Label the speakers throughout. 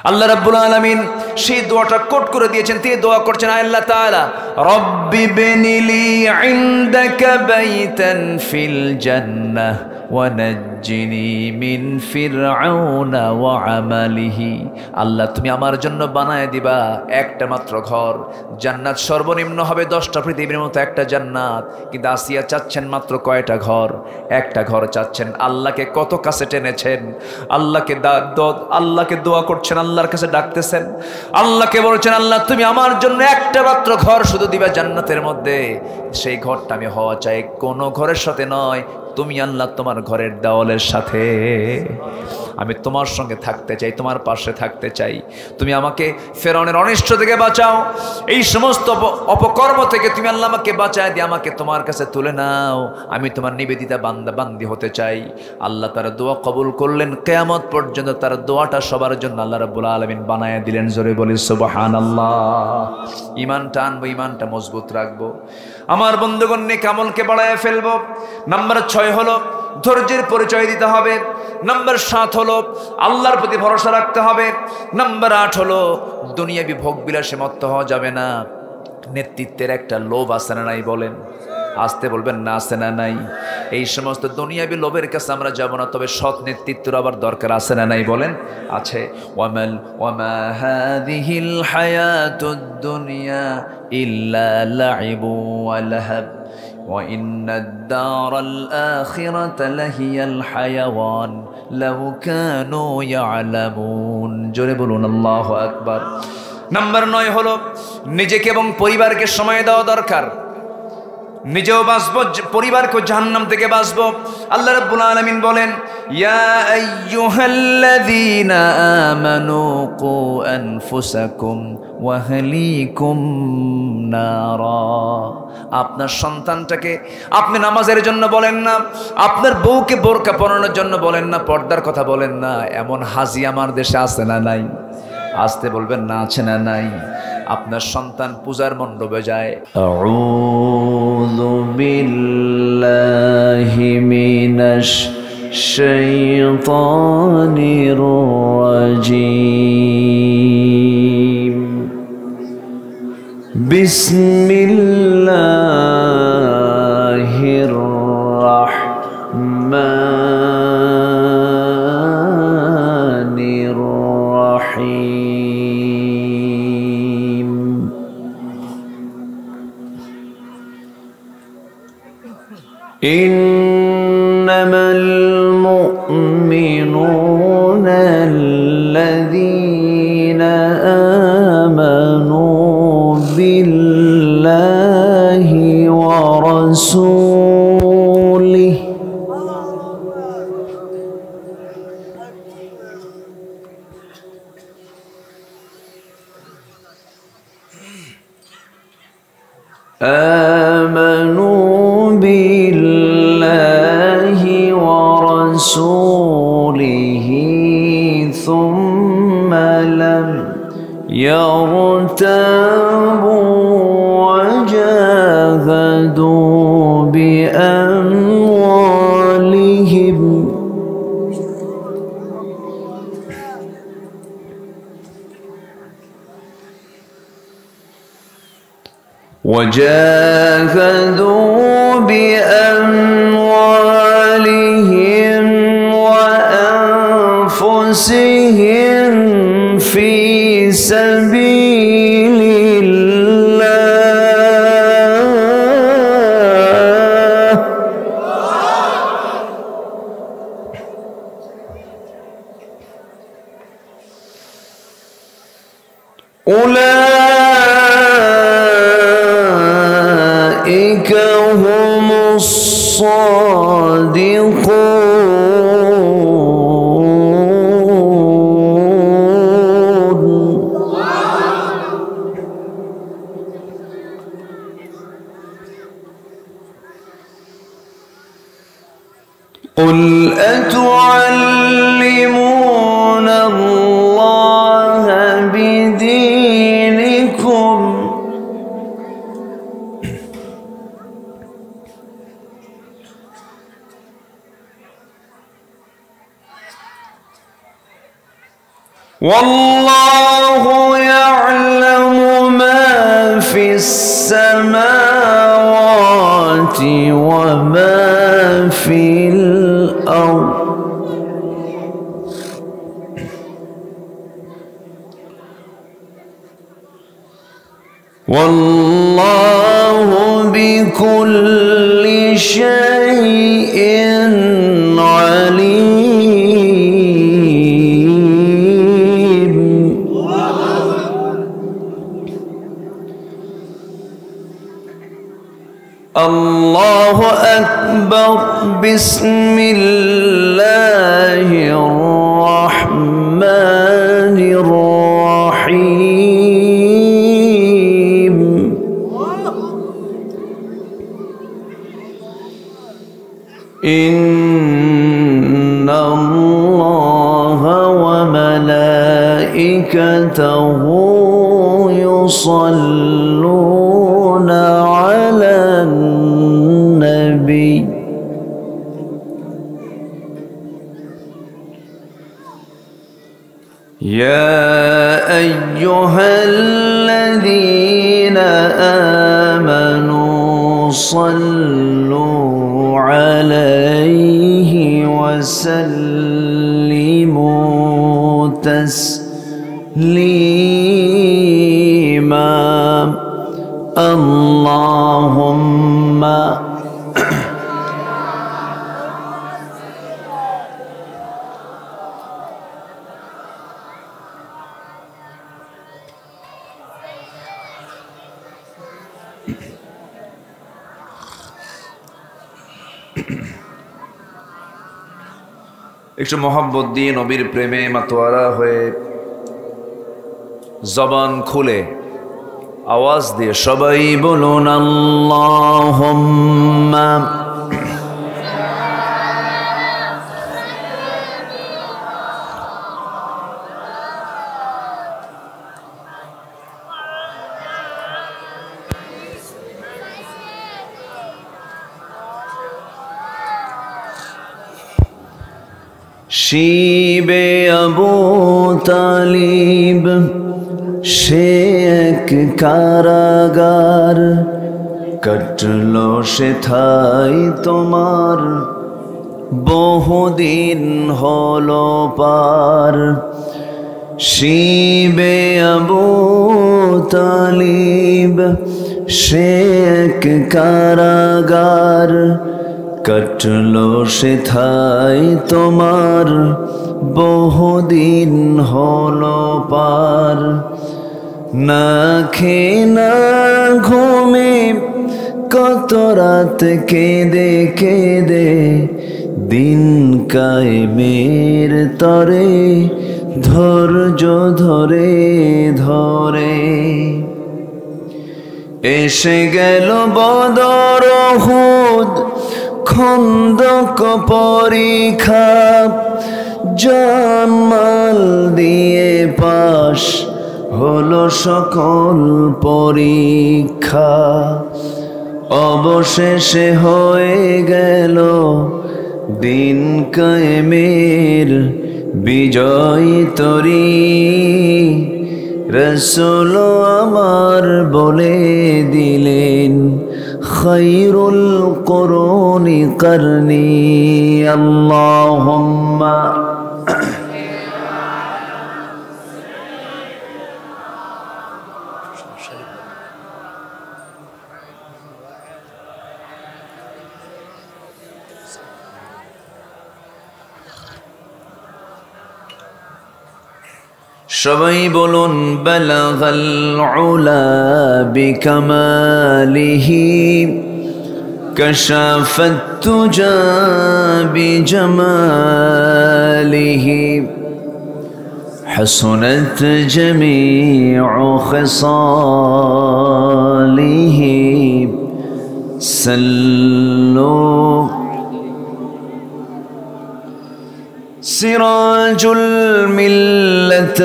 Speaker 1: আল্লাহ রাব্বুল আলামিন সেই দোয়াটা কোট করে দিয়েছেন। তিনি দোয়া করছেন, আল্লাহ তাআলা রব্বি বিনিলি ইনদাকা বাইতান ফিল জান্নাহ ওয়া নাজ্জিনি মিন ফিরআউনা ওয়া আমালিহি। আল্লাহ তুমি আমার জন্য বানায় দিবা একটা মাত্র ঘর। জান্নাত সর্বনিম্ন হবে 10টা পৃথিবীর মতো একটা জান্নাত, কিন্তু আসিয়া চাচ্ছেন মাত্র কয়টা ঘর? একটা ঘর চাচ্ছেন। আল্লাহকে কত কাছে টেনেছেন, আল্লাহকে দোয়া করছেন, আল্লাহর কাছে ডাকতেছেন, আল্লাহকে বলছেন আল্লাহ তুমি আমার জন্য একটা মাত্র ঘর শুধু দিবা জান্নাতের মধ্যে। সেই ঘরটা আমি হওয়া চাই কোনো ঘরের সাথে নয়, তুমি আল্লাহ তোমার ঘরের দেওয়ালের সাথে। আমি তোমার সঙ্গে থাকতে চাই, তোমার পাশে থাকতে চাই। তুমি আমাকে ফেরাউনের অনিষ্ট থেকে বাঁচাও, এই সমস্ত অপকর্ম থেকে তুমি আল্লাহ আমাকে বাঁচায় দিয়ে আমাকে তোমার কাছে তুলে নাও। আমি তোমার নিবেদিতা বান্দা বান্দি হতে চাই। আল্লাহ তার দোয়া কবুল করলেন। কিয়ামত পর্যন্ত তার দোয়াটা সবার জন্য আল্লাহ রাব্বুল আলামিন বানায় দিলেন। জোরে বলি সুবহানাল্লাহ। ঈমানটা আনবো, ঈমানটা মজবুত রাখবো। আমার বন্ধুগণ, নেক আমলকে বাড়ায় ফেলবো। নাম্বার 6 হলো ধৈর্যের পরিচয় দিতে হবে। নাম্বার 7 হলো আল্লাহর প্রতি ভরসা রাখতে হবে। নাম্বার 8 হলো দুনিয়াবি ভোগ বিলাসে মত্ত হওয়া যাবে না। নেতৃত্বের একটা লোভ আছে না নাই বলেন? আসতে বলবেন না, আছে না নাই? এই সমস্ত দুনিয়াবি লোভের কাছে আমরা যাব না, তবে সৎ নেতৃত্বের আবার দরকার আছে না নাই বলেন? আছে। ওয়ামা হাযিহিল হায়াতুদ দুনিয়া ইল্লা লাইবু ওয়া লাহাব ওয়া ইন্নাদ দারাল আখিরাতা লাহিয়াল হায়াওয়ান লাউ কানু ইয়ালামুন। জোরে বলুন আল্লাহু আকবার। নাম্বার 9 হলো নিজেকে এবং পরিবারকে সময় দেওয়া দরকার। নিজেও বাঁচবো, পরিবারকে জাহান্নাম থেকে বাঁচবো। আল্লাহ রাব্বুল আলামিন বলেন, ইয়া আইয়ুহাল্লাযীনা আমানু কু আনফুসাকুম ওয়া আহলিকুম নারা। আপনার সন্তানটাকে আপনি নামাজের জন্য বলেন না, আপনার বউকে বোরকা পরানোর জন্য বলেন না, পর্দার কথা বলেন না। এমন হাজি আমার দেশে আছে না নাই? আসতে বলবেন না, আছে না নাই? আপনার সন্তান পূজার মণ্ডপে যায়, আউযু বিল্লাহি মিনাশ শাইতানির রাজীম, বিসমিল্লাহির রাহমানির রাহিম। ইন্নামাল মুমিনুনা আল্লাযীনা আমানু বিল্লাহি ওয়া রাসূলিহি আমানু বিল্লাহি ওয়া রাসূলিহি থুম্মা লাম ইয়ারতাবু ওয়া জাহাদু বিআমওয়ালিহিম وجاهدوا بأموالهم وأنفسهم في سبيل الله أولئك هم الصادقون. قل أتعلمون الله بدينكم
Speaker 2: والله يعلم ما في السماوات وما في الأرض والله بكل شيء عليم. الله أكبر. بسم الله الرحمن الرحيم. إن الله وملائكته يصلون على النبي يا أيها الذين آمنوا صلوا عليه وسلموا تسليما. اللهم
Speaker 1: একটু মোহাব্বত দিয়ে নবীর প্রেমে মাতোয়ারা হয়ে জবান খুলে আওয়াজ দিয়ে সবাই বলুন আল্লাহুম্মা
Speaker 2: শিবে আবু তালিব সে এক কারাগার, কাটল সে ঠাই তোমার বহুদিন হলো পার। শিবে আবু তালিব সে এক কারাগার, কাটল সে ঠাই তোমার বহুদিন হলো পার। না খেয়ে না ঘুমে কত রাত কেঁদে কেঁদে দিন কায়েমের তরে ধৈর্য ধরে ধরে এসে গেল বদর উহুদ খন্দক পরীক্ষা, জান মাল দিয়ে পাশ হলো সকল পরীক্ষা। অবশেষে হয়ে গেল দিন কায়েমের বিজয়ী তরী। রাসূল আমার বলে দিলেন খায়রুল কুরুনি করনি। আল্লাহুম্মা সবাই বলুন বালাগাল উলা বিকামালিহি কাশাফাত তুজা বিজামালিহি হাসনাত জামিউ খিসালিহি সাল্লু। সিরাজুল মিল্লাত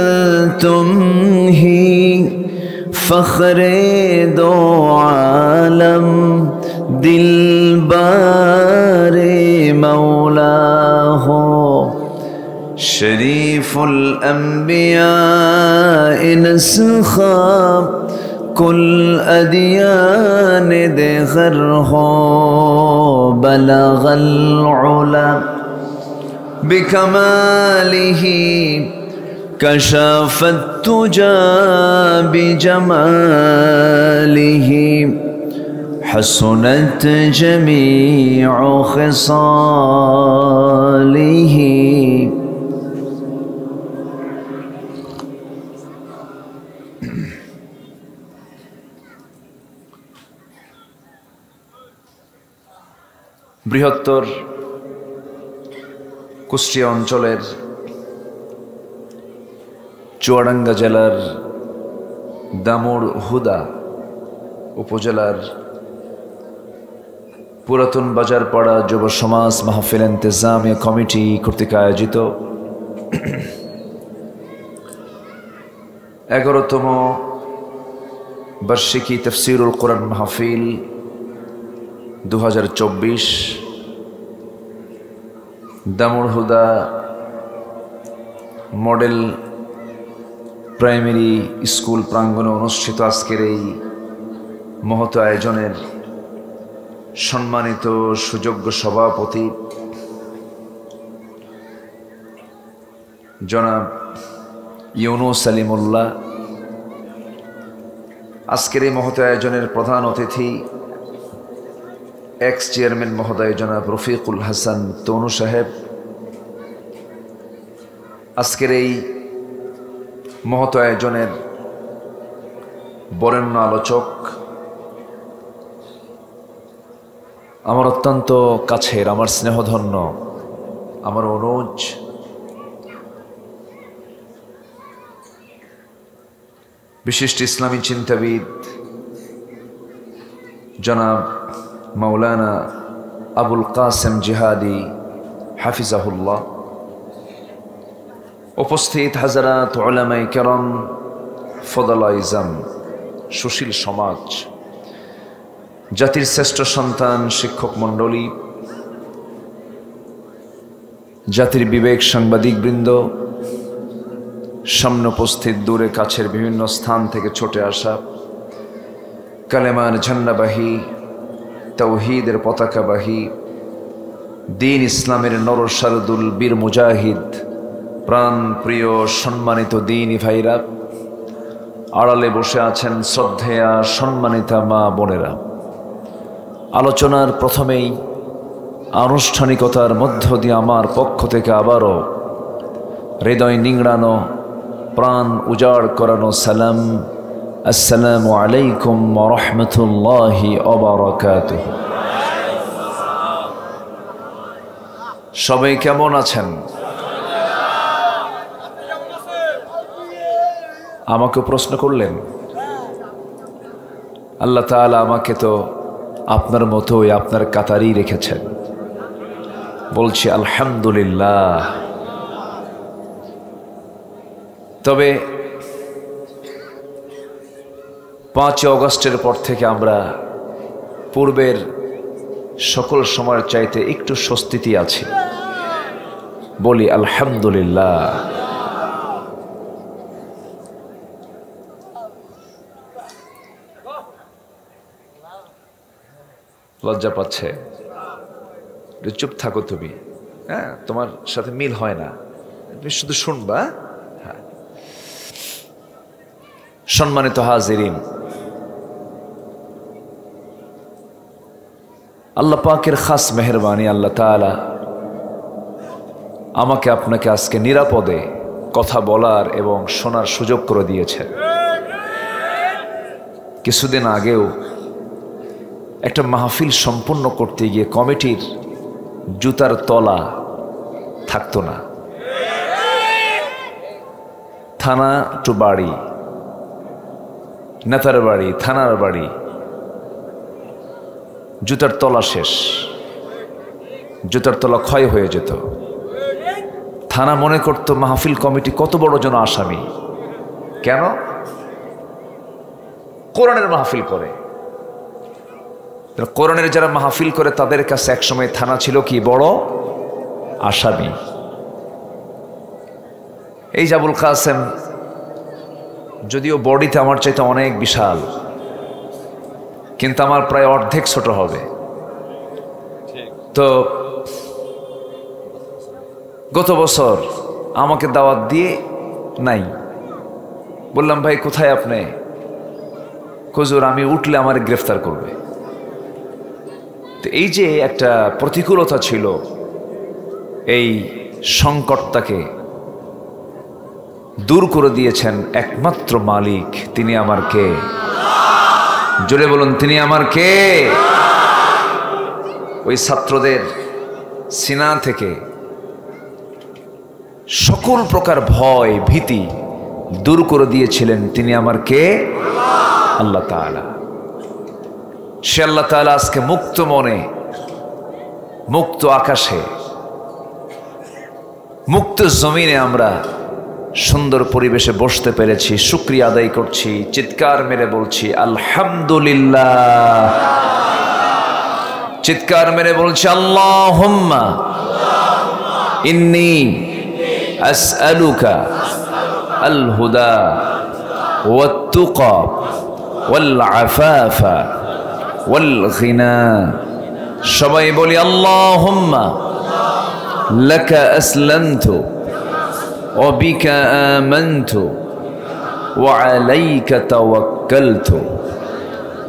Speaker 2: তুমহি ফখরে দো আলম দিলবারে মৌলা হো शरीफ الأنبياء نسخا कुल अदियान देगर हो बलगल उला बिकमालिही कशफत तुजा बिजमालिही हसनत जमीउ खिसालिही। বৃহত্তর কুষ্টিয়া অঞ্চলের চুয়াডাঙ্গা জেলার দামুড় হুদা উপজেলার পুরাতন বাজার পাড়া যুব সমাজ মাহফিল ইন্তেজামিয়া কমিটি কর্তৃক আয়োজিত 11তম বার্ষিকী তাফসীরুল কোরআন মাহফিল 2024 দামুড় হুদা মডেল প্রাইমারি স্কুল প্রাঙ্গণে অনুষ্ঠিত আজকের এই মহৎ আয়োজনের সম্মানিত সুযোগ্য সভাপতি জনাব ইউনুস সালিমুল্লাহ, আজকের এই মহৎ আয়োজনের প্রধান অতিথি এক্স চেয়ারম্যান মহোদয় জনাব রফিকুল হাসান তনু সাহেব, আজকের এই মহৎ আয়োজনের বরেণ্য আলোচক, আমার অত্যন্ত কাছের, আমার স্নেহধন্য, আমার অনুজ বিশিষ্ট ইসলামী চিন্তাবিদ জনাব মাওলানা আবুল কাসেম জিহাদি হাফিজাহুল্লাহ, উপস্থিত হাজারাত উলামায়ে কেরাম, ফদলায়ে ইজাম, সুশীল সমাজ, জাতির শ্রেষ্ঠ সন্তান শিক্ষক মণ্ডলী, জাতির বিবেক সাংবাদিকবৃন্দ, সামনে উপস্থিত দূরে কাছের বিভিন্ন স্থান থেকে ছুটে আসা কালেমার ঝান্ডাবাহী, তাওহীদের পতাকাবাহী, দ্বীন ইসলামের নরসারদুল বীর মুজাহিদ, প্রাণ প্রিয় সম্মানিত দ্বীনি ভাইরা, আড়ালে বসে আছেন শ্রদ্ধেয়া সম্মানিতা মা বোনেরা, আলোচনার প্রথমেই আনুষ্ঠানিকতার মধ্য দিয়ে আমার পক্ষ থেকে আবারও হৃদয় নিংড়ানো, প্রাণ উজাড় করানো সালাম, আসসালামু আলাইকুম ওয়া রাহমাতুল্লাহি ওয়া বারাকাতুহু। সবাই কেমন আছেন? আমাকে প্রশ্ন করলেন। আল্লাহ তাআলা আমাকে তো আপনার মতোই আপনার কাতারেই রেখেছেন, বলছি আলহামদুলিল্লাহ। তবে 5 অগস্টের পর থেকে আমরা পূর্বের সকল সময়ের চাইতে একটু স্বস্তিতে আছি, বলি আলহামদুলিল্লাহ। লজ্জা পাচ্ছে, চুপ থাকো তুমি, হ্যাঁ, তোমার সাথে মিল হয় না, তুমি শুধু শুনবা। হ্যাঁ, সম্মানিত হাজিরিন, আল্লাহ পাকের খাস মেহেরবানি, আল্লাহ তাআলা আমাকে আপনাকে আজকে নিরাপদে কথা বলার এবং শোনার সুযোগ করে দিয়েছেন। কিছুদিন আগেও একটা মাহফিল সম্পূর্ণ করতে গিয়ে কমিটির জুতার তলা থাকতো না, থানা টু বাড়ি, নেতার বাড়ি, থানার বাড়ি, জুতার তলা শেষ, জুতার তলা ক্ষয় হয়ে যেত। থানা মনে করতো মাহফিল কমিটি কত বড় জন আসামি, কেন? কোরআনের মাহফিল করে। কোরআনের যারা মাহফিল করে তাদের কাছে একসময় থানা ছিল কি বড় আসামি।
Speaker 1: এই যে আবুল কাসেম, যদিও বডিতে আমার চাইতে অনেক বিশাল, কিন্তু আমার প্রায় অর্ধেক ছোট হবে। তো গত বছর আমাকে দাওয়াত দিয়ে নাই, বললাম ভাই কোথায় আপনি? হুজুর আমি উঠলে আমার গ্রেফতার করবে। তো এই যে একটা প্রতিকূলতা ছিল, এই সংকটটাকে দূর করে দিয়েছেন একমাত্র মালিক। তিনি আমার কে? জোরে বলুন, তিনি আমার কে? ওই ছাত্রদের সিনা থেকে সকল প্রকার ভয় ভীতি দূর করে দিয়েছিলেন। তিনি আমার কে? আল্লাহ তাআলা। সে আল্লাহ তাআলা আজকে মুক্ত মনে, মুক্ত আকাশে, মুক্ত জমিনে আমরা সুন্দর পরিবেশে বসতে পেরেছি। শুকরিয়া আদায় করছি, চিৎকার মেরে বলছি আলহামদুলিল্লাহ। চিৎকার মেরে বলছি আল্লাহুম্মা ইন্নী আসআলুকা আল হুদা ওয়াত তুকা ওয়াল আফাফা ওয়াল গিনা। সবাই বলি আল্লাহুম্মা লাকা আসলামতু ওয়া বিকা আমানতু ওয়া আলাইকা তাওয়াক্কালতু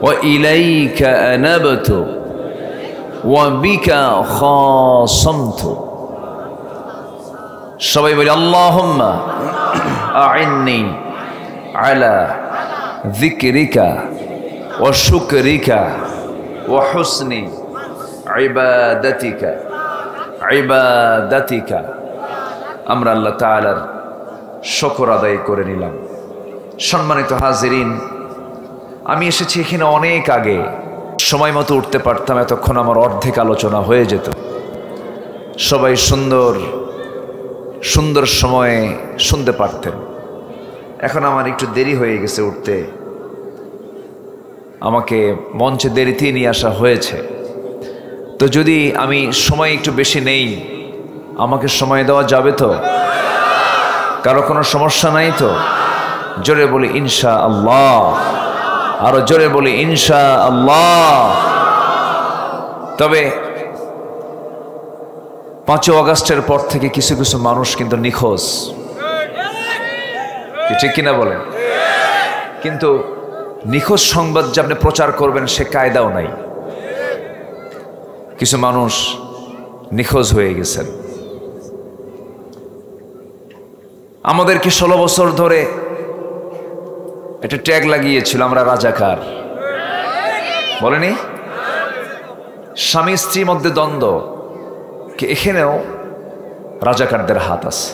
Speaker 1: ওয়া ইলাইকা আনাবতু ওয়া বিকা খাসামতু। সবাই বলি আল্লাহুম্মা আইন্নি আলা যিকরিকা ওয়া শুকরিকা ওয়া হুসনি ইবাদাতিকা ইবাদাতিকা। আমরা আল্লাহ তাআলার শুকর আদায় করে নিলাম। সম্মানিত হাজিরিন, আমি এসেছি এখানে অনেক আগে, সময় মতো উঠতে পারতাম, এতক্ষণ আমার অর্ধেক আলোচনা হয়ে যেত। সবাই সুন্দর সুন্দর সময়ে শুনতে পারতেন। এখন আমার একটু দেরি হয়ে গেছে উঠতে, আমাকে মঞ্চে দেরিতেই নিয়ে আসা হয়েছে। তো যদি আমি সময় একটু বেশি নেই, আমাকে সময় দেওয়া যাবে তো? কারো কোনো সমস্যা নাই তো? জোরে বলি ইনশা আল্লাহ। আরো জোরে বলি ইনশা আল্লাহ। তবে 5 আগস্টের পর থেকে কিছু কিছু মানুষ কিন্তু নিখোঁজ, ঠিক কিনা বলেন? কিন্তু নিখোঁজ সংবাদ যে আপনি প্রচার করবেন সে কায়দাও নাই। কিছু মানুষ নিখোঁজ হয়ে গেছেন। আমাদেরকে 16 বছর ধরে একটা ট্যাগ লাগিয়েছিল, আমরা রাজাকার। বলেনি? স্বামী স্ত্রীর মধ্যে দ্বন্দ্ব, এখানেও রাজাকারদের হাত আছে।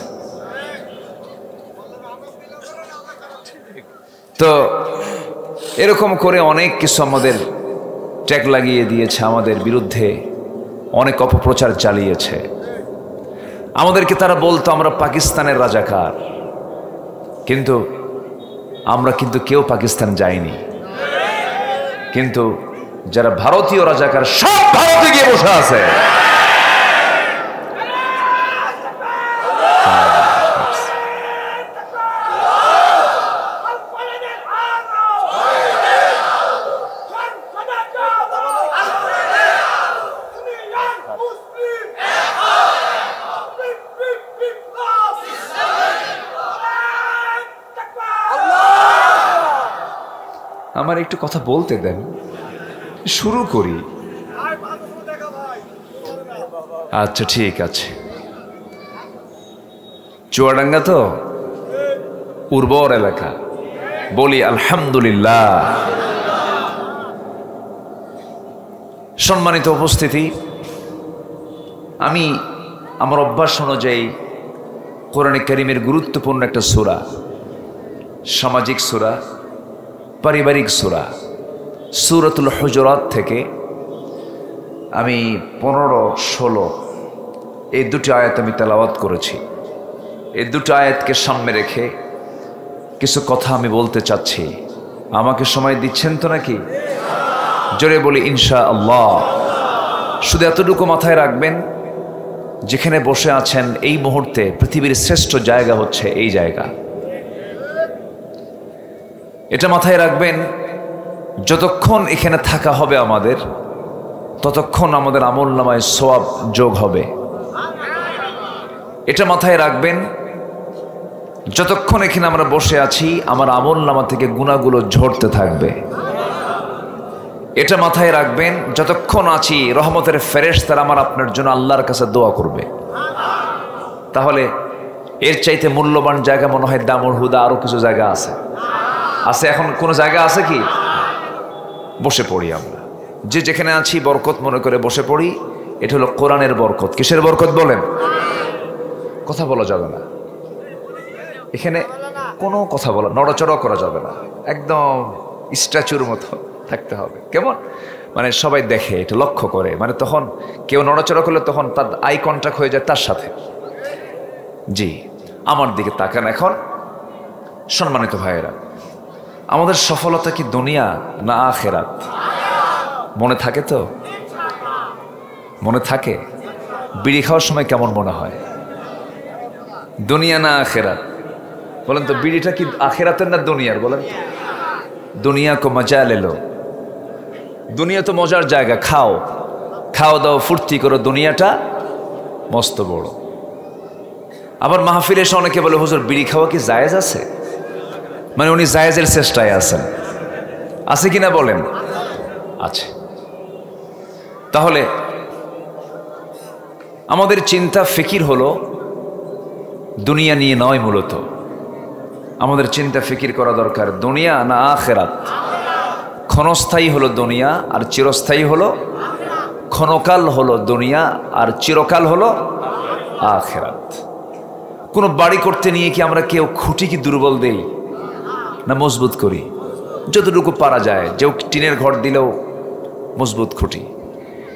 Speaker 1: তো এরকম করে অনেক কিছু আমাদের ট্যাগ লাগিয়ে দিয়েছে, আমাদের বিরুদ্ধে অনেক অপপ্রচার চালিয়েছে। আমাদেরকে তারা বলতো আমরা পাকিস্তানের রাজাকার, কিন্তু আমরা কিন্তু কেউ পাকিস্তান যাইনি। কিন্তু যারা ভারতীয় রাজাকার সব ভারতে গিয়ে বসে আছে। আমার একটু কথা বলতে দেন, শুরু করি। আচ্ছা ঠিক আছে। চুয়াডাঙ্গা তো উর্বর এলাকা, বলি আলহামদুলিল্লাহ। সম্মানিত উপস্থিতি, আমি আমার অভ্যাস অনুযায়ী কোরআনে কারীমের গুরুত্বপূর্ণ একটা সূরা, সামাজিক সূরা, পারিবারিক সূরা, সূরাতুল হুজুরাত থেকে আমি 15-16 এই দুটি আয়াত আমি তেলাওয়াত করেছি। এই দুটো আয়াতকে সামনে রেখে কিছু কথা আমি বলতে চাচ্ছি। আমাকে সময় দিচ্ছেন তো নাকি? জোরে বলি ইনশা আল্লাহ। শুধু এতটুকু মাথায় রাখবেন যেখানে বসে আছেন এই মুহূর্তে পৃথিবীর শ্রেষ্ঠ জায়গা হচ্ছে এই জায়গা। এটা মাথায় রাখবেন, যতক্ষণ এখানে থাকা হবে আমাদের, ততক্ষণ আমাদের আমলনামায় সওয়াব যোগ হবে। এটা মাথায় রাখবেন, যতক্ষণ এখানে আমরা বসে আছি আমার আমলনামা থেকে গুনাহগুলো ঝরতে থাকবে। এটা মাথায় রাখবেন, যতক্ষণ আছি রহমতের ফেরেশতারা আমার আপনার জন্য আল্লাহর কাছে দোয়া করবে। তাহলে এর চাইতে মূল্যবান জায়গা মনে হয় দামুর হুদা আরো কিছু জায়গা আছে। এখন কোনো জায়গা আছে কি? বসে পড়ি আমরা, যে যেখানে আছি বরকত মনে করে বসে পড়ি। এটা হলো কোরআনের বরকত। কিসের বরকত বলেন? কথা বলা যাবে না এখানে, কোনো কথা বলা, নড়াচড়া করা যাবে না, একদম স্ট্যাচুর মতো থাকতে হবে। কেমন? মানে সবাই দেখে, এটা লক্ষ্য করে, মানে তখন কেউ নড়াচড়া করলে তখন তার আই কন্ট্যাক্ট হয়ে যায় তার সাথে। জি, আমার দিকে তাকান এখন। সম্মানিত ভাইয়েরা, আমাদের সফলতা কি দুনিয়া না আখিরাত? মনে থাকে তো? মনে থাকে? বিড়ি খাওয়ার সময় কেমন মনে হয়? দুনিয়া না আখিরাত? বলেন তো, বিড়িটা কি আখিরাতের না দুনিয়ার? বলেন। দুনিয়া কো মজা লেলো, দুনিয়া তো মজার জায়গা, খাও খাও দাও ফুর্তি করো, দুনিয়াটা মস্ত বড়। আবার মাহফিলে এসে অনেকে বলে, হুজুর বিড়ি খাওয়া কি জায়েজ আছে? মানে উনি জায়েজের চেষ্টায় আছেন, আছে কিনা বলেন? আছে। তাহলে আমাদের চিন্তা ফিকির হলো দুনিয়া নিয়ে নয়, মূলত আমাদের চিন্তা ফিকির করা দরকার দুনিয়া না আখিরাত। ক্ষণস্থায়ী হলো দুনিয়া আর চিরস্থায়ী হলো, ক্ষণকাল হলো দুনিয়া আর চিরকাল হলো আখিরাত। কোনো বাড়ি করতে নিয়ে কি আমরা কেউ খুঁটি কি দুর্বল দেই না মজবুত করি? যতটুকু পারা যায়। যে টিনের ঘর দিলেও মজবুত খুঁটি,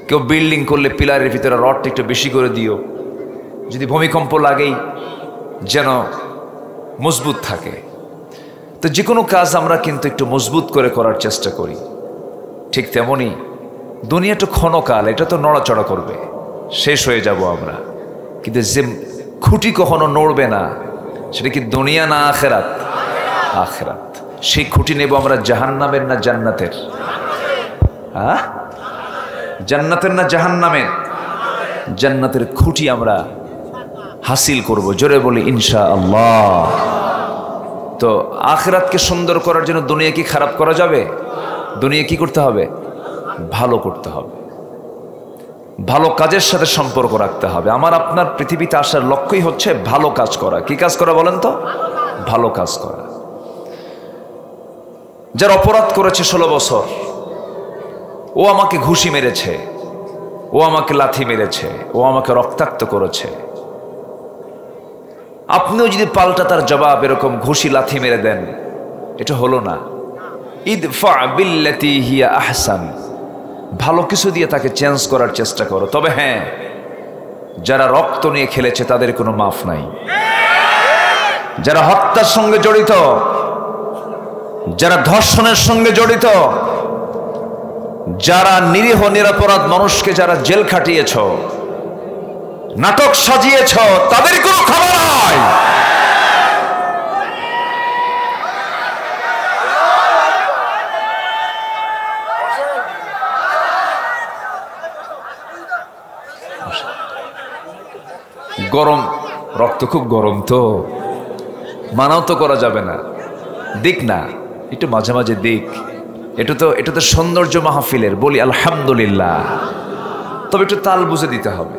Speaker 1: কেউ বিল্ডিং করলে পিলারের ভিতরে রডটা একটু বেশি করে দিও, যদি ভূমিকম্প লাগেই যেন মজবুত থাকে। তো যে কোনো কাজ আমরা কিন্তু একটু মজবুত করে করার চেষ্টা করি। ঠিক তেমনি দুনিয়াটা ক্ষণকাল, এটা তো নড়াচড়া করবে, শেষ হয়ে যাব আমরা। কিন্তু যে খুঁটি কখনো নড়বে না, সেটা কি দুনিয়া না আখিরাত? আখিরাত। সেই খুঁটি নেব আমরা জাহান্নামের না জান্নাতের? হ্যাঁ, জান্নাতের না জাহান্নামের? জান্নাতের খুঁটি আমরা হাসিল করব। জোরে বলি ইনশাআল্লাহ। তো আখিরাতকে সুন্দর করার জন্য দুনিয়া কি খারাপ করা যাবে? দুনিয়া কি করতে হবে? ভালো করতে হবে, ভালো কাজের সাথে সম্পর্ক রাখতে হবে। আমার আপনার পৃথিবীতে আসার লক্ষ্যই হচ্ছে ভালো কাজ করা। কি কাজ করা বলেন তো? ভালো কাজ করা। যার অপরাধ করেছে 16 বছর, ও আমাকে ঘুষি মেরেছে, ও আমাকে লাথি মেরেছে, ও আমাকে রক্তাক্ত করেছে, আপনিও যদি পাল্টা তার জবাব এরকম ঘুষি লাথি মেরে দেন, এটা হলো না। ইদফা বিল্লাতি হিয়া আহসান, ভালো কিছু দিয়ে তাকে চেঞ্জ করার চেষ্টা করো। তবে হ্যাঁ, যারা রক্ত নিয়ে খেলেছে তাদের কোনো মাফ নাই। যারা হত্যার সঙ্গে জড়িত, যারা ধর্ষণের সঙ্গে জড়িত, যারা নিরীহ নিরপরাধ মানুষকে যারা জেল খাটিয়েছ, নাটক সাজিয়েছ, তাদের কোনো খবর নাই। গরম রক্ত, খুব গরম, তো মানাও তো করা যাবে না। দিক না, একটু মাঝে মাঝে দিক। এটা তো সৌন্দর্য মাহফিলের, বলি আলহামদুলিল্লাহ। তবে একটু তাল বুঝে দিতে হবে।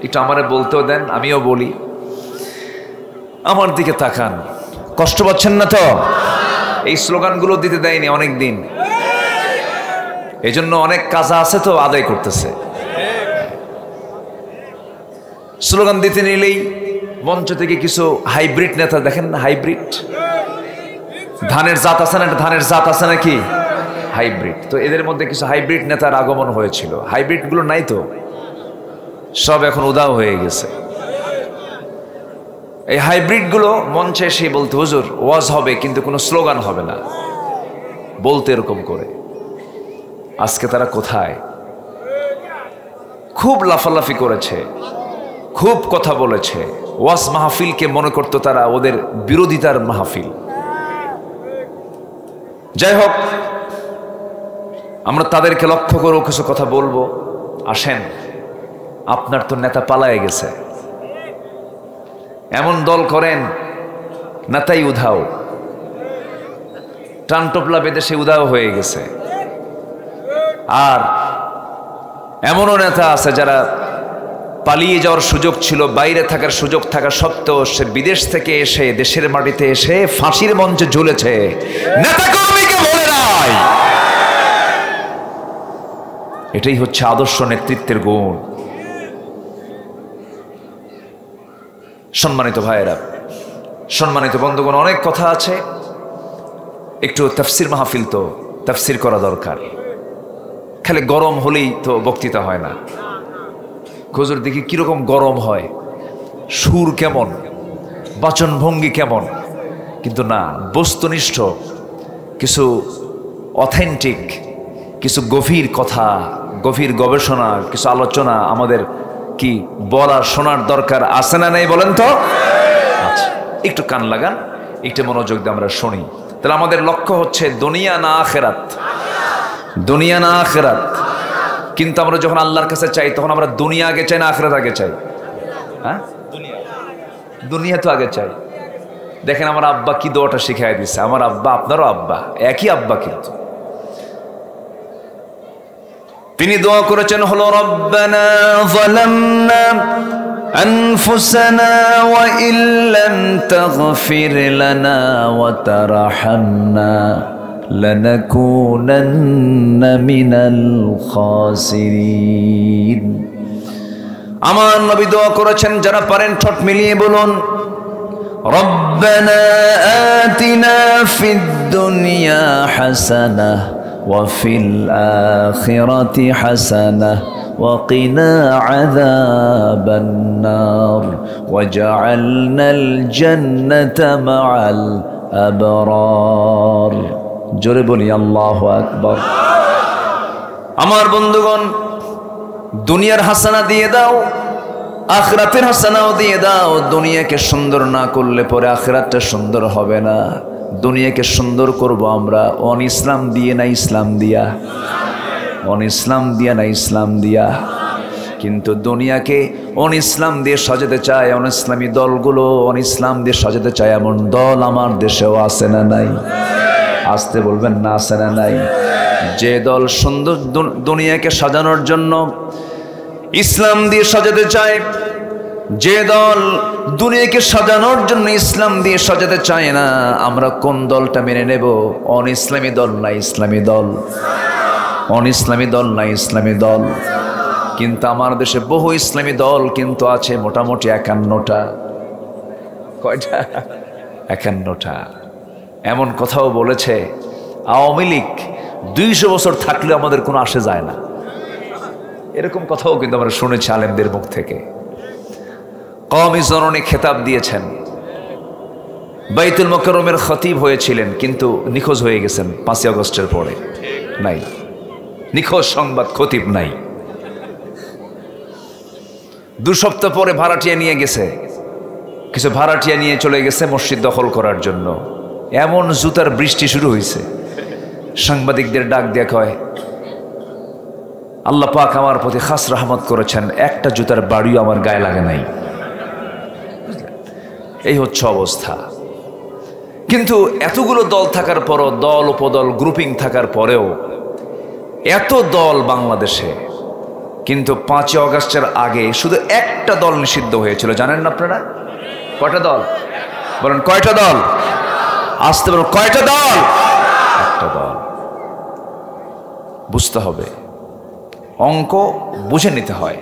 Speaker 1: একটু আমারে বলতেও দেন, আমিও বলি। আমার দিকে তাকান, কষ্ট পাচ্ছেন না তো? এই স্লোগানগুলো দিতে দেয়নি অনেক দিন, এই জন্য অনেক কাজা আছে তো আদায় করতেছে। স্লোগান দিতে নিলেই মঞ্চ থেকে কিছু হাইব্রিড নেতা, দেখেন না হাইব্রিড, ধানের জাত আছে না, ধানের জাত আছে নাকি হাইব্রিড। তো এদের মধ্যে কিছু হাইব্রিড নেতার আগমন হয়েছিল। হাইব্রিড গুলো নাই তো, সব এখন উদাও হয়ে গেছে। এই হাইব্রিড গুলো মঞ্চে এসে বলতে, হুজুর ওয়াজ হবে কিন্তু কোনো স্লোগান হবে না, বলতে এরকম করে। আজকে তারা কোথায়? খুব লাফালাফি করেছে, খুব কথা বলেছে, ওয়াজ মাহফিলকে মনে করতো তারা ওদের বিরোধিতার মাহফিল। যাই হোক, আমরা তাদেরকে লক্ষ্য করেও কিছু কথা বলবো। আসেন, আপনার তো নেতা পালায়ে গেছে, এমন দল করেন নেতাই উধাও, টানটোপলা বেঁধে সে উধাও হয়ে গেছে। আর এমনও নেতা আছে যারা পালিয়ে যাওয়ার সুযোগ ছিল, বাইরে থাকার সুযোগ থাকা সত্ত্বেও সে বিদেশ থেকে এসে দেশের মাটিতে এসে ফাঁসির মঞ্চে ঝুলেছে, নেতা কর্মীকে বলে নাই। এটাই হচ্ছে আদর্শ নেতৃত্বের গুণ। সম্মানিত ভাইয়েরা, সম্মানিত বন্ধুগণ, অনেক কথা আছে, একটু তাফসির মাহফিল, তো তাফসির করা দরকার। খালি গরম হলেই তো বক্তৃতা হয় না। হুজুর দেখি কিরকম গরম হয়, সুর কেমন, বাচনভঙ্গি কেমন, কিন্তু না, বস্তুনিষ্ঠ কিছু, অথেন্টিক কিছু গভীর কথা, গভীর গবেষণা, কিছু আলোচনা আমাদের কি বলার শোনার দরকার আছে না নেই বলেন তো? আচ্ছা, একটু কান লাগান, একটু মনোযোগ দিয়ে আমরা শুনি। তাহলে আমাদের লক্ষ্য হচ্ছে দুনিয়া না আখেরাত, দুনিয়া না আখেরাত। কিন্তু আমরা যখন আল্লাহর কাছে চাই তখন আমরা দুনিয়া আগে চাই না আখেরাত আগে চাই? হ্যাঁ, দুনিয়া তো আগে চাই। দেখেন আমার আব্বা কি দোয়াটা শিখাই দিচ্ছে, আমার আব্বা আপনারও আব্বা, একই আব্বা, কিন্তু তিনি দোয়া করেছেন হলো রব্বানা যালামনা আনফুসানা ওয়া ইল্লাম তাগফির লানা ওয়া তারহামনা লানাকুনান্না মিনাল খাসিরিন। আমার নবী দোয়া করেছেন, যারা পারেন ঠোঁট মিলিয়ে বলুন, রব্বানা আতিনা ফিদ দুনিয়া হাসানাহ وفي الآخرة حسنة وقنا عذاب النار وجعلنا الجنة مع الأبرار। জোরে বলি আল্লাহু আকবার। আমার বন্ধুগণ, দুনিয়ার হাসানা দিয়ে দাও, আখিরাতের হাসানাও দিয়ে দাও। দুনিয়াকে সুন্দর না করলে পরে আখিরাতটা সুন্দর হবে না। দুনিয়াকে সুন্দর করব আমরা অন ইসলাম দিয়ে না ইসলাম দিয়া, অন ইসলাম দিয়া না ইসলাম দিয়া। কিন্তু দুনিয়াকে অন ইসলাম দিয়ে সাজাতে চায় অন ইসলামী দলগুলো, অন ইসলাম দিয়ে সাজাতে চায় এমন দল আমার দেশেও আছে না নাই? আসতে বলবেন না, আছে না নাই? যে দল সুন্দর দুনিয়াকে সাজানোর জন্য ইসলাম দিয়ে সাজাতে চায়, যে দল দুনিয়াকে সাজানোর জন্য ইসলাম দিয়ে সাজাতে চায় না, আমরা কোন দলটা মেনে নেব? অন ইসলামী দল না ইসলামী দল, অন ইসলামী দল না ইসলামী দল। কিন্তু আমার দেশে বহু ইসলামী দল কিন্তু আছে মোটামুটি 51টা। কয়টা? 51টা। এমন কথাও বলেছে আওয়ামী লীগ 200 বছর থাকলে আমাদের কোনো আসে যায় না, এরকম কথাও কিন্তু আমরা শুনেছি আলেমদের মুখ থেকে। কওমি জননী খেতাব দিয়েছেন, বাইতুল মুকাররমের খতিব হয়েছিলেন, কিন্তু নিখোঁজ হয়ে গেছেন 5ই আগস্টের পরে। নাই, নিখোঁজ সংবাদ, খতিব নাই। 2 সপ্তাহ পরে ভাড়াটিয়া নিয়ে গেছে, কিছু ভাড়াটিয়া নিয়ে চলে গেছে মসজিদ দখল করার জন্য। এমন জুতার বৃষ্টি শুরু হয়েছে, সাংবাদিকদের ডাক দিয়ে কয়, আল্লাহ পাক আমার প্রতি খাস রহমত করেছেন, একটা জুতার বাড়িও আমার গায়ে লাগে নাই। এই হচ্ছে অবস্থা। কিন্তু এতগুলো দল থাকার পরও, দল উপদল গ্রুপিং থাকার পরেও, এত দল বাংলাদেশে, কিন্তু 5ই আগস্টের আগে শুধু একটা দল নিষিদ্ধ হয়েছিল, জানেন না আপনারা? কয়টা দল বলেন? কয়টা দল? আসতে বলুন, কয়টা দল? একটা দল। বুঝতে হবে, অঙ্ক বুঝে নিতে হয়,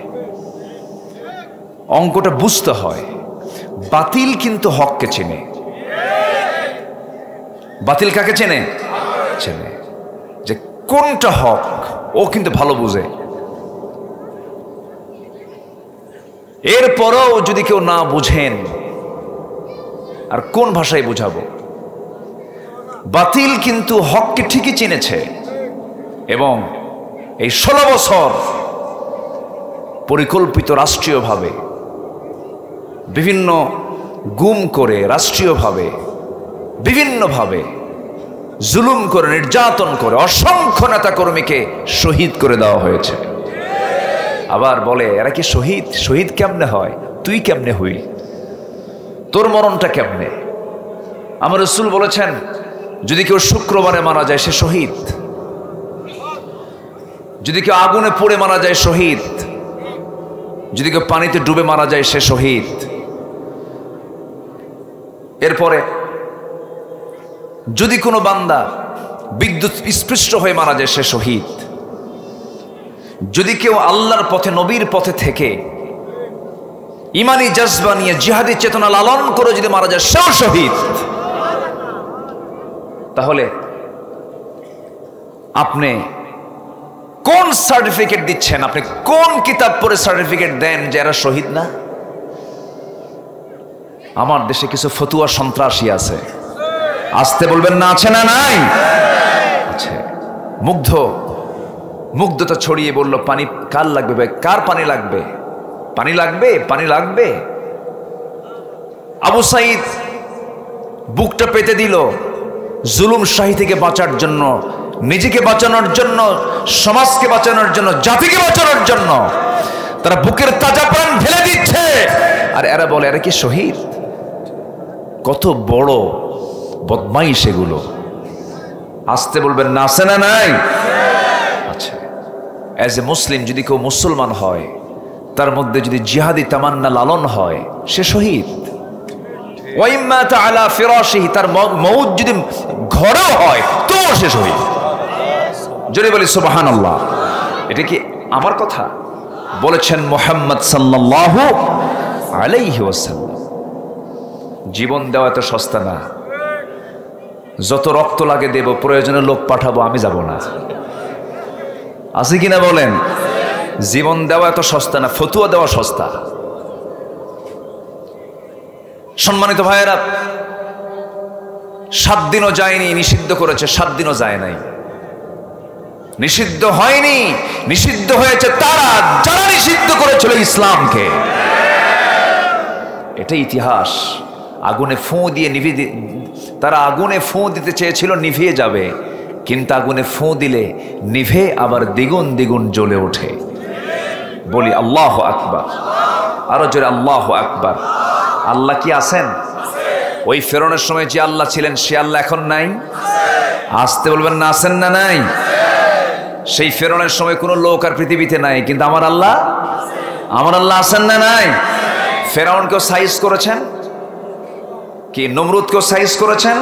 Speaker 1: অঙ্কটা বুঝতে হয়। বাতিল কিন্তু হককে চেনে। বাতিল কাকে চেনে? চেনে, যে কোনটা হক ও কিন্তু ভালো বুঝে। এরপরও যদি কেউ না বুঝেন, আর কোন ভাষায় বুঝাবো? বাতিল কিন্তু হককে ঠিকই চিনেছে, এবং এই 16 বছর পরিকল্পিত রাষ্ট্রীয়ভাবে বিভিন্ন গুম করে রাষ্ট্রীয়ভাবে বিভিন্নভাবে জুলুম করে নির্যাতন করে অসংখ্য নেতাকর্মীকে শহীদ করে দেওয়া হয়েছে। আবার বলে এরা কি শহীদ? শহীদ কেমনে হয়? তুই কেমনে হই? তোর মরণটা কেমনে? আমার রাসূল বলেছেন যদি কেউ শুক্রবারে মারা যায় সে শহীদ, যদি কেউ আগুনে পড়ে মারা যায় শহীদ, যদি কেউ পানিতে ডুবে মারা যায় সে শহীদ। এরপরে যদি কোনো বান্দা বিদ্যুৎ স্পৃষ্ট হয়ে মারা যায় সে শহীদ। যদি কেউ আল্লাহর পথে নবীর পথে থেকে ইমানি জজবা নিয়ে জিহাদি চেতনা লালন করে যদি মারা যায় সেও শহীদ। তাহলে আপনি কোন সার্টিফিকেট দিচ্ছেন? আপনি কোন কিতাব পড়ে সার্টিফিকেট দেন যে এরা শহীদ না? আমার দেশে কিছু ফতুয়া সন্ত্রাসী আছে, আসতে বলবেন না, আছে না নাই? আছে। মুগ্ধতা ছড়িয়ে বলল পানি কার লাগবে ভাই? কার পানি লাগবে? পানি লাগবে, পানি লাগবে। আবু সাঈদ বুকটা পেতে দিল জুলুম শাহী থেকে বাঁচার জন্য, নিজেকে বাঁচানোর জন্য, সমাজকে বাঁচানোর জন্য, জাতিকে বাঁচানোর জন্য তারা বুকের তাজা প্রাণ ঢেলে দিচ্ছে। আর এরা বলে এরা কি শহীদ? কত বড় বদমাইশ এগুলো! আসতে বলবেন না, আছে না নাই? আচ্ছা, অ্যাজ এ মুসলিম যদি কেউ মুসলমান হয় তার মধ্যে যদি জিহাদি তামান্না লালন হয় সে শহীদ। ওয়াইম্মা তাআলা ফিরাশিহি, তার মউত যদি ঘরেও হয় তো সে শহীদ। জোরে বলি সুবহানাল্লাহ। এটা কি আমার কথা? বলেছেন মুহাম্মদ সাল্লাল্লাহু আলাইহি ওয়াসাল্লাম। জীবন দেওয়া তো সস্তা না। যত রক্ত লাগে দেব, প্রয়োজনে লোক পাঠাবো, আমি যাব না। আছে কিনা বলেন? জীবন দেওয়া এত সস্তা না, ফতুয়া দেওয়া সস্তা। সম্মানিত ভাইয়েরা, 7 দিনও যায়নি, নিষিদ্ধ করেছে, 7 দিনও যায় নাই। নিষিদ্ধ হয়নি, নিষিদ্ধ হয়েছে তারা যারা নিষিদ্ধ করেছিল ইসলামকে। এটা ইতিহাস। আগুনে ফুঁ দিয়ে তারা আগুনে ফুঁ দিতে চেয়েছিল, নিভিয়ে যাবে, কিন্তু আগুনে ফুঁ দিলে নিভে আবার দ্বিগুণ দ্বিগুণ জ্বলে ওঠে। বলি আল্লাহু আকবার, আরো জোরে আল্লাহু আকবার। আল্লাহ কি আছেন? ওই ফেরাউনের সময় যে আল্লাহ ছিলেন সে আল্লাহ এখন নাই? আসতে বলবেন না, আছেন না নাই? সেই ফেরাউনের সময় কোনো লোক আর পৃথিবীতে নাই, কিন্তু আমার আল্লাহ আছেন না নাই? ফেরাউনকেও সাইজ করেছেন, কি নমরুদকেও সাইজ করেছেন,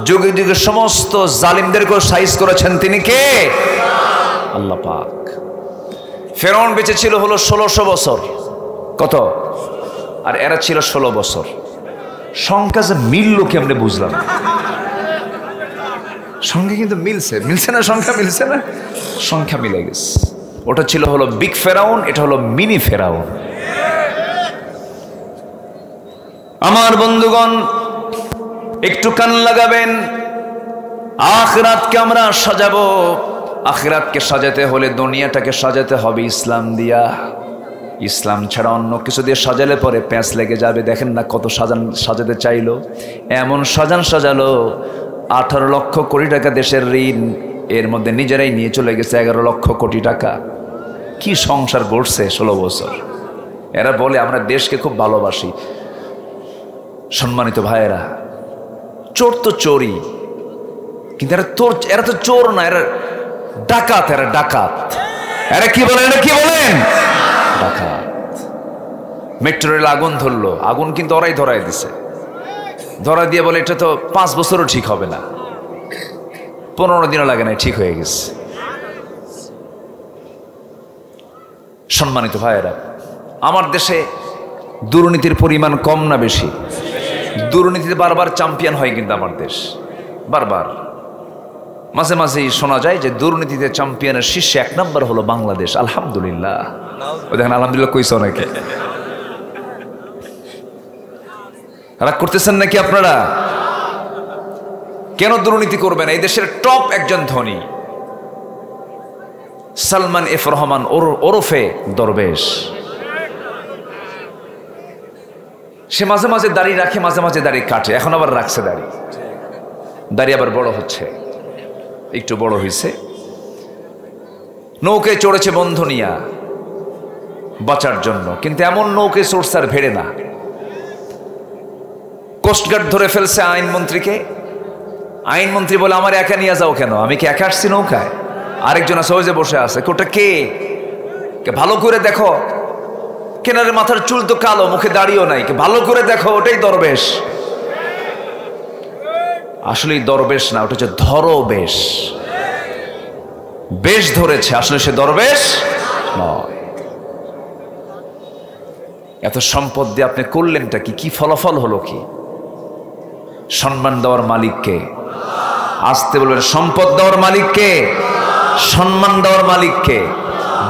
Speaker 1: যুগে যুগে সমস্ত জালিমদেরকেও সাইজ করেছেন। তিনি কে? আল্লাহ পাক। ফেরাউন বেঁচে ছিল হলো 1600 বছর। কত? আর এরা ছিল 16 বছর। সংখ্যা যে মিলল কেমনে বুঝলাম। সংখ্যা কিন্তু মিলছে না? সংখ্যা মিলছে না? সংখ্যা মিলে গেছে। ওটা ছিল হলো বিগ ফেরাউন, এটা হলো মিনি ফেরাউন। আমার বন্ধুগণ, একটু কান লাগাবেন। আখিরাতকে আমরা সাজাবো। আখিরাতকে সাজাতে হলে দুনিয়াটাকে সাজাতে হবে ইসলাম দিয়া। ইসলাম ছাড়া অন্য কিছু দিয়ে সাজালে পরে প্যাঁচ লেগে যাবে। দেখেন না কত সাজাতে চাইলো, এমন সাজালো 18 লক্ষ কোটি টাকা দেশের ঋণ, এর মধ্যে নিজেরাই নিয়ে চলে গেছে 11 লক্ষ কোটি টাকা। কি সংসার গড়ছে 16 বছর। এরা বলে আমরা দেশকে খুব ভালোবাসি। সম্মানিত ভাইয়েরা, চোর তো চোরই, কিন্তু এরা তো চোর না, এরা ডাকাত। এরা কি বলেন? ডাকাত। মেট্রো রেল আগুন ধরলো, আগুন কিন্তু ওরাই ধরাই দিছে। ধরা দিয়ে বলে এটা তো 5 বছরও ঠিক হবে না, 15 দিনও লাগে না, ঠিক হয়ে গেছে। সম্মানিত ভাইয়েরা, আমার দেশে দুর্নীতির পরিমাণ কম না বেশি? দুর্নীতিতে বারবার চ্যাম্পিয়ন হয় কিন্তু আমার দেশ, বারবার। মাঝে মাঝেই শোনা যায় যে দুর্নীতিতে চ্যাম্পিয়নের শীর্ষে 1 নম্বর হলো বাংলাদেশ। আলহামদুলিল্লাহ। ও দেখেন আলহামদুলিল্লাহ কইছে অনেকে। রাগ করতেছেন নাকি আপনারা? কেন দুর্নীতি করবেন? এই দেশের টপ একজন ধনী সালমান এফ রহমান ওরফে দরবেশ। সে মাঝে মাঝে দাড়ি রাখে, মাঝে মাঝে দাড়ি কাটে, এখন আবার রাখছে দাড়ি আবার বড় হচ্ছে, একটু বড় হয়েছে। নৌকে চড়েছে বন্ধু নিয়া বাঁচার জন্য, কিন্তু এমন নৌকে চড়ছে আর ভেড়ে না। কোস্টগার্ড ধরে ফেলছে আইনমন্ত্রীকে। আইনমন্ত্রী বলে আমার একা নিয়ে যাও কেন, আমি কি একা আসছি নৌকায়? আরেকজন আছে ওই যে বসে আছে, ওটা কে ভালো করে দেখো, কেনারে মাথার চুল তো কালো, মুখে দাড়িও নাই, ভালো করে দেখো ওটাই দরবেশ। আসলে দরবেশ না, ওটা হচ্ছে ধরবেশ, বেশ ধরেছে, আসলে সে দরবেশ নয়। এত সম্পদ দিয়ে আপনি করলেনটা কি ফলাফল হলো কি? সম্মান দেওয়ার মালিককে আসতে বলবেন, সম্পদ দেওয়ার মালিককে, সম্মান দেওয়ার মালিককে,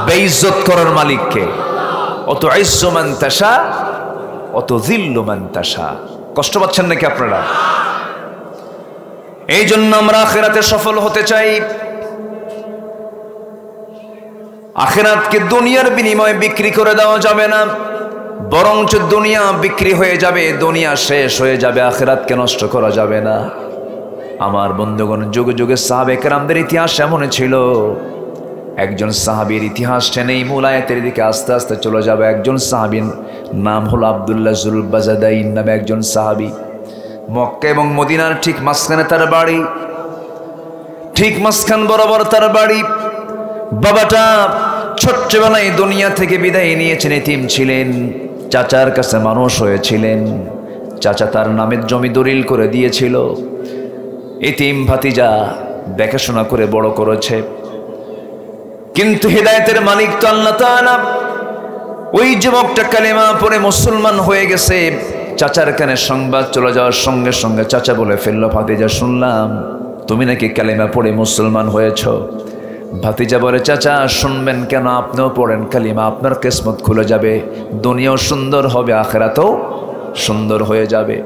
Speaker 1: বেইজ্জত করার মালিককে। অত ইজ্জু মান তাশা অত যিল্লু মান তাশা। কষ্ট পাচ্ছেন নাকি আপনারা? এই জন্য আমরা আখিরাতে সফল হতে চাই। আখিরাতকে দুনিয়ার বিনিময়ে বিক্রি করে দেওয়া যাবে না, বরঞ্চ দুনিয়া বিক্রি হয়ে যাবে, দুনিয়া শেষ হয়ে যাবে, আখিরাতকে নষ্ট করা যাবে না। আমার বন্ধুগণ, যুগে যুগে সাহাবে কেরামদের ইতিহাস এমন ছিল। একজন সাহাবীর ইতিহাস টেনে মূল আয়াতের দিকে আস্তে আস্তে চলে যাবে। একজন সাহাবীর নাম হলো আব্দুল্লাহ জুল বাজাদাইন নামে একজন সাহাবী। মক্কা এবং মদিনার ঠিক মাঝখানে তার বাড়ি, ঠিক মাঝখান বরাবর তার বাড়ি। বাবাটা ছোট্টবেলায় দুনিয়া থেকে বিদায় নিয়েছেন, এতিম ছিলেন, চাচার কাছে মানুষ হয়েছিলেন। চাচা তার নামের জমি দলিল করে দিয়েছিল। এতিম ভাতিজা দেখাশোনা করে বড় করেছে। কিন্তু হেদায়েতের মালিক তো আল্লাহ তাআলা। ওই যুবকটা কালেমা পড়ে মুসলমান হয়ে গেছে। চাচার কানে সংবাদ চলে যাওয়ার সঙ্গে সঙ্গে চাচা বলে ফেললো, ভাতিজা শুনলাম তুমি নাকি কালেমা পড়ে মুসলমান হয়েছ। ভাতিজা বলে, চাচা শুনবেন কেন, আপনিও পড়েন কালিমা, আপনার কিসমত খুলে যাবে, দুনিয়াও সুন্দর হবে, আখিরাতেও সুন্দর হয়ে যাবে।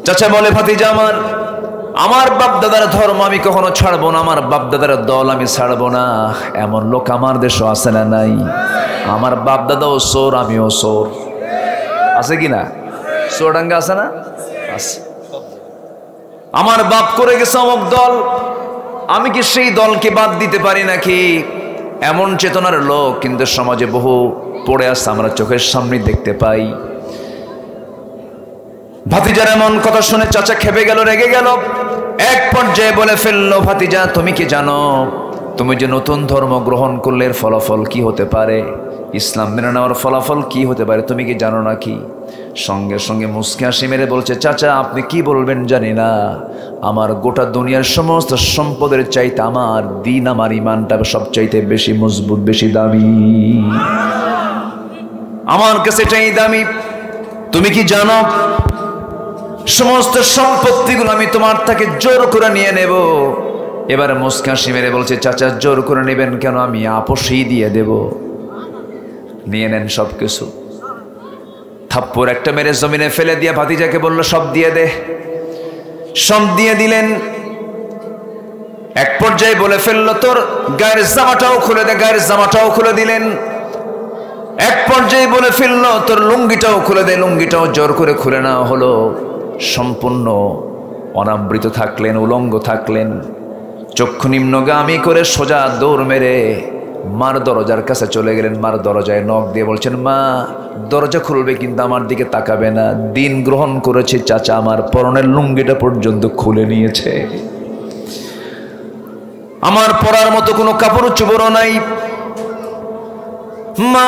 Speaker 1: চাচা বলে, ভাতিজা আমার বাপ দাদার ধর্ম আমি কখনো ছাড়বো না, আমার বাপ দাদার দল আমি ছাড়বো না। এমন লোক আমার দেশে আছে না নাই? আমার বাপ দাদাও চোর, আমিও চোর, আছে কিনা? চোরাঙ্গা আছে না? আছে। আমার বাপ করে গেছে অমুক দল, আমি কি সেই দলকে বাদ দিতে পারি নাকি? এমন চেতনার লোক কিন্তু সমাজে বহু পড়ে আসছে, আমরা চোখের সামনে দেখতে পাই। ভাতিজার এমন কথা শুনে চাচা খেপে গেল, রেগে গেল। এক পর্যায়ে বলে ফেললো, ভাতিজা তুমি কি জানো তুমি যে নতুন ধর্ম গ্রহণ করলে এর ফলাফল কি হতে পারে? ইসলাম মেনে নেওয়ার ফলাফল কি হতে পারে তুমি কি জানো নাকি? সঙ্গে সঙ্গে মুচকি হাসি মেরে বলছে, চাচা আপনি কি বলবেন জানি না, আমার গোটা দুনিয়ার সমস্ত সম্পদের চাইতে আমার দিন, আমার ইমানটা সবচাইতে বেশি মজবুত, বেশি দামি, আমার কাছে এটাই দামি। তুমি কি জানো সমস্ত সম্পত্তিগুলো আমি তোমার থেকে জোর করে নিয়ে নেব। এবারে মুচকি হাসি মেরে বলছে, চাচা জোর করে নেবেন কেন, আমি আপোষই দিয়ে দেব, নিয়ে নেন সবকিছু। থাপ্পড় একটা মেরে জমিনে ফেলে দিয়ে ভাতিজাকে বলল, সব দিয়ে দে। সব দিয়ে দিলেন। এক পর্যায়ে বলে ফেললো, তোর গায়ের জামাটাও খুলে দে, গায়ের জামাটাও খুলে দিলেন। এক পর্যায়ে বলে ফেললো, তোর লুঙ্গিটাও খুলে দে, লুঙ্গিটাও জোর করে খুলে নেওয়া হলো। সম্পূর্ণ অনাবৃত থাকলেন, উলঙ্গ থাকলেন। চক্ষু নিম্নগামী করে সোজা দৌড় মেরে মার দরজার কাছে চলে গেলেন। মার দরজায় নখ দিয়ে বলছেন, মা দরজা খুলবে কিন্তু আমার দিকে তাকাবে না, দিন গ্রহণ করেছে চাচা, আমার পরনের লুঙ্গিটা পর্যন্ত খুলে নিয়েছে, আমার পরার মতো কোনো কাপড় চোপড়ও নাই, মা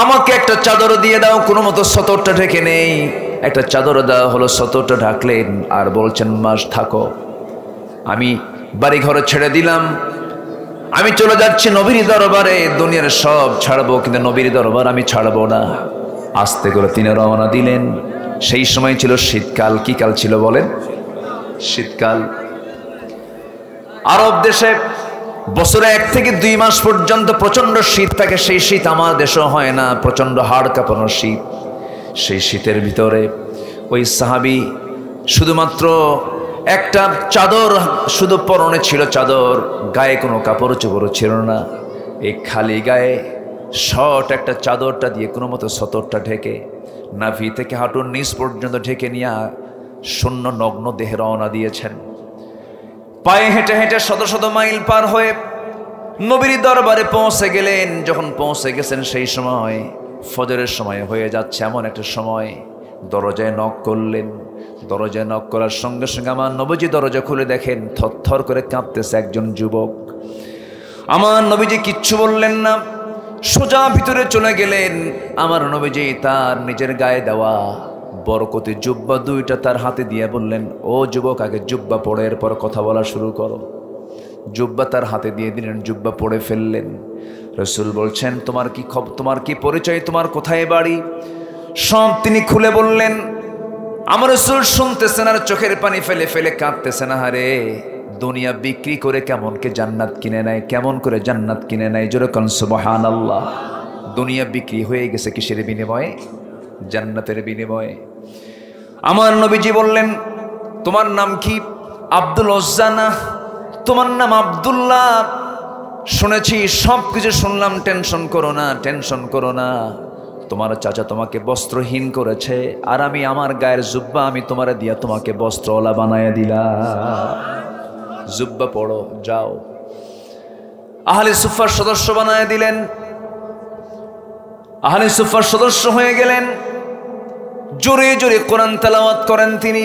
Speaker 1: আমাকে একটা চাদর দিয়ে দাও, কোনো মতো সতরটা ঢেকে নেই। একটা চাদর দেওয়া হলো, সতরটা ঢাকলেন আর বলছেন, মা থাকো, আমি বাড়ি ঘরে ছেড়ে দিলাম, আমি চলে যাচ্ছি নবীর দরবারে, দুনিয়ার সব ছাড়বো কিন্তু নবীর দরবার আমি ছাড়বো না। আস্তে করে তিনি রওনা দিলেন। সেই সময় ছিল শীতকাল। কি কাল ছিল বলেন? শীতকাল। আরব দেশে বছরে 1 থেকে 2 মাস পর্যন্ত প্রচন্ড শীত থাকে। সেই শীত আমার দেশেও হয় না, প্রচন্ড হাড় কাঁপানো শীত। সেই শীতের ভিতরে ওই সাহাবী শুধুমাত্র একটা চাদর শুধু পরনে ছিল, চাদর, গায়ে কোনো কাপড় চোপড় ছিল না। এই খালি গায়ে শর্ট একটা চাদরটা দিয়ে কোনো মতো সতরটা ঢেকে নাভি থেকে হাঁটুর নিচ পর্যন্ত ঢেকে নিয়ে শূন্য নগ্ন দেহে রওনা দিয়েছেন। পায়ে হেঁটে হেঁটে শত শত মাইল পার হয়ে নবীর দরবারে পৌঁছে গেলেন। যখন পৌঁছে গেছেন সেই সময় ফজরের সময় হয়ে যাচ্ছে, এমন একটা সময় দরজায় নক করলেন। দরজায় নক করার সঙ্গে সঙ্গে আমার নবীজি দরজা খুলে দেখেন থরথর করে কাঁপতেছে একজন যুবক। আমার নবীজি কিচ্ছু বললেন না, সোজা ভিতরে চলে গেলেন। আমার নবীজি তার নিজের গায়ে দেওয়া বরকতি জুব্বা দুইটা তার হাতে দিয়ে বললেন, ও যুবক, আগে জুব্বা পড়ে এরপর কথা বলা শুরু করো। জুব্বা তার হাতে দিয়ে দিলেন, জুব্বা পড়ে ফেললেন। রসুল বলছেন, তোমার কি পরিচয়, তোমার কোথায় বাড়ি, সব তিনি খুলে বললেন। আমার রসুল শুনতেছেন আর চোখের পানি ফেলে ফেলে কাঁদতেছেন। আহারে, দুনিয়া বিক্রি করে কেমন কে জান্নাত কিনে নেয়, কেমন করে জান্নাত কিনে নেয়, জোরে কোন সুবহানাল্লাহ। দুনিয়া বিক্রি হয়ে গেছে কিসের বিনিময়ে? জান্নাতের বিনিময়ে। আমার নবীজি বললেন, তোমার নাম কি? আব্দুল উজ্জা না, তোমার নাম আব্দুল্লাহ। শুনেছি, সব কিছু শুনলাম, টেনশন করো না, টেনশন করো না। তোমার চাচা তোমাকে বস্ত্রহীন করেছে, আর আমি আমার গায়ের জুব্বা আমি তোমার দিয়া তোমাকে বস্ত্রওয়ালা বানায় দিলাম। জুব্বা পড়ো, যাও। আহলে সুফার সদস্য বানায় দিলেন। আহলে সুফার সদস্য হয়ে গেলেন। জোরে জোরে কোরআন তেলাওয়াত করেন তিনি।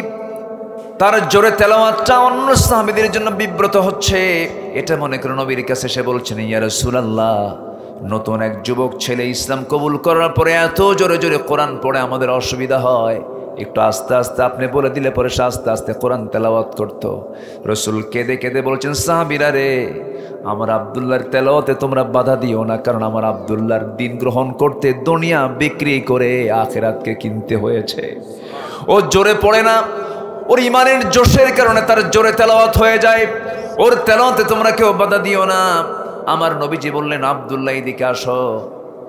Speaker 1: তার জোরে তেলাওয়াতটা অন্য সাহাবীদের জন্য বিব্রত হচ্ছে। এটা মনে করে নবীর কাছে সে বলছেন, ইয়া রাসূলুল্লাহ, নতুন এক যুবক ছেলে ইসলাম কবুল করার পরে এত জোরে জোরে কোরআন পড়ে আমাদের অসুবিধা হয়, একটু আস্তে আস্তে আপনি বলে দিলে পরে সে আস্তে আস্তে কোরআন তেলাওয়াত করতো। রসুল কেঁদে কেঁদে বলছেন, সাহাবীরা রে, আমার আব্দুল্লাহর তেলাওয়াতে তোমরা বাধা দিও না, কারণ আমার আব্দুল্লাহর দিন গ্রহণ করতে দুনিয়া বিক্রি করে আখিরাতকে কিনতে হয়েছে। ও জোরে পড়ে না, ওর ইমানের জোশের কারণে তার জোরে তেলাওয়াত হয়ে যায়। ওর তেলাওয়াতে তোমরা কেউ বাধা দিও না। আমার নবীজি বললেন, আব্দুল্লাহ এদিকে আসো,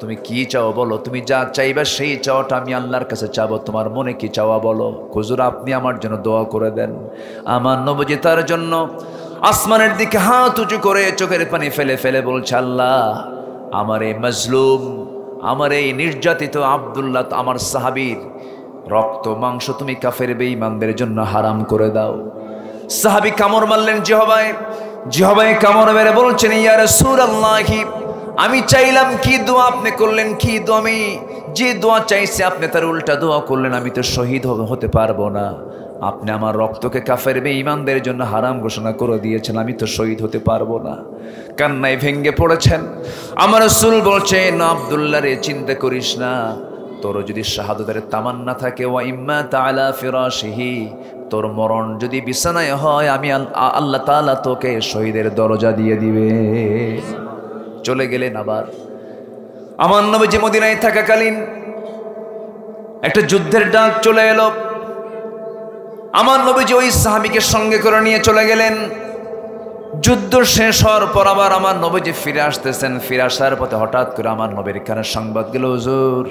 Speaker 1: তুমি কি চাও বলো, তুমি যা চাইবা সেই চাওয়াটা আমি আল্লাহর কাছে চাবো, তোমার মনে কি চাওয়া বলো। হুজুর, আপনি আমার জন্য দোয়া করে দেন। আমার নবীজি তার জন্য আসমানের দিকে হাত উঁচু করে চোখের পানি ফেলে ফেলে বলছে, আল্লাহ, আমার এই মজলুম, আমার এই নির্যাতিত আব্দুল্লাহ, আমার সাহাবীর রক্ত মাংস তুমি কাফের বেঈমানদের জন্য হারাম করে দাও। সাহাবী কামড় মারলেন জিহবায়, জিহবায় কামড় মেরে বলছেন, ইয়া রাসূলুল্লাহ, আমি চাইলাম কি দোয়া আপনি করলেন, কি দোয়া, আমি যে দোয়া চাইছি আপনি তার উল্টা দোয়া করলেন, আমি তো শহীদ হতে পারবো না। আপনি আমার রক্তকে কাফের বেঈমানদের জন্য হারাম ঘোষণা করে দিয়েছেন, আমি তো শহীদ হতে পারবো না। কান্নায় ভেঙ্গে পড়েছেন। আমার রাসূল বলছেন, আব্দুল্লাহ রে, চিন্তা করিস না, তোর যদি শাহাদাতের তামান্না থাকে, ওয়া ইম্মা তাআলা ফিরাশিহি, তোর মরণ যদি বিছানায় হয়, আমি আল্লাহ তাআলা তোকে শহীদের দরজা দিয়ে দিবে। চলে গেলেন। আবার আমার নবীজি মদিনায় থাকাকালীন একটা যুদ্ধের ডাক চলে এলো। আমার নবীজি ওই সাহাবীকে সঙ্গে করে নিয়ে চলে গেলেন। যুদ্ধ শেষ হওয়ার পর আবার আমার নবীজি ফিরে আসতেছেন। ফিরে আসার পথে হঠাৎ করে আমার নবীর কানে সংবাদ গেল, হুজুর,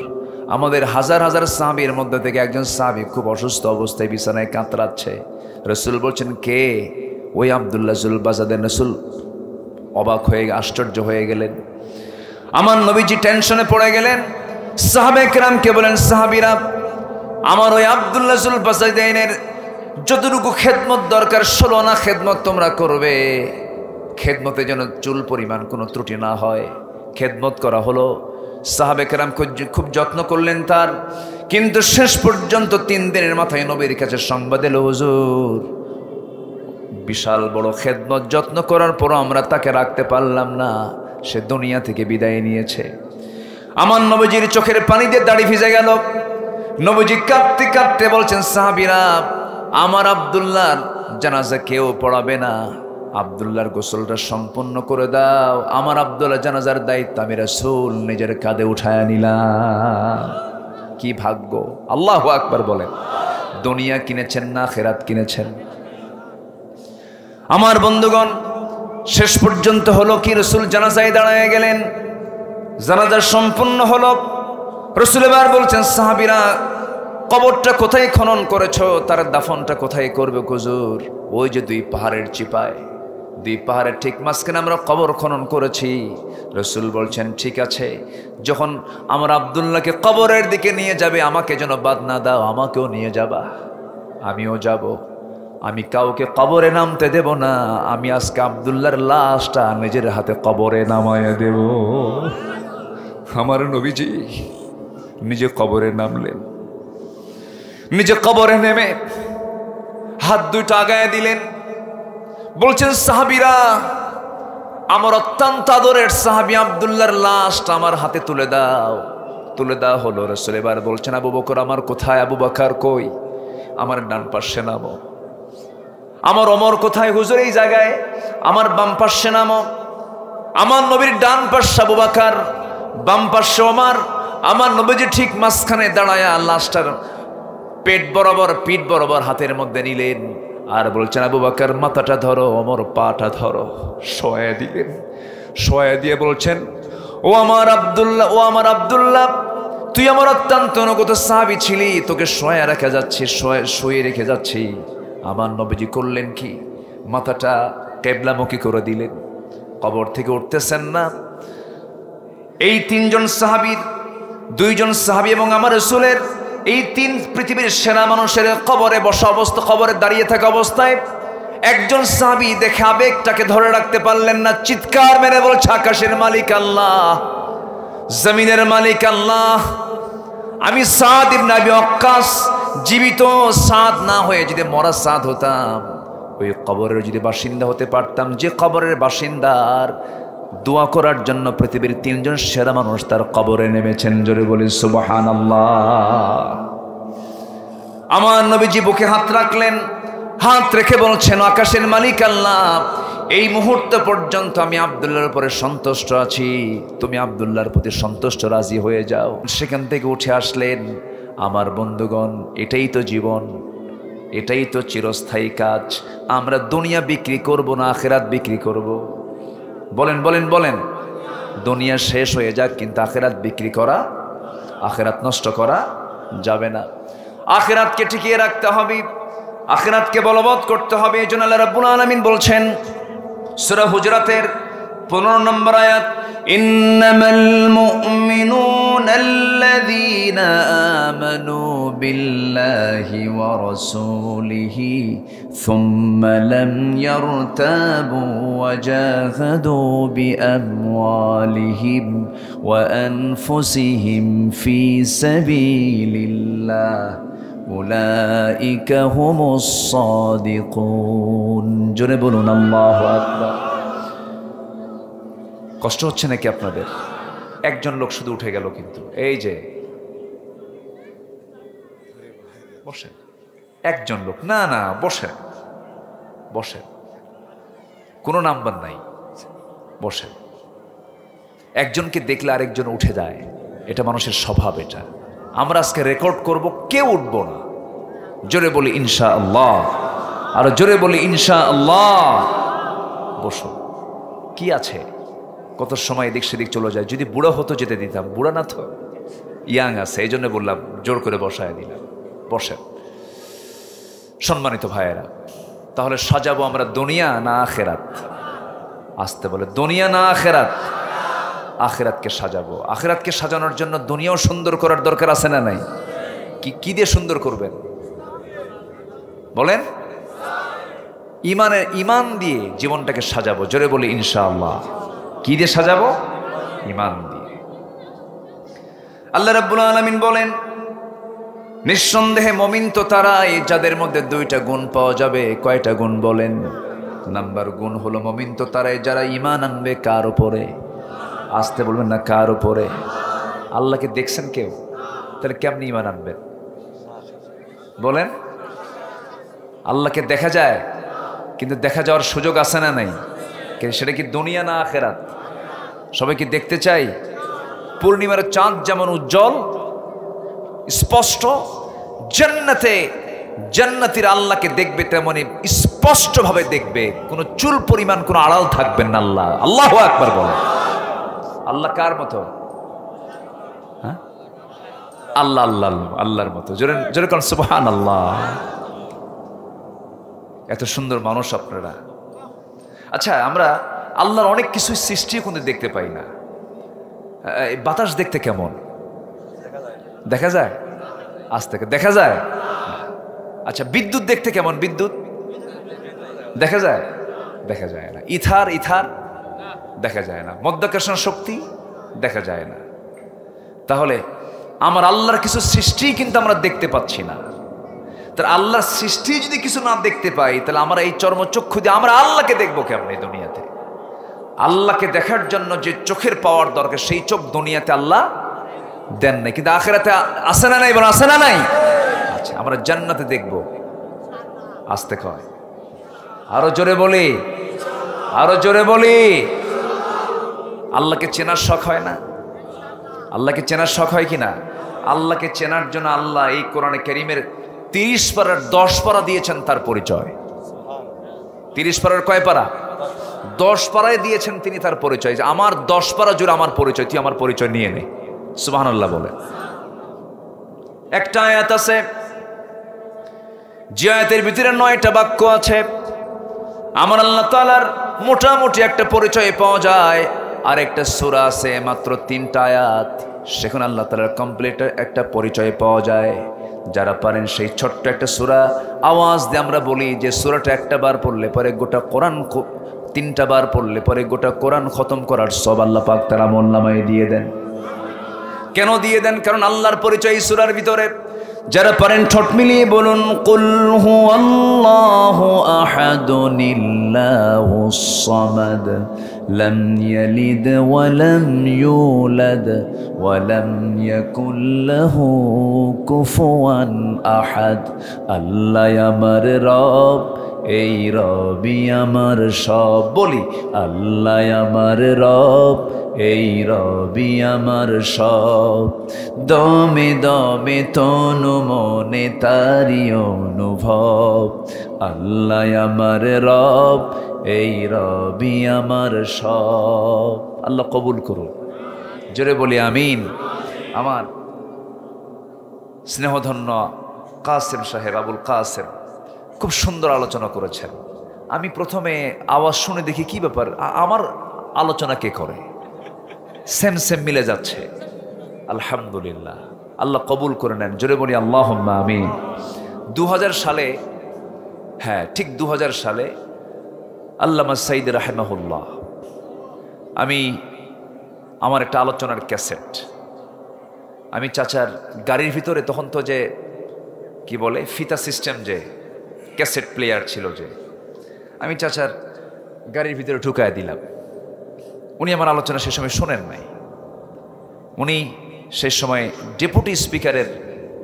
Speaker 1: আমাদের হাজার হাজার সাহাবীর মধ্যে থেকে একজন সাহাবী খুব অসুস্থ অবস্থায় বিছানায় কাতরাচ্ছে। রাসূল বলছেন, কে? ওই আব্দুল্লাহ জুল বাজাদের। রাসূল অবাক হয়ে আশ্চর্য হয়ে গেলেন। আমার নবীজি টেনশনে পড়ে গেলেন। সাহাবে কেরামকে বলেন, সাহাবীরা, আমার ওই আব্দুল্লাহ জুল বাজাদের যতটুকু খেদমত দরকার 16 আনা খেদমত তোমরা করবে। খেদমতে যেন চুল পরিমাণ কোনো ত্রুটি না হয়। খেদমত করা হলো। সাহাবে কেরাম খুব যত্ন করলেন তার। কিন্তু শেষ পর্যন্ত 3 দিনের মাথায় নবীর কাছে সংবাদ এলো, হুজুর, বিশাল বড় খেদমত যত্ন করার পর আমরা তাকে রাখতে পারলাম না, সে দুনিয়া থেকে বিদায় নিয়েছে। আমার নবীজির চোখের পানি দিয়ে দাড়ি ভিজে গেল। নবীজি কাঁদতে কাঁদতে বলছেন, সাহাবীরা, আমার আব্দুল্লাহর জানাজা কেউ পড়াবে না, আব্দুল্লাহর গোসলটা সম্পন্ন করে দাও। আমার আব্দুল্লাহ জানাজার দায়িত্ব আমি রাসূল নিজের কাঁধে উঠায় নিলাম। কি ভাগ্য! আল্লাহু আকবার বলেন। দুনিয়া কিনেছেন না আখিরাত কিনেছেন? আমার বন্ধুগণ, শেষ পর্যন্ত হলো কি, রাসূল জানাজায় দাঁড়ায় গেলেন। জানাজা সম্পূর্ণ হলো। রাসূল এবার বলছেন, সাহাবীরা, কবরটা কোথায় খনন করেছো, তার দাফনটা কোথায় করবে হুজুর? ওই যে 2 পাহাড়ের চিপায়। দুই পাহাড়ের ঠিক মাঝখানে আমরা কবর খনন করেছি। রসুল বলছেন ঠিক আছে, যখন আমার আব্দুল্লাহকে কবরের দিকে নিয়ে যাবে আমাকে যেন বাদ না দাও, আমাকেও নিয়ে যাবা, আমিও যাব। আমি কাউকে কবরে নামতে দেব না, আমি আজকে আব্দুল্লাহর লাশটা নিজের হাতে কবরে নামায় দেব। আমার নবীজি নিজে কবরে নামলেন, নিজে কবরে নেমে হাত দুইটা আগায় দিলেন, বলছেন সাহাবীরা, আমার অত্যন্ত আদরের সাহাবী আব্দুল্লাহর লাশটা আমার হাতে তুলে দাও। তুলে দেওয়া হলো। রাসূল এবার বলছেন আবু বকর আমার কোথায়? আবু বকর কই? আমার ডান পাশে নামো। আমার ওমর কোথায়? হুজুর এই জায়গায়। আমার বাম পাশে নামো। আমার নবীর ডান পাশে আবু বকর, বাম পাশে ওমর, আমার নবীজি ঠিক মাঝখানে দাঁড়ায়া লাশটার পেট বরাবর পিঠ বরাবর হাতের মধ্যে নিলেন আর বলছেন আবু বকর মাথাটা ধরো, ওমর পাটা ধরো। শোয়া দিলেন। শোয়া দিয়ে বলছেন ও আমার আব্দুল্লাহ, ও আমার আব্দুল্লাহ, তুই আমার অত্যন্ত অনুগত সাহাবী ছিলি, তোকে শোয়া রেখে যাচ্ছি, শুয়ে রেখে যাচ্ছি। আমার নবীজি করলেন কি? মাথাটা কেবলামুখী করে দিলেন। কবর থেকে উঠতেছেন না। এই তিনজন সাহাবীর, দুইজন সাহাবী এবং আমার রাসূলের, এই তিন পৃথিবীর সেরা মানুষের কবরে বসা অবস্থা, কবরে দাঁড়িয়ে থাকা অবস্থায় একজন সাহাবী দেখে আবেগটাকে ধরে রাখতে পারলেন না, চিৎকার মেরে বলছে আকাশের মালিক আল্লাহ, জমিনের মালিক আল্লাহ, আমি সাদ ইবনে আবি ওয়াক্কাস, জীবিত সাদ না হয়ে যদি মরা সাদ হতাম, ওই কবরের যদি বাসিন্দা হতে পারতাম, যে কবরের বাসিন্দার দোয়া করার জন্য পৃথিবীর তিনজন সেরা মানুষ তার কবরে নেমেছেন। জোরে বলি সুবহানাল্লাহ। আমার নবীজি বুকে হাত রাখলেন, হাত রেখে বলছেন আকাশের মালিক আল্লাহ, এই মুহূর্ত পর্যন্ত আমি আব্দুল্লাহর উপরে সন্তুষ্ট আছি, তুমি আব্দুল্লাহর প্রতি সন্তুষ্ট রাজি হয়ে যাও। সেখান থেকে উঠে আসলেন। আমার বন্ধুগণ, এটাই তো জীবন, এটাই তো চিরস্থায়ী কাজ। আমরা দুনিয়া বিক্রি করব না আখিরাত বিক্রি করব? বলেন বলেন বলেন। দুনিয়া শেষ হয়ে যাক, কিন্তু আখিরাত বিক্রি করা, আখিরাত নষ্ট করা যাবে না। আখিরাতকে টিকিয়ে রাখতে হবে, আখিরাতকে বলবৎ করতে হবে। এই জন্য আল্লাহ রাব্বুল আলামিন বলছেন সূরা হুজরাতের 15 নম্বর আয়াত, ইন্নামাল মুমিনুনা আল্লাযীনা আমানু বিল্লাহি ওয়া রাসূলিহি সুম্মা লাম ইয়ারতাবু ওয়া জাহাদু বিআমওয়ালিহিম ওয়া আনফুসিহিম ফি সাবিলিল্লাহ উলাইকা হুমুস সাদিকুন। জোরে বলুন আল্লাহু আকবার। কষ্ট হচ্ছে নাকি আপনাদের? একজন লোক শুধু উঠে গেল, কিন্তু এই যে বসে একজন লোক, না না বসে বসে, কোনো নাম্বার নাই, বসে। একজনকে দেখলে আরেকজন উঠে যায়, এটা মানুষের স্বভাব। এটা আমরা আজকে রেকর্ড করব, কেউ উঠব না। জোরে বলি ইনশাআল্লাহ, আর জোরে বলি ইনশাআল্লাহ। বসো। কি আছে? কত সময় এদিক সেদিক চলে যায়। যদি বুড়ো হতো যেতে দিতাম, বুড়া না তো, ইয়াং আছে, এই জন্য বললাম জোর করে বসায় দিলাম। বসেন সম্মানিত ভাইয়েরা। তাহলে সাজাবো আমরা দুনিয়া না আখেরাত? আসতে বলে দুনিয়া না আখেরাত? আখেরাতকে সাজাবো। আখেরাতকে সাজানোর জন্য দুনিয়াও সুন্দর করার দরকার আছে না নাই? কি দিয়ে সুন্দর করবেন বলেন? ইমান দিয়ে জীবনটাকে সাজাবো। জোরে বলি ইনশাআল্লাহ। কি দিয়ে সাজাবো? ইমান দিয়ে। আল্লাহ রাব্বুল আলামিন বলেন, নিঃসন্দেহে মুমিন তো তারাই যাদের মধ্যে দুইটা গুণ পাওয়া যাবে। কয়টা গুণ বলেন? নাম্বার গুণ হলো মুমিন তো তারাই যারা ইমান আনবে। কার উপরে? আসতে বলবেন না, কার উপরে? আল্লাহকে দেখছেন কেউ? তাহলে কেমনি ইমান আনবেন বলেন? আল্লাহকে দেখা যায়, কিন্তু দেখা যাওয়ার সুযোগ আছে না নাই? কিন্তু সেটা কি দুনিয়া না আখেরাত? সবাই কি দেখতে চাই? পূর্ণিমার চাঁদ যেমন উজ্জ্বল স্পষ্ট, জান্নাতীরা আল্লাহকে দেখবে তেমনি স্পষ্টভাবে দেখবে, কোনো চুল পরিমাণ কোনো আড়াল থাকবেন না। আল্লাহু আকবার বলেন। আল্লাহ কার মতো? হ্যাঁ, আল্লাহ আল্লাহ আল্লাহর মতো। জোরে কোন সুবহানাল্লাহ। এত সুন্দর মানুষ আপনারা। আচ্ছা, আমরা আল্লাহর অনেক কিছু সৃষ্টি কিন্তু দেখতে পাই না। বাতাস দেখতে কেমন? দেখা যায়? আজ থেকে দেখা যায়? আচ্ছা, বিদ্যুৎ দেখতে কেমন? বিদ্যুৎ দেখা যায়? দেখা যায় না। ইথার দেখা যায় না। মধ্যাকর্ষণ শক্তি দেখা যায় না। তাহলে আমার আল্লাহর কিছু সৃষ্টি কিন্তু আমরা দেখতে পাচ্ছি না। তাহলে আল্লাহর সৃষ্টি যদি কিছু না দেখতে পাই, তাহলে আমরা এই চর্মচক্ষু দিয়ে আমরা আল্লাহকে দেখবো কেমন এই দুনিয়াতে? আল্লাহকে দেখার জন্য যে চোখের পাওয়ার দরকার, সেই চোখ দুনিয়াতে আল্লাহ দেন নাই, কিন্তু আখিরাতে আছে না নাই? বলো আছে না নাই? আচ্ছা, আমরা জান্নাতে দেখবো। আসতে কয়, আরো জোরে বলি, আরো জোরে বলি। আল্লাহকে চেনার শখ হয় না? আল্লাহকে চেনার শখ হয় কিনা? আল্লাহকে চেনার জন্য আল্লাহ এই কোরআনে কারীমের 30 পারার 10 পারা দিয়েছেন তার পরিচয়। 30 পারার কয় পারা? 10 পারায় দিয়েছেন তিনি তার পরিচয়। যে আমার 10 পারা জুড়ে আমার পরিচয়, তুই আমার পরিচয় নিয়ে নে। সুবহানাল্লাহ বলে। একটা আয়াত আছে, যে আয়াতের ভিতরে 9টা বাক্য আছে। আমার আল্লাহ তাআলার মোটামুটি একটা পরিচয় পাওয়া যায়। আর একটা সূরা আছে মাত্র 3টা আয়াত, সেখানে আল্লাহ তাআলার কমপ্লিট একটা পরিচয় পাওয়া যায়। যারা পারেন সেই ছোট্ট একটা সূরা আওয়াজ দিয়ে আমরা বলি যে সূরাটা একটা বার পড়লে পরে গোটা কোরআন, 3টা বার পড়লে পরে গোটা কোরআন খতম করার সব আল্লাহ পাক তার আমলনামায় দিয়ে দেন। কেন দিয়ে দেন? কারণ আল্লাহর পরিচয় এই সূরার ভিতরে। যারা পারেন ঠোঁট মিলিয়ে বলুন, কুল হুয়াল্লাহু আহাদুনিল্লাহুস সামাদ লাম ইয়ালিদ ওয়া লাম ইউলাদ ওয়া লাম ইয়াকুল লাহু কুফুয়ান আহাদ। আল্লাহ আমার রব, এই রবি আমার সব। বলি, আল্লাহ আমার রব, এই রবি আমার সব। দমে দমে তনু মনে তারি অনুভব। আল্লাহ আমার রব, এই রবি আমার সব। আল্লাহ কবুল করুন। জোরে বলি আমিন। আমার স্নেহধন্য কাসেম সাহেব, আবুল কাসেম, খুব সুন্দর আলোচনা করেছেন। আমি প্রথমে আওয়াজ শুনে দেখি কি ব্যাপার, আমার আলোচনা কে করে? সেম সেম মিলে যাচ্ছে। আলহামদুলিল্লাহ, আল্লাহ কবুল করে নেন। জোরে বলি আল্লাহুম্মা আমিন। 2000 সালে, হ্যাঁ ঠিক 2000 সালে আল্লামা সাঈদী রাহিমাহুল্লাহ, আমি আমার একটা আলোচনার ক্যাসেট, আমি চাচার গাড়ির ভিতরে, তখন তো যে কি বলে ফিতা সিস্টেম, যে ক্যাসেট প্লেয়ার ছিল, যে আমি চাচার গাড়ির ভিতরে ঢুকায় দিলাম। উনি আমার আলোচনা সে সময় শোনেন নাই। উনি সে সময় ডেপুটি স্পিকারের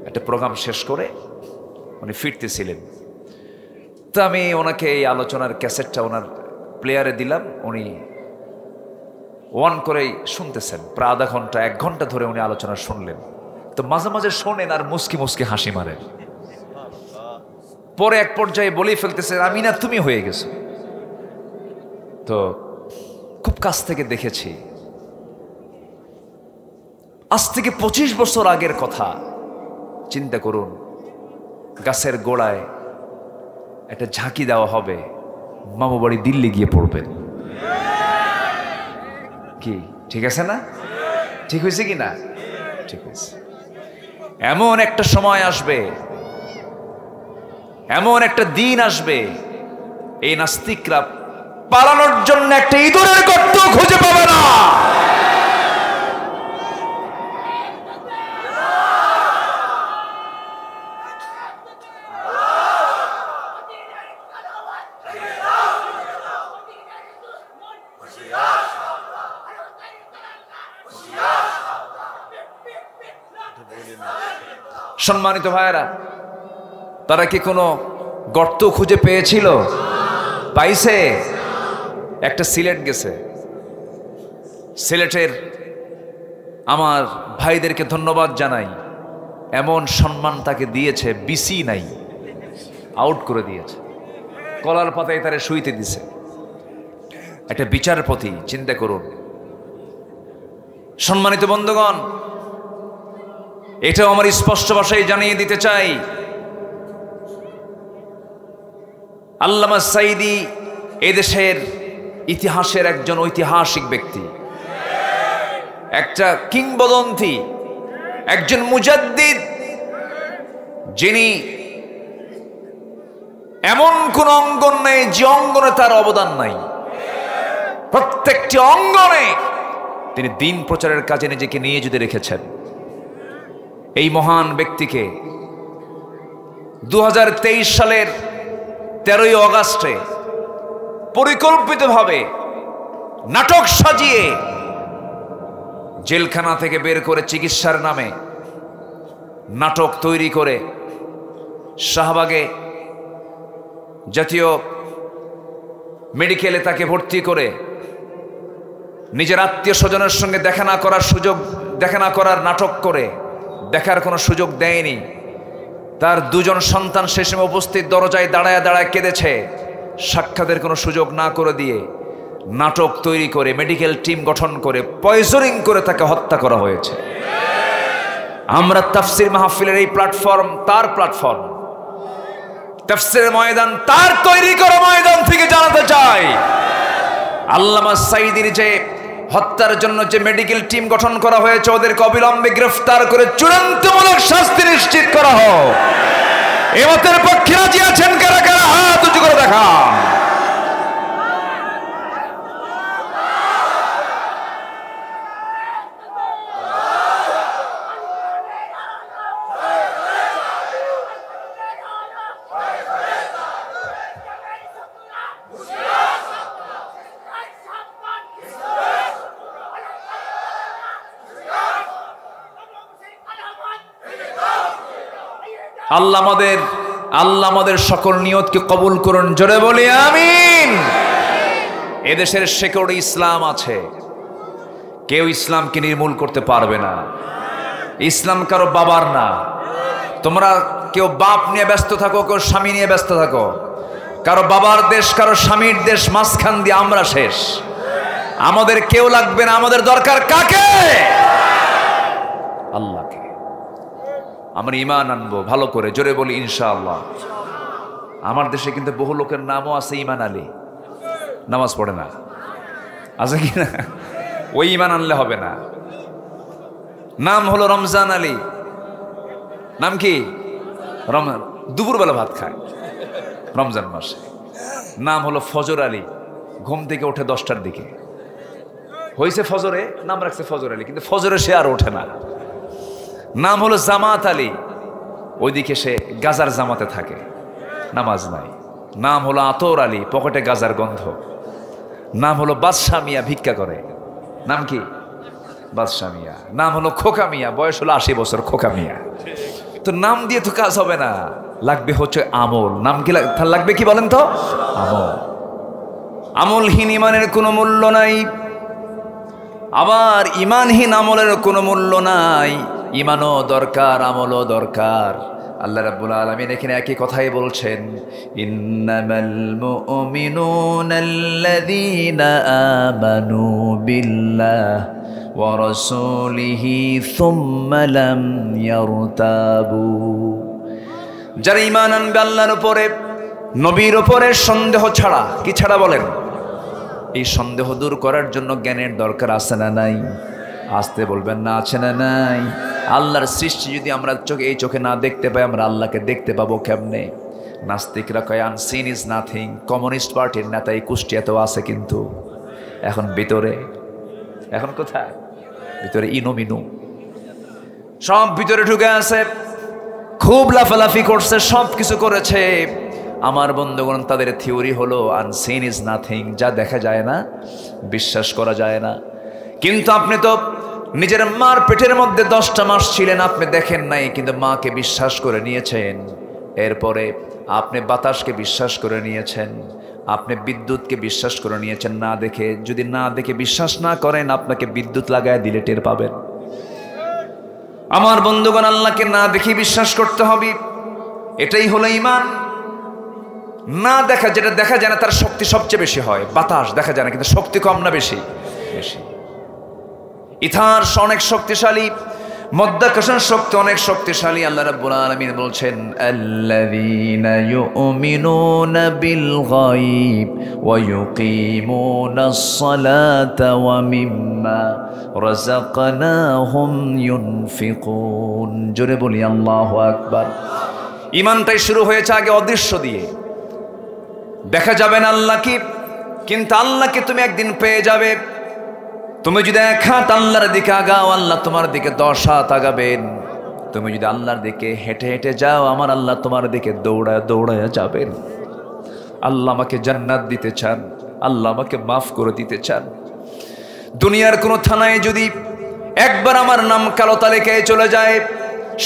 Speaker 1: একটা প্রোগ্রাম শেষ করে উনি ফিরতেছিলেন। তো আমি ওনাকে এই আলোচনার ক্যাসেটটা ওনার প্লেয়ারে দিলাম। উনি ওয়ান করেই শুনতেছেন, প্রায় আধা ঘন্টা 1 ঘন্টা ধরে উনি আলোচনা শুনলেন। তো মাঝে মাঝে শোনেন আর মুস্কি মুস্কি হাসি মারেন। পরে এক পর্যায়ে বলেই ফেলতেছে, আমি না তুমি হয়ে গেছো। তো খুব কাছ থেকে দেখেছি। আজ থেকে 25 বছর আগের কথা চিন্তা করুন। গাছের গোড়ায় একটা ঝাঁকি দেওয়া হবে, মামু বাড়ি দিল্লি গিয়ে পড়বেন। কি ঠিক আছে না? ঠিক হয়েছে কি না? ঠিক হয়েছে। এমন একটা সময় আসবে, এমন একটা দিন আসবে, এই নাস্তিকরা পালানোর জন্য একটা ইঁদুরের গর্ত খুঁজে পাবে না। সম্মানিত ভাইয়েরা, তারা কি কোনো গর্ত খুঁজে পেয়েছিল? পাইছে? একটা সিলেট গেছে, সিলেটের আমার ভাইদেরকে ধন্যবাদ জানাই। এমন সম্মান তাকে দিয়েছে, বিসি নাই, আউট করে দিয়েছে, কলার পাতায় তারে শুইতে দিছে। একটা বিচারপতি, চিন্তা করুন। সম্মানিত বন্ধুগণ, এটাও আমার স্পষ্ট ভাষায় জানিয়ে দিতে চাই, আল্লামা সাঈদী এদেশের ইতিহাসের একজন ঐতিহাসিক ব্যক্তি, একটা কিংবদন্তি, একজন মুজাদ্দিদ, যিনি এমন কোন অঙ্গন নেই যে অঙ্গনে তার অবদান নাই। প্রত্যেকটি অঙ্গনে তিনি দ্বীন প্রচারের কাজে নিজেকে নিয়োজিত রেখেছেন। এই মহান ব্যক্তিকে 2023 সালের 13ই অগাস্টে পরিকল্পিতভাবে নাটক সাজিয়ে জেলখানা থেকে বের করে চিকিৎসার নামে নাটক তৈরি করে শাহবাগে জাতীয় মেডিকেলে তাকে ভর্তি করে নিজের আত্মীয় স্বজনের সঙ্গে দেখা না করার নাটক করে দেখার কোনো সুযোগ দেয়নি। তার দুজন সন্তান সে সময় উপস্থিত, দরজায় দাঁড়ায় দাঁড়ায় কেঁদেছে। সাক্ষাতের কোনো সুযোগ না করে দিয়ে নাটক তৈরি করে মেডিকেল টিম গঠন করে পয়জনিং করে তাকে হত্যা করা হয়েছে। আমরা তাফসির মাহফিলের এই প্ল্যাটফর্ম তার প্ল্যাটফর্ম, তাফসিরের ময়দান তার তৈরি করা ময়দান থেকে জানাতে চাই, আল্লামা সাঈদীর যে হত্যার জন্য যে মেডিকেল টিম গঠন করা হয়েছে ওদেরকে অবিলম্বে গ্রেফতার করে চূড়ান্তমূলক শাস্তি নিশ্চিত করা হোক। এ মতের পক্ষে রাজি আছেন কারা কারা? হাত উঁচু করে দেখান। আল্লাহ আমাদের সকল নিয়তকে কবুল করুন, জোরে বলি আমিন। এদেশের শেকড়ে ইসলাম আছে, কেউ ইসলামকে নির্মূল করতে পারবে না। ইসলাম কারো বাবার না। তোমরা কেউ বাপ নিয়ে ব্যস্ত থাকো, কেউ স্বামী নিয়ে ব্যস্ত থাকো, কারো বাবার দেশ কারো স্বামীর দেশ, মাঝখান দিয়ে আমরা শেষ। আমাদের কেউ লাগবে না, আমাদের দরকার কাকে? আল্লাহকে। আমরা ঈমান আনবো ভালো করে, জোরে বলি ইনশাআল্লাহ। আমার দেশে কিন্তু বহু লোকের নামও আছে ঈমান আলী, নামাজ পড়ে না, আছে কি না? ওই ঈমান আনলে হবে না। নাম হলো রমজান আলী, নাম কি? দুপুরবেলা ভাত খায় রমজান মাসে। নাম হলো ফজর আলী, ঘুম থেকে ওঠে 10টার দিকে। হয়েছে ফজরে, নাম রাখছে ফজর আলী, কিন্তু ফজরে সে আর ওঠে না। নাম হলো জামাত আলী, ওইদিকে সে গাজার জামাতে থাকে, নামাজ নাই। নাম হলো আতর আলী, পকেটে গাজার গন্ধ। নাম হলো বাদশা মিয়া, ভিক্ষা করে। নাম কি? বাদশা মিয়া। নাম হলো খোকা মিয়া, বয়স হলো 80 বছর, খোকা মিয়া। তো নাম দিয়ে তো কাজ হবে না, লাগবে হচ্ছে আমল। নাম কি লাগবে কি বলেন তো? আমল। আমলহীন ইমানের কোনো মূল্য নাই, আবার ইমানহীন আমলের কোনো মূল্য নাই। ইমানও দরকার, আমলও দরকার। আল্লাহ রাব্বুল আলামিন এখানে একই কথাই বলছেন, ইন্নামাল মুমিনুনা আল্লাযীনা আমানু বিল্লাহি ওয়া রাসূলিহি সুম্মা লাম ইয়ারতাবু। যারা ঈমান আনবে আল্লাহর উপরে, নবীর উপরে, সন্দেহ ছাড়া। কি ছাড়া বলেন? এই সন্দেহ দূর করার জন্য জ্ঞানের দরকার আছে না নাই? আসতে বলবেন না, আছে না নাই? আল্লাহর সৃষ্টি যদি আমরা এই চোখে না দেখতে পাই, আমরা আল্লাহকে দেখতে পাবো কেমনে? নাস্তিকরা কয় আনসিন ইজ নাথিং। কমিউনিস্ট পার্টির নেতা এই কুষ্টিয়াতেও আছে, কিন্তু এখন ভিতরে, এখন কোথায়? ভিতরে ইনুমিনু সব ভিতরে ঢুকে আছে, খুব লাফালাফি করছে, সব কিছু করেছে। আমার বন্ধুগণ, তাদের থিওরি হলো আনসিন ইজ নাথিং, যা দেখা যায় না, বিশ্বাস করা যায় না। কিন্তু আপনি তো নিজের মার পেটের মধ্যে 10টা মাস ছিলেন, আপনি দেখেন নাই, কিন্তু মাকে বিশ্বাস করে নিয়েছেন। এরপরে আপনি বাতাসকে বিশ্বাস করে নিয়েছেন, আপনি বিদ্যুৎকে বিশ্বাস করে নিয়েছেন না দেখে। যদি না দেখে বিশ্বাস না করেন, আপনাকে বিদ্যুৎ লাগায় দিলে টের পাবেন। আমার বন্ধুগণ, আল্লাহকে না দেখে বিশ্বাস করতে হবে, এটাই হলো ঈমান। না দেখা, যেটা দেখা যায় না তার শক্তি সবচেয়ে বেশি হয়। বাতাস দেখা যায় না, কিন্তু শক্তি কম না বেশি? বেশি। ইথার অনেক শক্তিশালী, মধ্যাকর্ষণ শক্তি অনেক শক্তিশালী। আল্লাহ রাব্বুল আলামিন বলছেন আল্লাযীনা ইউমিনুনা বিল গায়ব ওয়া ইউকিমুনাস সালাতা ওয়া মিম্মা রাযাকনাহুম ইউনফিকুন। জোরে বলি আল্লাহু আকবার। ঈমানটাই শুরু হয়েছে আগে অদৃশ্য দিয়ে, দেখা যাবে না আল্লাহকে, কিন্তু আল্লাহকে তুমি একদিন পেয়ে যাবে। তুমি যদি 1 হাত আল্লাহর দিকে আগাও, আল্লাহ তোমার দিকে 10 হাত আগাবেন। তুমি যদি আল্লাহর দিকে হেঁটে হেঁটে যাও, আমার আল্লাহ তোমার দিকে দৌড়ায় দৌড়ায় যাবেন। আল্লাহ আমাকে জান্নাত দিতে চান, আল্লাহ আমাকে মাফ করে দিতে চান। দুনিয়ার কোনো থানায় যদি একবার আমার নাম কালো তালিকায় চলে যায়,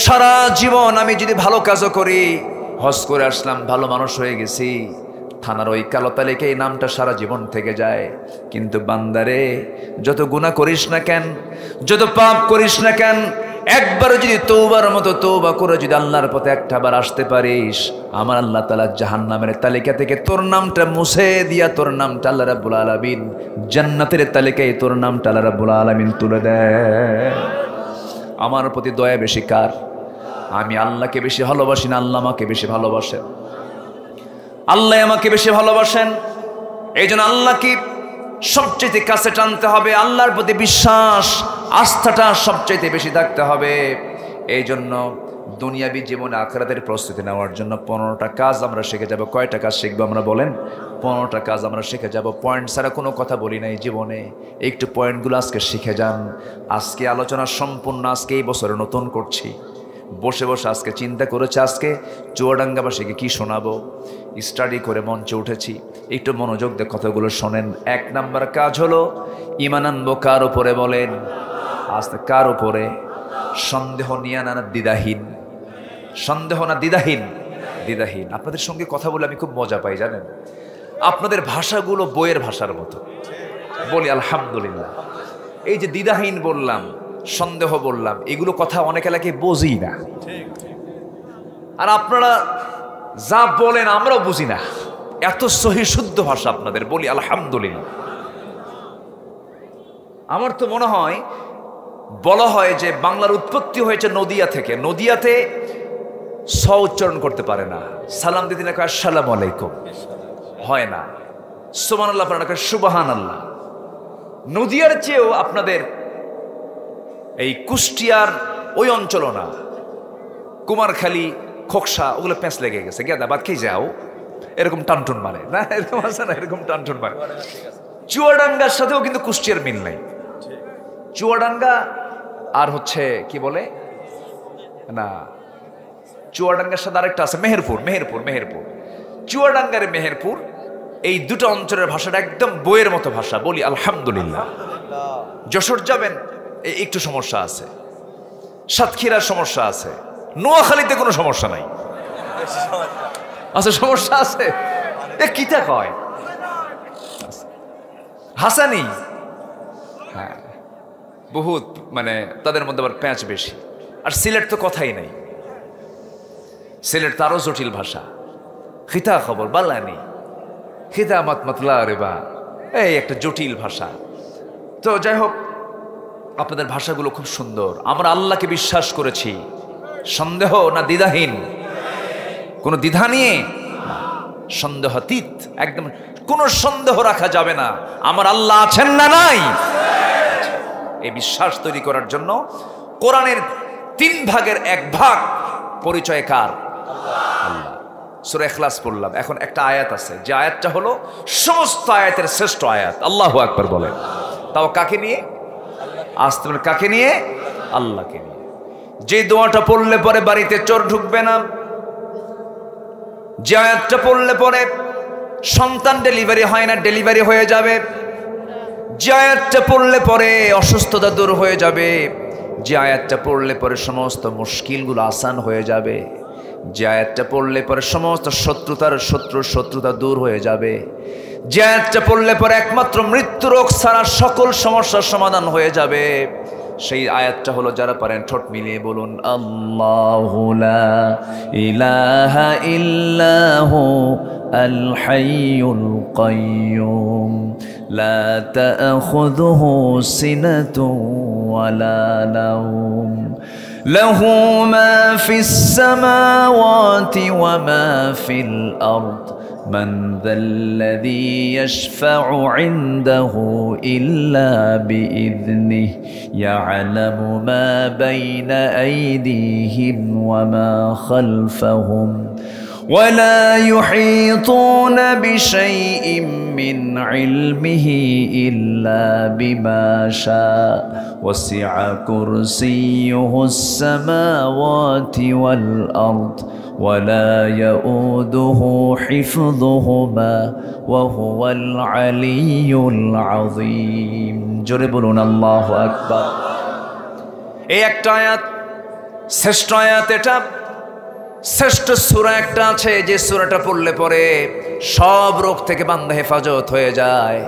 Speaker 1: সারা জীবন আমি যদি ভালো কাজও করি, হজ করে আসলাম, ভালো মানুষ হয়ে গেছি, থানার ওই কালো তালিকায় নামটা সারা জীবন থেকে যায়। কিন্তু বান্দারে, যত গুনাহ করিস না কেন, যত পাপ করিস না কেন, একবার যদি তওবার মতো তওবা করে যদি আল্লাহর পথে একটাবার আসতে পারিস, আমার আল্লাহ তাআলা জাহান্নামের তালিকা থেকে তোর নামটা মুছে দিয়া তোর নামটা আল্লাহ রাব্বুল আলামিন জান্নাতের তালিকায় তোর নামটা আল্লাহ রাব্বুল আলামিন তুলে দেয়। আমার প্রতি দয়া বেশি কার? আমি আল্লাহকে বেশি ভালোবাসি না আল্লাহ আমাকে বেশি ভালোবাসেন? আল্লাহ আমাকে বেশি ভালোবাসেন। এই জন্য আল্লাহকে সবচেয়ে কাছে টানতে হবে, আল্লাহর প্রতি বিশ্বাস আস্থাটা সবচেয়ে বেশি থাকতে হবে। এই জন্য দুনিয়াবী জীবনে আখিরাতের প্রস্তুতি নেওয়ার জন্য 15টা কাজ আমরা শিখে যাব। কয়টা কাজ শিখবো আমরা বলেন? 15টা কাজ আমরা শিখে যাব। পয়েন্ট ছাড়া কোনো কথা বলি নাই জীবনে, একটু পয়েন্টগুলো আজকে শিখে যান। আজকে আলোচনা সম্পূর্ণ আজকে এই বছরে নতুন করছি, বসে বসে আজকে চিন্তা করেছি আজকে চুয়াডাঙ্গাবাসীকে কি শোনাবো, স্টাডি করে মঞ্চে উঠেছি। একটু মনোযোগ দিয়ে কথাগুলো শোনেন। 1 নাম্বার কাজ হলো ঈমান আনবো কার উপরে বলেন? আজকে কার উপরে? সন্দেহ নিয়ে না দ্বিধাহীন? সন্দেহ না দ্বিধাহীন? দ্বিধাহীন। আপনাদের সঙ্গে কথা বলে আমি খুব মজা পাই জানেন, আপনাদের ভাষাগুলো বইয়ের ভাষার মতো। বলি আলহামদুলিল্লাহ। এই যে দ্বিধাহীন বললাম, সন্দেহ বললাম, এগুলো কথা অনেক এলাকায় বুঝি না, আর আপনারা যা বলেন আমরাও বুঝি না। এত সহি শুদ্ধ ভাষা আপনাদের। বলি আলহামদুলিল্লাহ। আমার তো মনে হয়, বলা হয় যে বাংলার উৎপত্তি হয়েছে নদিয়া থেকে। নদিয়াতে স উচ্চারণ করতে পারে না, সালাম দিতে না কয় আসসালামু আলাইকুম, হয় না। সুবহানাল্লাহ আপনারা কয় সুবহানাল্লাহ। নদিয়ার চেয়েও আপনাদের এই কুষ্টিয়ার ওই অঞ্চল না, কুমারখালী, খোকসা, ওগুলো প্যাঁচ লেগে গেছে, গেদা বাদ খেয়ে যাও, এরকম টানটুন মারে না, এরকম আছে না, এরকম টানটুন মারে। চুয়াডাঙ্গার সাথেও কিন্তু কুষ্টিয়ার মিল নাই। চুয়াডাঙ্গা আর হচ্ছে কি বলে না, চুয়াডাঙ্গার সাথে আরেকটা আছে মেহেরপুর। মেহেরপুর মেহেরপুর চুয়াডাঙ্গার মেহেরপুর, এই দুটো অঞ্চলের ভাষাটা একদম বইয়ের মতো ভাষা। বলি আলহামদুলিল্লাহ। যশোর যাবেন একটু সমস্যা আছে, সাতক্ষীরার সমস্যা আছে, নোয়াখালীতে কোনো সমস্যা নাই। আচ্ছা সমস্যা আছে, এ কিতা কয় হাসানি, হ্যাঁ বহুত, মানে তাদের মধ্যে আবার প্যাঁচ বেশি। আর সিলেট তো কথাই নাই, সিলেট তো আরো জটিল ভাষা। খিতা খবর বালানি, খিতা মাত মাতলা রে বা, এই একটা জটিল ভাষা। তো যাই হোক, আপনাদের ভাষাগুলো খুব সুন্দর। আমরা আল্লাহকে বিশ্বাস করেছি। সন্দেহ না দ্বিধাহীন? কোনো দ্বিধা নিয়ে, সন্দেহাতীত, একদম কোনো সন্দেহ রাখা যাবে না। আমার আল্লাহ আছেন না নাই? এই বিশ্বাস তৈরি করার জন্য কোরআনের 3 ভাগের 1 ভাগ পরিচয় কার? আল্লাহ। সূরা ইখলাস পড়লাম, এখন একটা আয়াত আছে, যে আয়াতটা হলো সমস্ত আয়াতের শ্রেষ্ঠ আয়াত। আল্লাহু আকবার বলেন। তাও কাকে নিয়ে? আসতে বলে কাকে নিয়ে? আল্লাহকে নিয়ে। যে দোয়াটা পড়লে পরে বাড়িতে চোর ঢুকবে না, যে আয়াতটা পড়লে পরে সন্তান ডেলিভারি হয় না, ডেলিভারি হয়ে যাবে, যে আয়াতটা পড়লে পরে অসুস্থতা দূর হয়ে যাবে, যে আয়াতটা পড়লে পরে সমস্ত মুশকিলগুলো আসান হয়ে যাবে, যে আয়াতটা পড়লে পরে সমস্ত শত্রুতা দূর হয়ে যাবে, যে আয়াতটা পড়লে পরে একমাত্র মৃত্যু রোগ ছাড়া সকল সমস্যার সমাধান হয়ে যাবে, সেই আয়াতটা হলো, যারা পারেন ঠোঁট মিলিয়ে বলুন, আল্লাহু লা ইলাহা ইল্লাহু আল হাইয়ুল কাইয়্যুম লা তাখুযুহু সিনাতুন ওয়ালা নাওম লাহু মা ফিস সামাওয়াতি ওয়া মা ফিল আরদ من ذا الذي يشفع عنده إلا بإذنه يعلم ما بين أيديهم وما خلفهم ولا يحيطون بشيء من علمه إلا بما شاء وسع كرسيه السماوات والأرض ولا يؤوده حفظهما وهو العلي العظيم জোরে বলুন আল্লাহু আকবার। এই একটা আয়াত, শ্রেষ্ঠ আয়াত এটা। শ্রেষ্ঠ সূরা একটা আছে যে সূরাটা পড়লে পরে সব রোগ থেকে বান্দা হেফাজত হয়ে যায়।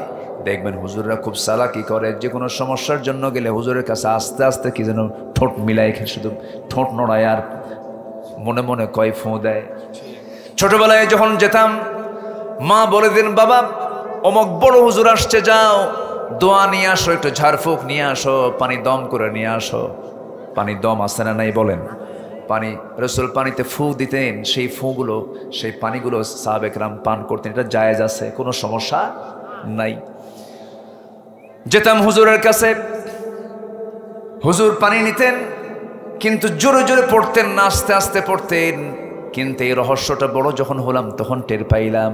Speaker 1: দেখবেন হুজুররা খুব চালাকি করে, যে কোনো সমস্যার জন্য গেলে হুজুরের কাছে আস্তে আস্তে কি যেন ঠোঁট মিলাই, শুধু ঠোঁট নড়ায় আর মনে মনে কয় ফোঁ দেয়। ছোটবেলায় যখন যেতাম, মা বলে দিন, বাবা অমক বড় হুজুর আসছে, যাও দোয়া নিয়ে আসো, একটু ঝাড়ফুঁক নিয়ে আসো, পানি দম করে নিয়ে আসো। পানি দম আছে না নাই বলেন? পানি রাসূল পানিতে ফু দিতেন, সেই ফুগুলো, সেই পানিগুলো সাহাবে কেরাম পান করতেন। এটা জায়েজ আছে, কোনো সমস্যা নাই। যেতাম হুজুরের কাছে, হুজুর পানি নিতেন, কিন্তু জোরে জোরে পড়তেন না, আস্তে আস্তে পড়তেন। কিন্তু এই রহস্যটা বড় যখন হলাম তখন টের পাইলাম,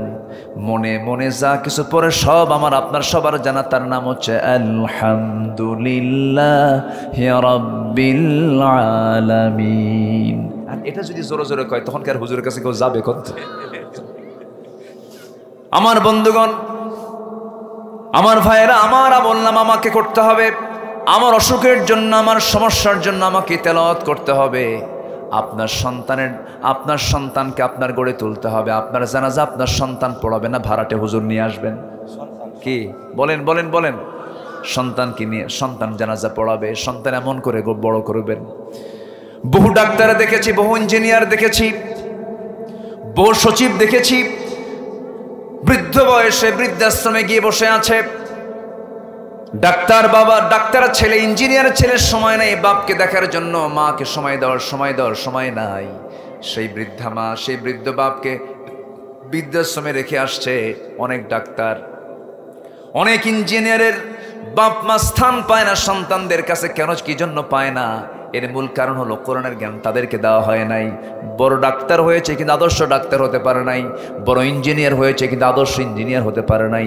Speaker 1: মনে মনে যা কিছু পড়ে সব আমার আপনার সবার জানা, তার নাম হচ্ছে আলহামদুলিল্লাহি রাব্বিল আলামিন। আর এটা যদি জোরে জোরে কয় তখন কি আর হুজুরের কাছে কেউ যাবে করতে? আমার বন্ধুগণ, আমার ভাইয়েরা, আমারা বললাম আমাকে করতে হবে। আমার অসুখের জন্য, আমার সমস্যার জন্য আমাকে তেলাওয়াত করতে হবে। আপনার সন্তানকে আপনার গড়ে তুলতে হবে। আপনার জানাজা আপনার সন্তান পড়াবে না, ভাড়াটে হুজুর নিয়ে আসবেন। কি বলেন বলেন বলেন? সন্তানকে নিয়ে সন্তান জানাজা পড়াবে, সন্তান এমন করে বড় করবেন। বহু ডাক্তার দেখেছি, বহু ইঞ্জিনিয়ার দেখেছি, বহু সচিব দেখেছি, বৃদ্ধ বয়সে বৃদ্ধাশ্রমে গিয়ে বসে আছে। ডাক্তার বাবা, ডাক্তার ছেলে, ইঞ্জিনিয়ার ছেলের সময় নাই বাপকে দেখার জন্য, মাকে সময় দেওয়ার সময় নাই। সেই বৃদ্ধা মা, সেই বৃদ্ধ বাপকে বৃদ্ধাশ্রমে রেখে আসছে। অনেক ডাক্তার, অনেক ইঞ্জিনিয়ারের বাপ মা স্থান পায় না সন্তানদের কাছে। কেন, কি জন্য পায় না? এর মূল কারণ হলো কোরআনের জ্ঞান তাদেরকে দেওয়া হয় নাই। বড় ডাক্তার হয়েছে কিন্তু আদর্শ ডাক্তার হতে পারে নাই, বড় ইঞ্জিনিয়ার হয়েছে কিন্তু আদর্শ ইঞ্জিনিয়ার হতে পারে নাই,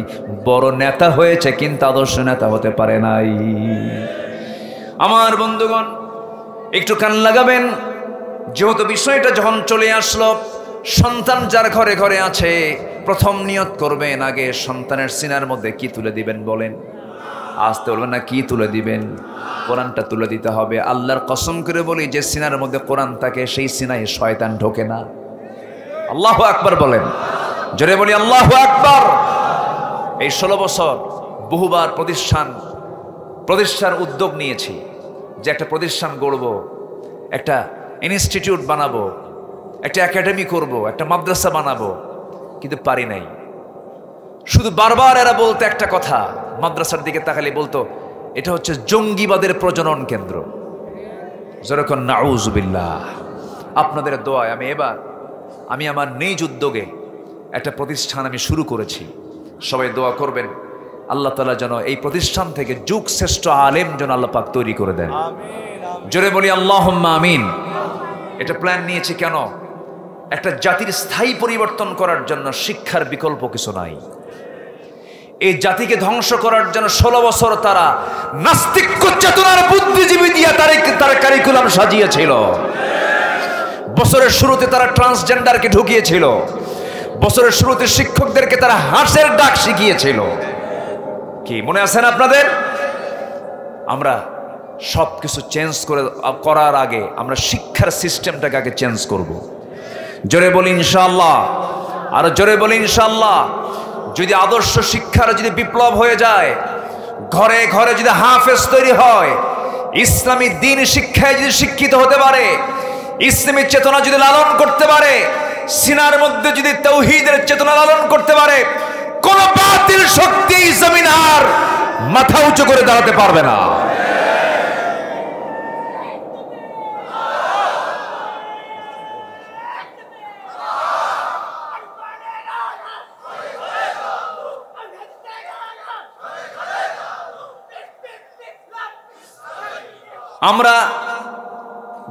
Speaker 1: বড় নেতা হয়েছে কিন্তু আদর্শ নেতা হতে পারে নাই। আমার বন্ধুগণ, একটু কান লাগাবেন, যেহেতু বিষয়টা যখন চলে আসলো, সন্তান যার ঘরে ঘরে আছে, প্রথম নিয়ত করবেন আগে সন্তানের সিনার মধ্যে কি তুলে দিবেন বলেন? আসতে বলবেন না, কি তুলে দিবেন? কোরআনটা তুলে দিতে হবে। আল্লাহর কসম করে বলি, যে সিনার মধ্যে কোরআন থাকে সেই সিনায় শয়তান ঢোকে না। আল্লাহু আকবার বলেন, জোরে বলি আল্লাহু আকবার। এই 16 বছর বহুবার প্রতিষ্ঠান উদ্যোগ নিয়েছি যে একটা প্রতিষ্ঠান গড়ব, একটা ইনস্টিটিউট বানাবো, একটা একাডেমি করব, একটা মাদ্রাসা বানাবো, কিন্তু পারি নাই। শুধু বারবার এরা বলতো একটা কথা, মাদ্রাসার দিকে তাকালে বলতো এটা হচ্ছে জঙ্গিবাদের প্রজনন কেন্দ্র। যেরকম নাউজুবিল্লাহ। আপনাদের দোয়ায় আমি আমার নিজ উদ্যোগে একটা প্রতিষ্ঠান আমি শুরু করেছি। সবাই দোয়া করবেন আল্লাহ তাআলা যেন এই প্রতিষ্ঠান থেকে যুগ শ্রেষ্ঠ আলেম যেন আল্লাহ পাক তৈরি করে দেন। জোরে বলি আল্লাহুম্মা আমিন। এটা প্ল্যান নিয়েছি কেন? একটা জাতির স্থায়ী পরিবর্তন করার জন্য শিক্ষার বিকল্প কিছু নাই। এই জাতিকে ধ্বংস করার জন্য 16 বছর তারা নাস্তিক্য চেতনার বুদ্ধিজীবী দিয়ে তারা কারিকুলাম সাজিয়েছিল। বছরের শুরুতে তারা ট্রান্সজেন্ডারকে ঢুকিয়েছিল। বছরের শুরুতে শিক্ষকদেরকে তারা হাঁসের ডাক শিখিয়েছিল। কি মনে আছেন আপনাদের? আমরা সব কিছু চেঞ্জ করার আগে আমরা শিক্ষার সিস্টেমটাকে আগে চেঞ্জ করব। জোরে বলি ইনশাআল্লাহ। আর জোরে বলি ইনশাআল্লাহ। যদি আদর্শ শিক্ষার যদি বিপ্লব হয়ে যায়, ঘরে ঘরে যদি হাফেজ তৈরি হয়, ইসলামী দ্বীন শিক্ষায় যদি শিক্ষিত হতে পারে, ইসলামী চেতনা যদি লালন করতে পারে, সিনার মধ্যে যদি তাওহীদের চেতনা লালন করতে পারে, কোন বাতিল শক্তি জমিন আর মাথা উঁচু করে দাঁড়াতে পারবে না। আমরা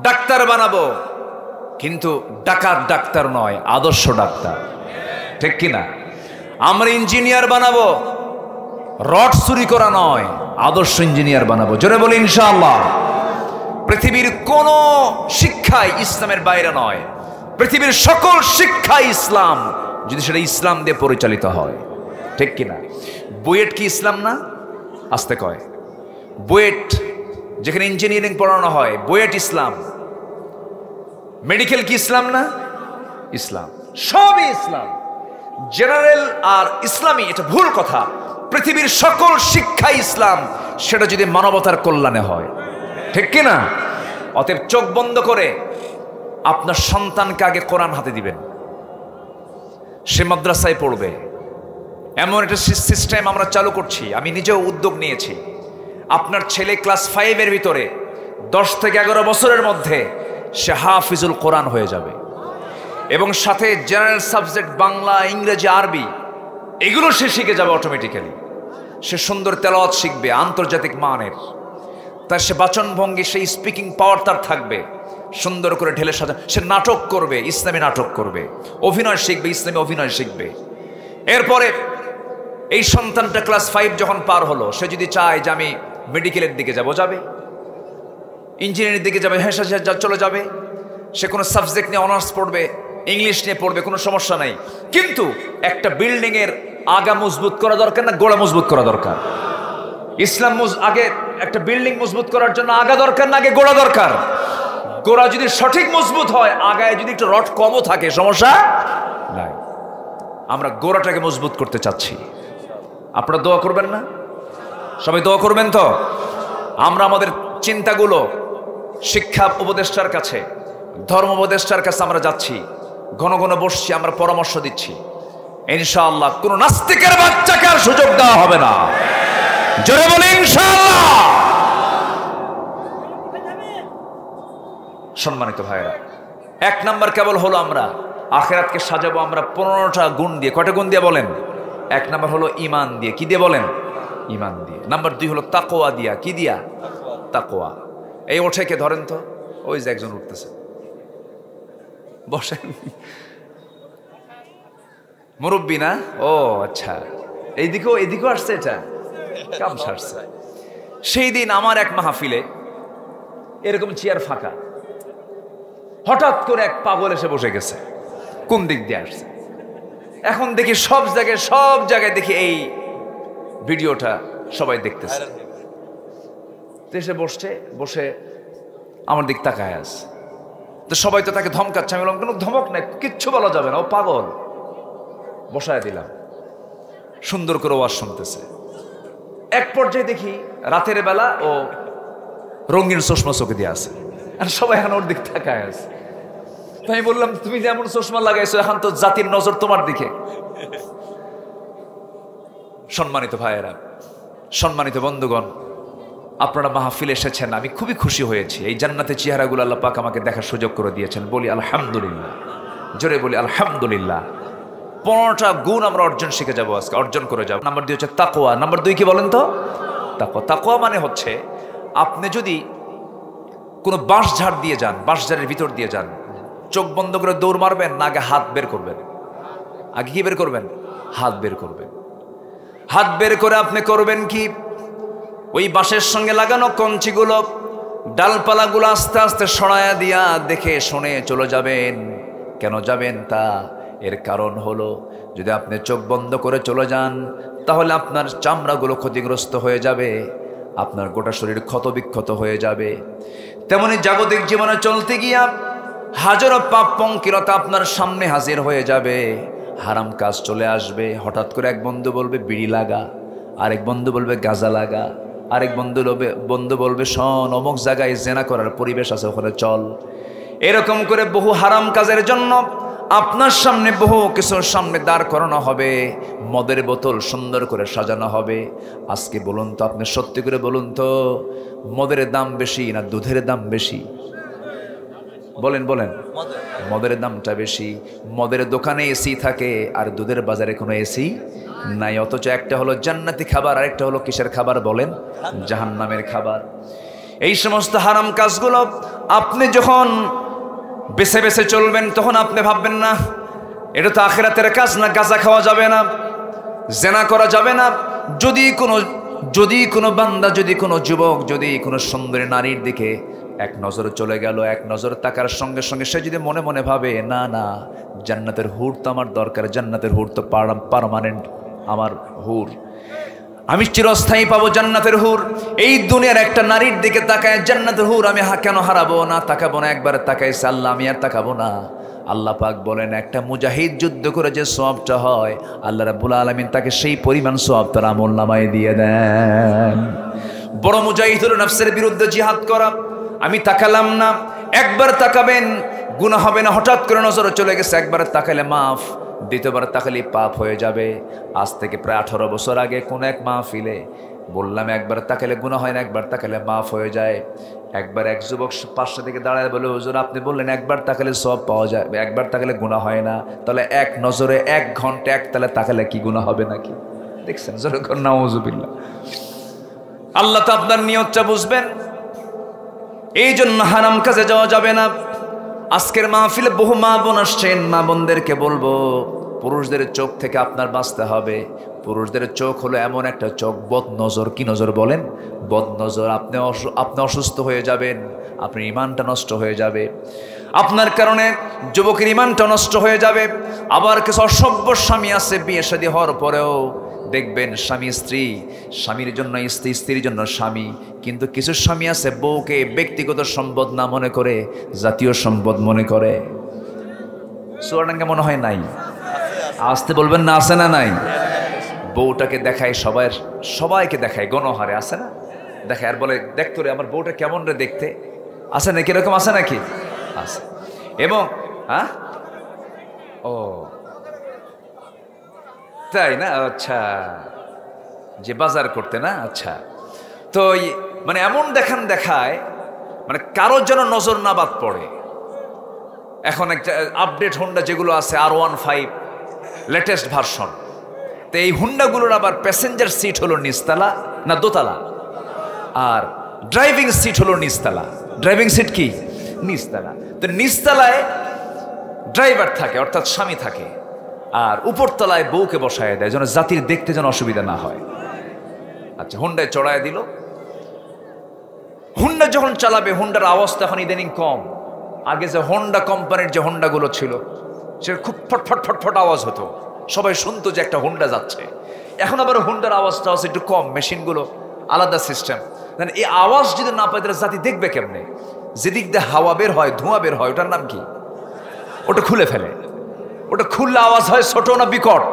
Speaker 1: ডাক্তার বানাবো, কিন্তু ডাকাত ডাক্তার নয়, আদর্শ ডাক্তার, ঠিক কিনা? আমরা ইঞ্জিনিয়ার বানাবো, রড চুরি করা নয়, আদর্শ ইঞ্জিনিয়ার বানাবো। জোরে বলি ইনশাআল্লাহ। পৃথিবীর কোন শিক্ষাই ইসলামের বাইরে নয়, পৃথিবীর সকল শিক্ষা ইসলাম, যদি সেটা ইসলাম দিয়ে পরিচালিত হয়, ঠিক কিনা? বুয়েট কি ইসলাম না? আসতে কয় বুয়েট, যেখানে ইঞ্জিনিয়ারিং পড়ানো হয়, বুয়েট ইসলাম। মেডিকেল কি ইসলাম না? ইসলাম, সবই ইসলাম। জেনারেল আর ইসলামী এটা ভুল কথা। পৃথিবীর সকল শিক্ষা ইসলাম, সেটা যদি মানবতার কল্যাণে হয়, ঠিক কিনা? অতএব চোখ বন্ধ করে আপনার সন্তানকে আগে কোরআন হাতে দিবেন, সে মাদ্রাসায় পড়বে। এমন একটা সিস্টেম আমরা চালু করছি, আমি নিজেও উদ্যোগ নিয়েছি। আপনার ছেলে ক্লাস 5-এর ভিতরে 10 থেকে 11 বছরের মধ্যে সে হাফিজুল কোরআন হয়ে যাবে, এবং সাথে জেনারেল সাবজেক্ট বাংলা, ইংরেজি, আরবি এগুলো সে শিখে যাবে অটোমেটিক্যালি। সে সুন্দর তেলাওয়াত শিখবে আন্তর্জাতিক মানের, তার সে বাচনভঙ্গি, সেই স্পিকিং পাওয়ার তার থাকবে, সুন্দর করে ঢেলে সাজা। সে নাটক করবে, ইসলামী নাটক করবে, অভিনয় শিখবে, ইসলামী অভিনয় শিখবে। এরপরে এই সন্তানটা ক্লাস 5 যখন পার হলো, সে যদি চায় যে আমি মেডিকেলের দিকে যাবো, যাবে। ইঞ্জিনিয়ারিং দিকে যাবে, হ্যাঁ চলে যাবে। সে কোনো সাবজেক্ট নিয়ে অনার্স পড়বে, ইংলিশ নিয়ে পড়বে, কোনো সমস্যা নাই। কিন্তু একটা বিল্ডিং এর আগা মজবুত করা দরকার না গোড়া মজবুত করা দরকার? ইসলাম আগে একটা বিল্ডিং মজবুত করার জন্য আগা দরকার না আগে গোড়া দরকার? গোড়া যদি সঠিক মজবুত হয়, আগায় যদি একটু রড কমও থাকে, সমস্যা নাই। আমরা গোড়াটাকে মজবুত করতে চাচ্ছি। আপনারা দোয়া করবেন না? সবাই দোয়া করবেন তো? আমরা আমাদের চিন্তাগুলো শিক্ষা উপদেষ্টার কাছে, ধর্ম উপদেষ্টার কাছে আমরা যাচ্ছি, ঘন ঘন বসছি, আমরা পরামর্শ দিচ্ছি। ইনশাআল্লাহ কোন নাস্তিকের বাচ্চাকে আর সুযোগ দেওয়া হবে না। জোরে বলি ইনশাআল্লাহ। সম্মানিত ভাইরা, 1 নাম্বার কেবল হলো আমরা আখিরাতকে সাজাবো আমরা 15টা গুণ দিয়ে। কয়টা গুণ দিয়ে বলেন? 1 নাম্বার হলো ঈমান দিয়ে। কি দিয়ে বলেন? ঈমান দিয়ে। নাম্বার 2 হলো তাকওয়া দিয়া। কি দিয়া? তাকওয়া। এই ওঠে কে? ধরেন তো, ওই যে একজন উঠতেছে, বসেন। মুরব্বী না? ও আচ্ছা, এইদিকেও আসছে, এটা কাম সারছে। সেই দিন আমার এক মাহফিলে এরকম চেয়ার ফাঁকা, হঠাৎ করে এক পাগল এসে বসে গেছে। কোন দিক দিয়ে আসছে? এখন দেখি সব জায়গায় দেখি এই ভিডিওটা সবাই দেখতেছে। এসে বসে আমার দিক তাকায় আছে। তো সবাই তো তাকে ধমকাচ্ছে। আমি বললাম কোনো ধমক নাই, কিচ্ছু বলা যাবে না, ও পাগল। বসায় দিলাম, সুন্দর করে ওয়াজ শুনতেছে। এক পর্যায়ে দেখি রাতের বেলা ও রঙিন চশমা চোখে দিয়ে আছে, আর সবাই এখন ওর দিক তাকায় আছে। আমি বললাম তুমি যেমন চশমা লাগাইছো, এখন তো জাতির নজর তোমার দিকে। সম্মানিত ভাইয়েরা, সম্মানিত বন্ধুগণ, আপনারা মাহফিল এসেছেন, আমি খুবই খুশি হয়েছি। এই জান্নাতে চেহারাগুলো আল্লাহ পাক আমাকে দেখার সুযোগ করে দিয়েছেন। বলি আলহামদুলিল্লাহ, জোরে বলি আলহামদুলিল্লাহ। 15টা গুণ আমরা শিখে যাবো আজকে, অর্জন করে যাবো। নাম্বার 2 হচ্ছে তাকওয়া। নাম্বার 2 কি বলেন তো? তাকওয়া। তাকওয়া মানে হচ্ছে আপনি যদি কোনো বাঁশঝাড় দিয়ে যান, বাঁশঝাড়ের ভিতর দিয়ে যান, চোখ বন্ধ করে দৌড় মারবেন না আগে হাত বের করবেন? আগে কি বের করবেন? হাত বের করবেন। হাত বের করে আপনি করবেন কি? ওই বাঁশের সঙ্গে লাগানো কঞ্চিগুলো, ডালপালাগুলো আস্তে আস্তে সরায়া দিয়া দেখে শুনে চলে যাবেন। কেন যাবেন তা? এর কারণ হলো যদি আপনি চোখ বন্ধ করে চলে যান, তাহলে আপনার চামড়াগুলো ক্ষতিগ্রস্ত হয়ে যাবে, আপনার গোটা শরীর ক্ষতবিক্ষত হয়ে যাবে। তেমনি জাগতিক জীবনে চলতে গিয়া হাজারো পাপ পঙ্কিলতা আপনার সামনে হাজির হয়ে যাবে, হারাম কাজ চলে আসবে। হঠাৎ করে এক বন্ধু বলবে বিড়ি লাগা, আরেক বন্ধু বলবে গাঁজা লাগা, আরেক বন্ধু বলবে শোন অমুক জায়গায় জেনা করার পরিবেশ আছে, ওখানে চল। এরকম করে বহু হারাম কাজের জন্য আপনার সামনে বহু কিছুর সামনে দাঁড় করানো হবে। মদের বোতল সুন্দর করে সাজানো হবে। আজকে বলুন তো, আপনি সত্যি করে বলুন তো, মদের দাম বেশি না দুধের দাম বেশি? বলেন বলেন। মদের দামটা বেশি। মদের দোকানে এসি থাকে আর দুধের বাজারে কোনো এসি নাই। অথচ একটা হলো জান্নাতি খাবার, আরেকটা হলো কিসের খাবার বলেন? জাহান্নামের খাবার। এই সমস্ত হারাম কাজগুলো আপনি যখন বেছে বেছে চলবেন, তখন আপনি ভাববেন না এটা তো আখিরাতের কাজ না, গাঁজা খাওয়া যাবে না, জেনা করা যাবে না। যদি কোনো বান্দা, যদি কোনো যুবক, যদি কোনো সুন্দরী নারীর দিকে এক নজর চলে গেল, এক নজর তাকার সঙ্গে সঙ্গে সে যদি মনে মনে ভাবে না না জান্নাতের হুর তো আমার দরকার, জান্নাতের হুর তো পার্মানেন্ট আমার হুর, আমি চিরস্থায়ী পাবো জান্নাতের হুর। এই দুনিয়ার একটা নারীর দিকে তাকায় জান্নাতের হুর আমি কেন হারাবো না? তাকাবো না? একবার তাকাইছে আল্লাহ, আমি আর তাকাবো না? আল্লাহ পাক বলেন একটা মুজাহিদ যুদ্ধ করে যে সওয়াবটা হয়, আল্লাহ রাব্বুল আলামিন তাকে সেই পরিমাণ সওয়াব তার আমলনামায় দিয়ে দেন। বড় মুজাহিদ হলো নফসের বিরুদ্ধে জিহাদ করা। আমি তাকালাম না, একবার তাকাবেন গুনাহ হবে না। হঠাৎ করে নজর চলে গেছে, একবার তাকালে মাফ, দ্বিতীয়বার তাকালে পাপ হয়ে যাবে। আজ থেকে প্রায় 18 বছর আগে কোন এক মাহফিলে বললাম একবার তাকালে গুনাহ হয় না, একবার তাকালে মাফ হয়ে যায়। একবার এক যুবক পাশে থেকে দাঁড়ায় বলে, হুজুর আপনি বললেন একবার তাকালে সওয়াব পাওয়া যায়, একবার তাকালে গুনাহ হয় না, তাহলে এক নজরে 1 ঘন্টা এক তালে তাকালে কি গুনাহ হবে নাকি? দেখছেন? যখন নাউজুবিল্লাহ। আল্লাহ তো আপনার নিয়তটা বুঝবেন। এই জন্য হারাম কাজে যাওয়া যাবে না। আজকের মাহফিলে বহু মা বোন আসছেন, মা বোনদেরকে বলবো পুরুষদের চোখ থেকে আপনার বাঁচতে হবে। পুরুষদের চোখ হলো এমন একটা চোখ, বদ নজর। কি নজর বলেন? বদ নজর। আপনি অসুস্থ হয়ে যাবেন, আপনার ইমানটা নষ্ট হয়ে যাবে, আপনার কারণে যুবকের ইমানটা নষ্ট হয়ে যাবে। আবার কিছু অসভ্য স্বামী আছে, বিয়ে শাদী হওয়ার পরেও দেখবেন স্বামী স্ত্রী, স্বামীর জন্য স্ত্রী, স্ত্রীর জন্য স্বামী। কিন্তু কিছু স্বামী আছে বউকে ব্যক্তিগত সম্পদ না মনে করে জাতীয় সম্পদ মনে করে। চুয়াডাঙ্গা মনে হয় নাই? আসতে বলবেন না, আছে না নাই? বউটাকে দেখায় সবাইকে দেখায়, গণহারে আছে না, দেখায় আর বলে দেখতো রে আমার বউটা কেমন রে দেখতে, আছে নাকি? এরকম আছে নাকি? আছে। এবং ও তাই না? আচ্ছা, যে বাজার করতে না, আচ্ছা। তো মানে এমন দেখায় মানে কারোর যেন নজর না বাদ পড়ে। এখন একটা আপডেট হোন্ডা যেগুলো আছে R15 লেটেস্ট ভার্সন, তো এই হুন্ডাগুলোর আবার প্যাসেঞ্জার সিট হলো নিচতলা না দোতলা, আর ড্রাইভিং সিট হলো নিচতলা। ড্রাইভিং সিট কি? নিচতলা। তো নিচতলায় ড্রাইভার থাকে, অর্থাৎ স্বামী থাকে, আর উপরতলায় বউকে বসায় দেয় যেন জাতির দেখতে যেন অসুবিধা না হয়। আচ্ছা, হুন্ডায় চড়ায় দিল। হুন্ডা যখন চালাবে, হুন্ডার আওয়াজ তখন ইদানিং কম। আগে যে হোন্ডা কোম্পানির যে হোন্ডাগুলো ছিল সেটা খুব ফটফট ফটফট আওয়াজ হতো, সবাই শুনতো যে একটা হোন্ডা যাচ্ছে। এখন আবার হোন্ডার আওয়াজটা আছে একটু কম, মেশিনগুলো আলাদা সিস্টেম। এই আওয়াজ যদি না পায় তাহলে জাতি দেখবে কেমনে? যেদিক দিয়ে হাওয়া বের হয়, ধোঁয়া বের হয়, ওটার নাম কি? ওটা খুলে ফেলে। ওটা খুললে আওয়াজ হয় ছোট না বিকট?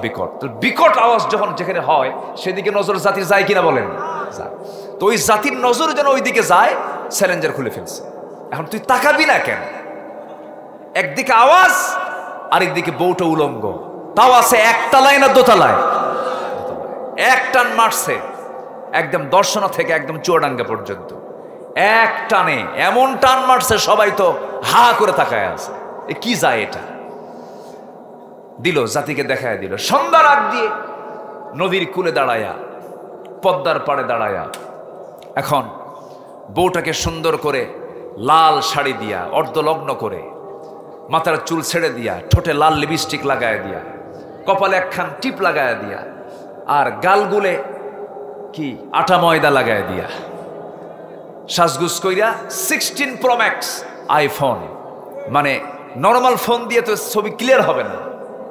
Speaker 1: বিকট। তো বিকট আওয়াজ যখন যেখানে হয় সেদিকে নজর জাতির যায় কিনা বলেন? যায়। তো ওই জাতির নজর যেন ওইদিকে যায়, স্যালেঞ্জার খুলে ফেলছে। এখন তুই তাকাবি না কেন? একদিকে আওয়াজ, আরেকদিকে বউটা উলঙ্গ। তাও আছে একতলায় না দোতলায়? এক টান মারছে একদম দর্শনা থেকে একদম চুয়াডাঙ্গা পর্যন্ত, এক টানে এমন টান মারছে সবাই তো হা করে তাকায় আছে, এ কি যায় এটা? দিল, জাতিকে দেখায় দিল। সন্ধ্যার আগ দিয়ে নদীর কূলে দাঁড়ায়া, পদ্মার পাড়ে দাঁড়ায়া, এখন বউটাকে সুন্দর করে লাল শাড়ি দিয়া, অর্ধলগ্ন করে, মাথার চুল ছেড়ে দিয়া, ঠোঁটে লাল লিপস্টিক লাগায় দিয়া, কপালে একখান টিপ লাগায় দিয়া, আর গালগুলে কি আটা ময়দা লাগায় দিয়া, সাজগুজ কইরা 16 Pro Max আইফোন, মানে নর্মাল ফোন দিয়ে তো ছবি ক্লিয়ার হবে না,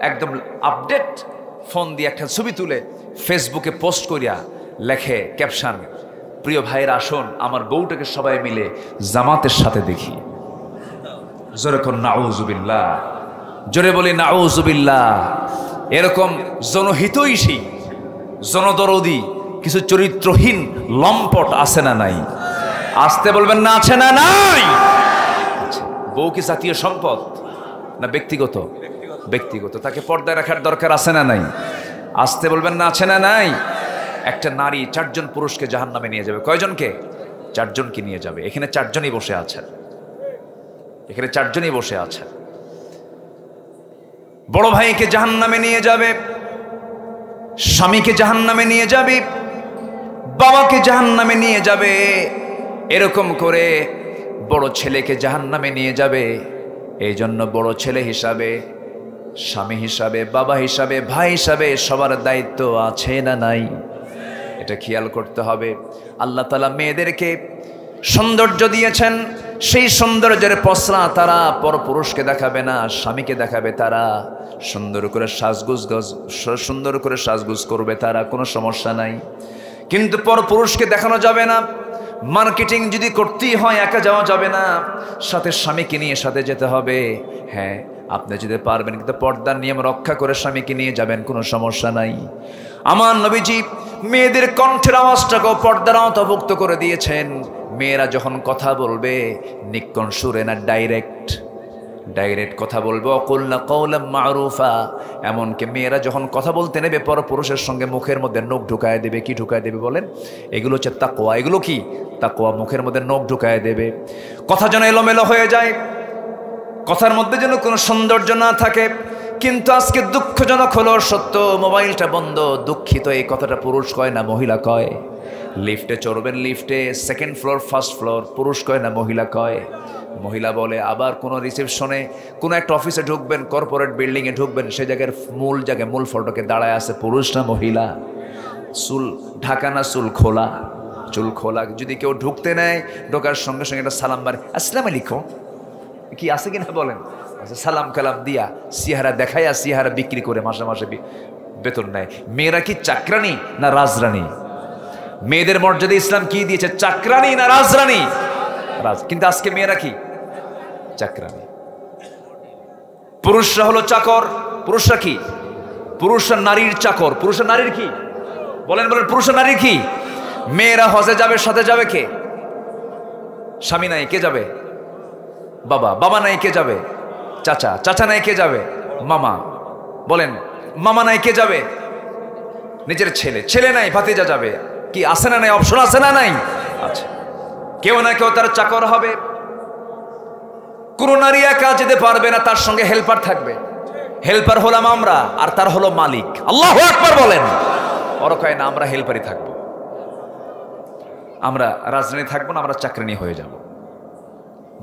Speaker 1: একদম আপডেট ফোন দিয়ে একটা ছবি তুলে ফেসবুকে পোস্ট করিয়া লেখে ক্যাপশন, প্রিয় ভাইয়ের আসুন আমার বউটাকে সবাই মিলে জামাতের সাথে দেখি। জোরে কোন নাউজুবিল্লাহ, জোরে বলি নাউজুবিল্লাহ। এরকম জনহিতৈষী, জনদরদি কিছু চরিত্রহীন লম্পট আছে না নাই? আসতে বলবেন না, আছে না নাই? বউ কি জাতীয় সম্পদ না ব্যক্তিগত? ব্যক্তিগত। তাকে পর্দায় রাখার দরকার আছে না নাই? আসতে বলবেন না, আছে না নাই? একটা নারী 4 জন পুরুষকে জাহান্নামে নিয়ে যাবে। কয়জনকে? 4 জনকে নিয়ে যাবে। এখানে 4 জনই বসে আছেন, এখানে 4 জনই বসে আছেন। বড় ভাইকে জাহান্নামে নিয়ে যাবে, স্বামীকে জাহান্নামে নিয়ে যাবে, বাবাকে জাহান্নামে নিয়ে যাবে, এরকম করে বড় ছেলেকে জাহান্নামে নিয়ে যাবে। এই জন্য বড় ছেলে হিসাবে, স্বামী হিসাবে, বাবা হিসাবে, ভাই হিসাবে সবার দায়িত্ব আছে না নাই? এটা খেয়াল করতে হবে। আল্লাহ তাআলা মেয়েদেরকে সৌন্দর্য দিয়েছেন, সেই সৌন্দর্যের পসরা তারা পরপুরুষকে দেখাবে না, স্বামীকে দেখাবে। তারা সুন্দর করে সাজগুজ করবে, তারা কোনো সমস্যা নাই। কিন্তু পরপুরুষকে দেখানো যাবে না। মার্কেটিং যদি করতেই হয় একা যাওয়া যাবে না, সাথে স্বামীকে নিয়ে সাথে যেতে হবে। হ্যাঁ, আপনি যেতে পারবেন, কিন্তু পর্দার নিয়ম রক্ষা করে স্বামীকে নিয়ে যাবেন, কোনো সমস্যা নাই। আমার নবীজি মেয়েদের কণ্ঠের আওয়াজটাকেও পর্দার আওতাভুক্ত করে দিয়েছেন। মেয়েরা যখন কথা বলবে নিক্কণ সুরে না, ডাইরেক্ট কথা বলবে। অকুলনা কওলাম মারুফা। এমনকি মেয়েরা যখন কথা বলতে নেবে পরপুরুষের সঙ্গে মুখের মধ্যে নখ ঢুকায় দেবে। কি ঢুকায় দেবে বলেন? এগুলো হচ্ছে তাকওয়া। এগুলো কি তাকওয়া? মুখের মধ্যে নখ ঢুকায় দেবে। কথা যেন এলোমেলো হয়ে যায়, কথার মধ্যে যেন কোনো সৌন্দর্য না থাকে। কিন্তু আজকে দুঃখজনক হলো সত্য, মোবাইলটা বন্ধ। দুঃখিত, এই কথাটা পুরুষ কয় না মহিলা কয়? লিফটে চড়বেন, লিফটে 2nd ফ্লোর 1st ফ্লোর, পুরুষ কয় না মহিলা কয়? মহিলা বলে। আবার কোনো রিসেপশনে, কোনো একটা অফিসে ঢুকবেন, কর্পোরেট বিল্ডিংয়ে ঢুকবেন, সেই জায়গায় মূল ফটকে দাঁড়ায় আছে পুরুষ না মহিলা? চুল ঢাকা না চুল খোলা? চুল খোলা। যদি কেউ ঢুকতে নেয়, ঢোকার সঙ্গে সঙ্গে একটা সালাম বাড়ি, আসসালামু আলাইকুম, কি আছে কিনা বলেন? আচ্ছা, সালাম কালাম দিয়া সিহারা দেখাইয়া সিহারা বিক্রি করে মাসে মাসে বেতন নেয়। মেয়েরা কি চাকরানি না রাজরানী? মেয়েদের মর্যাদা ইসলাম কি দিয়েছে? চাকরানি না রাজরানী? কিন্তু আজকে মেয়েরা কি? চাকরানি। পুরুষরা হলো চাকর। পুরুষরা কি? পুরুষরা নারীর চাকর। পুরুষরা নারীর কি? বলেন বলেন, পুরুষরা নারীর কি? মেয়েরা হজে যাবে, সাথে যাবে কে? স্বামী নাই, কে যাবে? বাবা। বাবা নাই, কে যাবে? চাচা। চাচা নাই, কে যাবে? মামা। বলেন, মামা নাই, কে যাবে? নিজের ছেলে। ছেলে নাই, ভাতিজা যাবে। কি আছে না নাই? অপশন আছে না নাই? আচ্ছা, কেউ না কেউ তার চাকর হবে। কোন নারী একা যেতে পারবে না, তার সঙ্গে হেল্পার থাকবে। হেল্পার হলাম আমরা, আর তার হলো মালিক। আল্লাহু আকবার বলেন। ওরা কয় না, আমরা হেল্পারই থাকবো, আমরা রাজধানী থাকবো না, আমরা চাকরানি হয়ে যাব।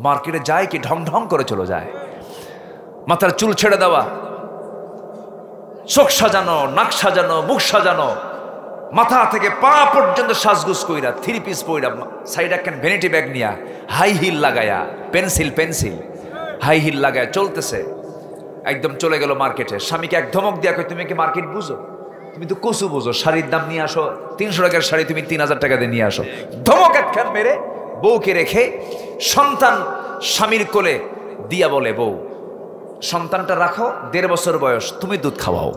Speaker 1: মার্কেটে যায় কি ঢং ঢং করে চলে যায়। মাথার চুল ছেড়ে দেওয়া, চোখ সাজানো, নাক সাজানো, মুখ সাজানো, মাথা থেকে পা পর্যন্ত সাজগুজ কইরা, 3 পিস পইরা, সাইড একখান ভ্যানিটি ব্যাগ নিয়া, হাই হিল লাগায়া, পেন্সিল হাই হিল লাগায়া চলতেছে। একদম চলে গেল মার্কেটে। স্বামীকে এক ধমক দিয়া কই, তুমি কি মার্কেট বুঝো? তুমি তো কচু বুঝো। শাড়ির দাম নিয়ে আসো, 300 টাকার শাড়ি তুমি 3000 টাকা দিয়ে নিয়ে আসো। ধমক একখান মেরে বউকে রেখে সন্তান স্বামীর কোলে দিয়া বলে, বউ সন্তানটা রাখো, 1.5 বছর বয়স, তুমি দুধ খাওয়াও।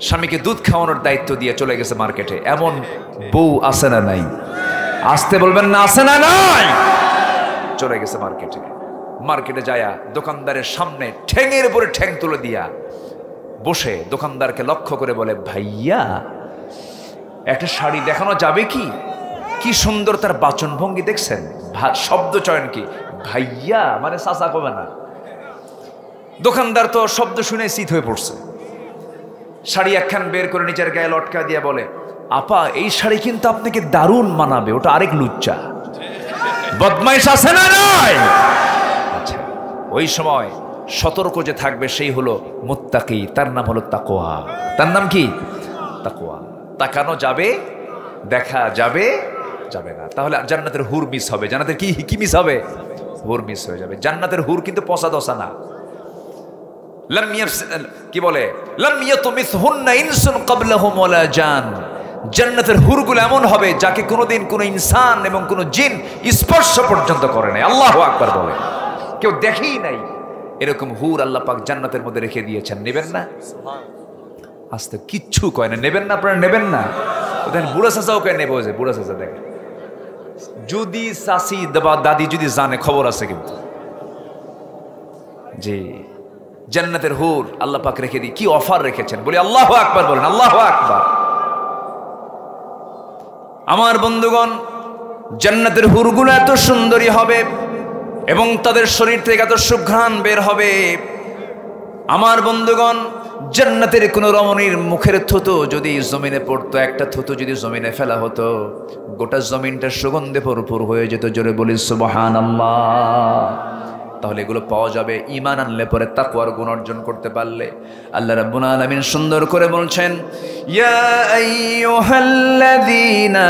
Speaker 1: স্বামীকে দুধ খাওয়ানোর দায়িত্ব দিয়ে চলে গেছে মার্কেটে। এমন বউ আছে না নাই? আসতে বলবেন না, আছে না নাই? চলে গেছে মার্কেটে। মার্কেটে যায়া দোকানদারের সামনে ঠ্যাঙের উপরে ঠ্যাং তুলে দিয়া বসে দোকানদারকে লক্ষ্য করে বলে, ভাইয়া একটা শাড়ি দেখানো যাবে কি? কি সুন্দর তার বাচনভঙ্গি দেখছেন, শব্দ চয়ন কি, ভাইয়া মানে চাচা কবে না। দোকানদার তো শব্দ শুনে চিত হয়ে পড়ছে। শাড়ি একখান বের করে নিচের গায়ে লটকা দিয়ে বলে, আপা এই শাড়ি কিন্তু আপনাকে দারুণ মানাবে। ওটা আরেক লুচ্চা, বদমাইশ আছে না নাই? আচ্ছা, ওই সময় সতর্ক যে থাকবে সেই হলো মুত্তাকি, তার নাম হলো তাকওয়া। তার নাম কি? তাকওয়া। তাকানো যাবে, দেখা যাবে, যাবে না। তাহলে জান্নাতের হুর মিস হবে। জান্নাতের কি মিস হবে? হুর মিস হয়ে যাবে। জান্নাতের হুর কিন্তু পচা দশা না। কি বলে, লাম ইয়াতমিসহুন্না ইনসুন ক্বাবলাহুম ওয়ালা জান। জান্নাতের হুরগুলো এমন হবে যাকে কোনোদিন কোনো ইনসান এবং কোনো জিন স্পর্শ পর্যন্ত করে নাই। আল্লাহু আকবার বলে, কেউ দেখেই নাই। এরকম হুর আল্লাহ পাক জান্নাতের মধ্যে রেখে দিয়েছেন। নেবেন না? আস্তে কিচ্ছু কয় না, নেবেন না? আপনারা নেবেন না? দেখেন বুড়া চাচাও কেন নেবে, ওই যে বুড়া চাচা দেখেন, যদি চাচি বা দাদি যদি জানে খবর আছে কিন্তু। জি, জান্নাতের হুর আল্লাহ পাক রেখে দিই, কি অফার রেখেছেন, বলি আল্লাহু আকবার বলেন, আল্লাহু আকবার। আমার বন্ধুগণ, জান্নাতের হুরগুলো এত সুন্দরী হবে এবং তাদের শরীর থেকে এত সুঘ্রাণ বের হবে। আমার বন্ধুগণ, জান্নাতের কোন রমণীর মুখের থুতু যদি জমিনে পড়তো, একটা থুতু যদি জমিনে ফেলা হতো, গোটা জমিনটা সুগন্ধে ভরপুর হয়ে যেত। জোরে বলি সুবহানাল্লাহ। তাহলে এগুলো পাওয়া যাবে ঈমান আনলে পরে, তাকওয়ার গুণ অর্জন করতে পারলে। আল্লাহ রাব্বুল আলামিন সুন্দর করে বলছেন, ইয়া আইয়ুহাল্লাযীনা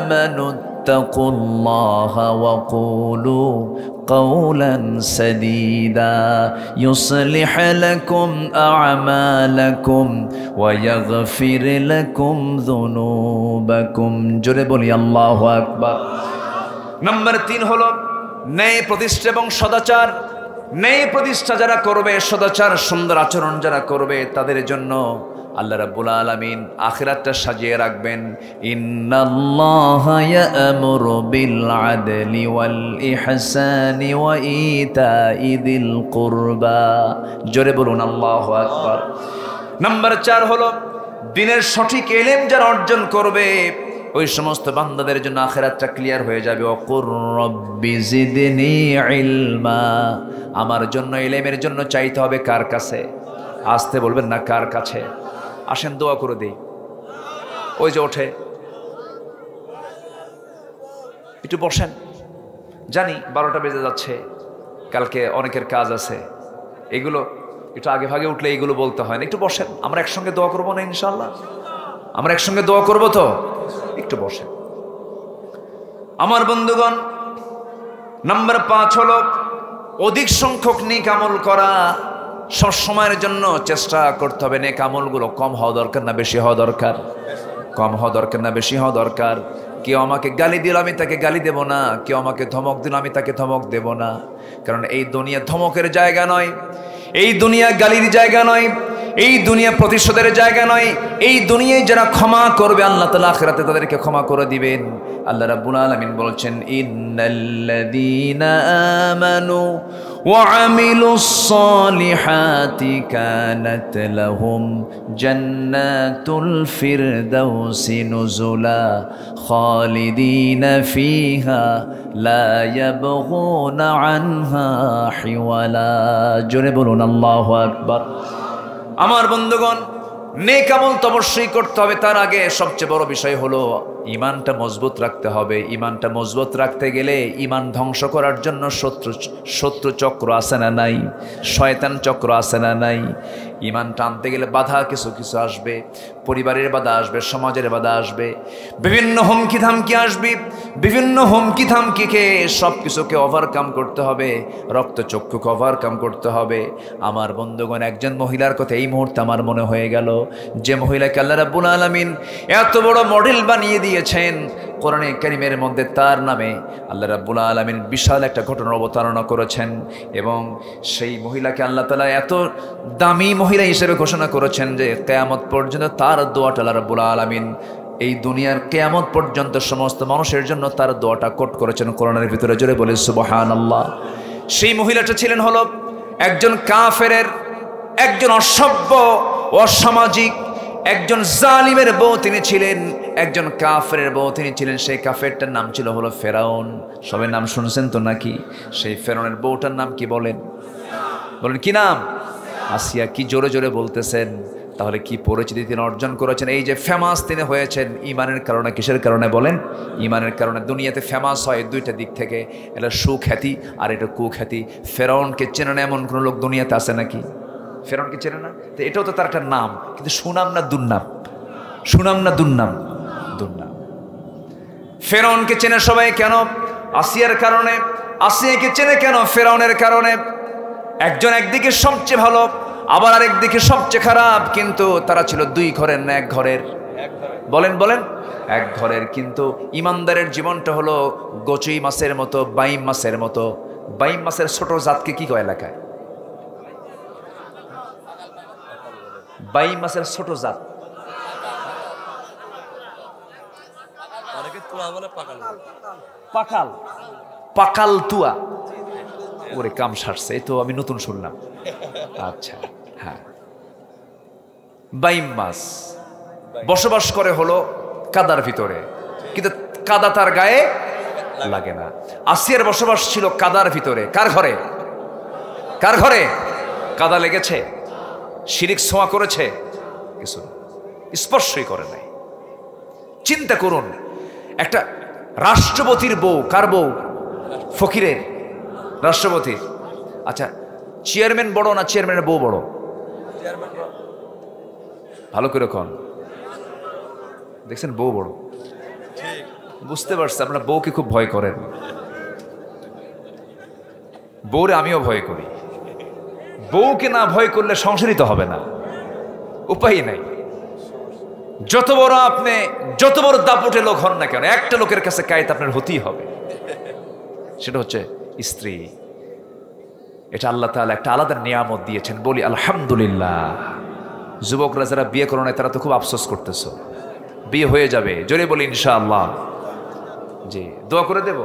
Speaker 1: আমানু তাকুল্লাহা ওয়া কুলু قولا سديدا يصلح لكم أعمالكم ويغفر لكم ذنوبكم। জোরে বলি আল্লাহু আকবার। নাম্বার 3 হলো ন্যায় প্রতিষ্ঠা এবং সদাচার। ন্যায় প্রতিষ্ঠা যারা করবে, সদাচার সুন্দর আচরণ যারা করবে, তাদের জন্য আল্লাহ রাব্বুল আলামিন আখিরাতটা সাজিয়ে রাখবেন। ইন্নাল্লাহা ইয়া'মুরু বিল আদলি ওয়াল ইহসানি ওয়া ইতাই যিল কুরবা। জোরে বলুন আল্লাহু আকবার। নাম্বার 4 হলো দ্বীনের সঠিক ইলম যারা অর্জন করবে, ওই সমস্ত বান্দাদের জন্য আখিরাতটা ক্লিয়ার হয়ে যাবে। ওয়াকুর রব্বি জিদনি ইলমা। আমার জন্য ইলমের জন্য চাইতে হবে কার কাছে? আসতে বলবেন না, কার কাছে? আসেন দোয়া করে দিই। ওই যে ওঠে, একটু বসেন। জানি 12টা বেজে যাচ্ছে, কালকে অনেকের কাজ আছে, এগুলো একটু আগে ভাগে উঠলে এগুলো বলতে হয় না। একটু বসেন, আমরা একসঙ্গে দোয়া করবো না ইনশাল্লাহ? আমরা একসঙ্গে দোয়া করবো তো? একটু বসেন। আমার বন্ধুগণ, নাম্বার 5 হলো অধিক সংখ্যক নেক আমল করা। সব সময়ের জন্য চেষ্টা করতে হবে নেক আমলগুলো কম হওয়া দরকার না বেশি হওয়া দরকার? কম হওয়া দরকার না বেশি হওয়া দরকার? কেউ আমাকে গালি দিল, আমি তাকে গালি দেব না। কেউ আমাকে ধমক দিল, আমি তাকে ধমক দেব না। কারণ এই দুনিয়া ধমকের জায়গা নয়, এই দুনিয়া গালির জায়গা নয়, এই দুনিয়া প্রতিশোধের জায়গা নয়। এই দুনিয়ায় যারা ক্ষমা করবে, আল্লাহ তাআলা আখিরাতে তাদেরকে ক্ষমা করে দিবেন। আল্লাহ রাব্বুল আলামিন বলছেন, ইন্নাল্লাযীনা আমানু ওয়া আমিলুস সালিহাতি কানাত লাহুম জান্নাতুল ফিরদাউসি নুজুলা খালিদিনা ফিহা লা ইয়াবগুনা আনহা হিওয়ালা। জোরে বলুন আল্লাহু আকবার। আমার বন্ধুগণ, নেক আমল তো অবশ্যই করতে হবে। তার আগে সবচেয়ে বড় বিষয় হলো ঈমানটা মজবুত রাখতে হবে। ঈমানটা মজবুত রাখতে গেলে ঈমান ধ্বংস করার জন্য শত্রু চক্র আছে না নাই? শয়তান চক্র আছে না নাই? ঈমানটা আনতে গেলে বাধা কিছু কিছু আসবে। পরিবারের বাধা আসবে, সমাজের বাধা আসবে, বিভিন্ন হুমকি ধামকি আসবে। বিভিন্ন হুমকি ধামকিকে সব কিছুকে ওভারকাম করতে হবে, রক্তচক্ষুকে ওভারকাম করতে হবে। আমার বন্ধুগণ, একজন মহিলার কথা এই মুহূর্তে আমার মনে হয়ে গেল, যে মহিলাকে আল্লাহ রাব্বুল আলামিন এত বড় মডেল বানিয়ে দিয়েছেন কোরআনে কারীমের মধ্যে। তার নামে আল্লাহ রাব্বুল আলামিন বিশাল একটা ঘটনার অবতারণা করেছেন এবং সেই মহিলাকে আল্লাহ তাআলা এত দামি মহিলা হিসেবে ঘোষণা করেছেন যে কিয়ামত পর্যন্ত তার দোয়াটা আল্লাহ রাব্বুল আলামিন এই দুনিয়ার কিয়ামত পর্যন্ত সমস্ত মানুষের জন্য তার দোয়াটা কোট করেছেন কোরআনের ভিতরে। জোরে বলে সুবহানাল্লাহ। সেই মহিলাটা ছিলেন হলো একজন কাফেরের, একজন অসভ্য, অসামাজিক, একজন জালিমের বউ তিনি ছিলেন, একজন কাফেরের বউ তিনি ছিলেন। সেই কাফেরটার নাম ছিল হলো ফেরাউন। সবাই নাম শুনছেন তো নাকি? সেই ফেরাউনের বউটার নাম কি বলেন? বলেন কি নাম? আসিয়া। কি জোরে জোরে বলতেছেন? তাহলে কি পরিচিতি তিনি অর্জন করেছেন? এই যে ফেমাস তিনি হয়েছেন ঈমানের কারণে। কিসের কারণে বলেন? ঈমানের কারণে। দুনিয়াতে ফেমাস হয় দুইটা দিক থেকে, এটা সুখ্যাতি আর এটা কুখ্যাতি। ফেরাউনকে চেনে না এমন কোনো লোক দুনিয়াতে আছে নাকি? ফেরাউনকে চেনে না? তো এটাও তো তার একটা নাম, কিন্তু সুনাম না দুর্নাম? সুনাম না দুর্নাম? দুর্নাম। ফেরাউনকে চেনে সবাই কেন? আসিয়ার কারণে। আসিয়াকে চেনে কেন? ফেরাউনের কারণে। একজন একদিকে সবচেয়ে ভালো, আবার আরেকদিকে সবচেয়ে খারাপ, কিন্তু তারা ছিল দুই ঘরের না এক ঘরের? বলেন বলেন, এক ঘরের। কিন্তু ইমানদারের জীবনটা হলো গোচুই মাছের মতো, বাইম মাছের মতো। বাইম মাছের ছোট জাতকে কি কয় এলাকায়? বাইম মাছের ছোট জাত পাকাল, পাকাল তুয়া, ওরে কাম সারছে, এই তো আমি নতুন শুনলাম। আচ্ছা, হ্যাঁ, বাইম মাছ বসবাস করে হলো কাদার ভিতরে, কিন্তু কাদা তার গায়ে লাগে না। আসিয়ার বসবাস ছিল কাদার ভিতরে। কার ঘরে? কার ঘরে কাদা লেগেছে? শিরিক ছোঁয়া করেছে? কিছু স্পর্শই করে নাই। চিন্তা করুন, একটা রাষ্ট্রপতির বউ, কার বউ? ফকিরের, রাষ্ট্রপতির। আচ্ছা, চেয়ারম্যান বড় না চেয়ারম্যানের বউ বড়? ভালো করে কন, দেখছেন বউ বড়, বুঝতে পারছি আপনারা বউকে খুব ভয় করেন। বউরে আমিও ভয় করি। বউকে না ভয় করলে সংসারিত হবে না, উপায় নাই। যত বড় আপনি, যত বড় দাপুটে লোক হন না কেন, একটা লোকের কাছে কায়েত আপনার হতেই হবে, সেটা হচ্ছে স্ত্রী। এটা আল্লাহ তাআলা একটা আলাদা নিয়ামত দিয়েছেন, বলি আলহামদুলিল্লাহ। যুবকরা যারা বিয়ে করো না তারা তো খুব আফসোস করতেছো, বিয়ে হয়ে যাবে, জোরে বলি ইনশাআল্লাহ। জি, দোয়া করে দেব।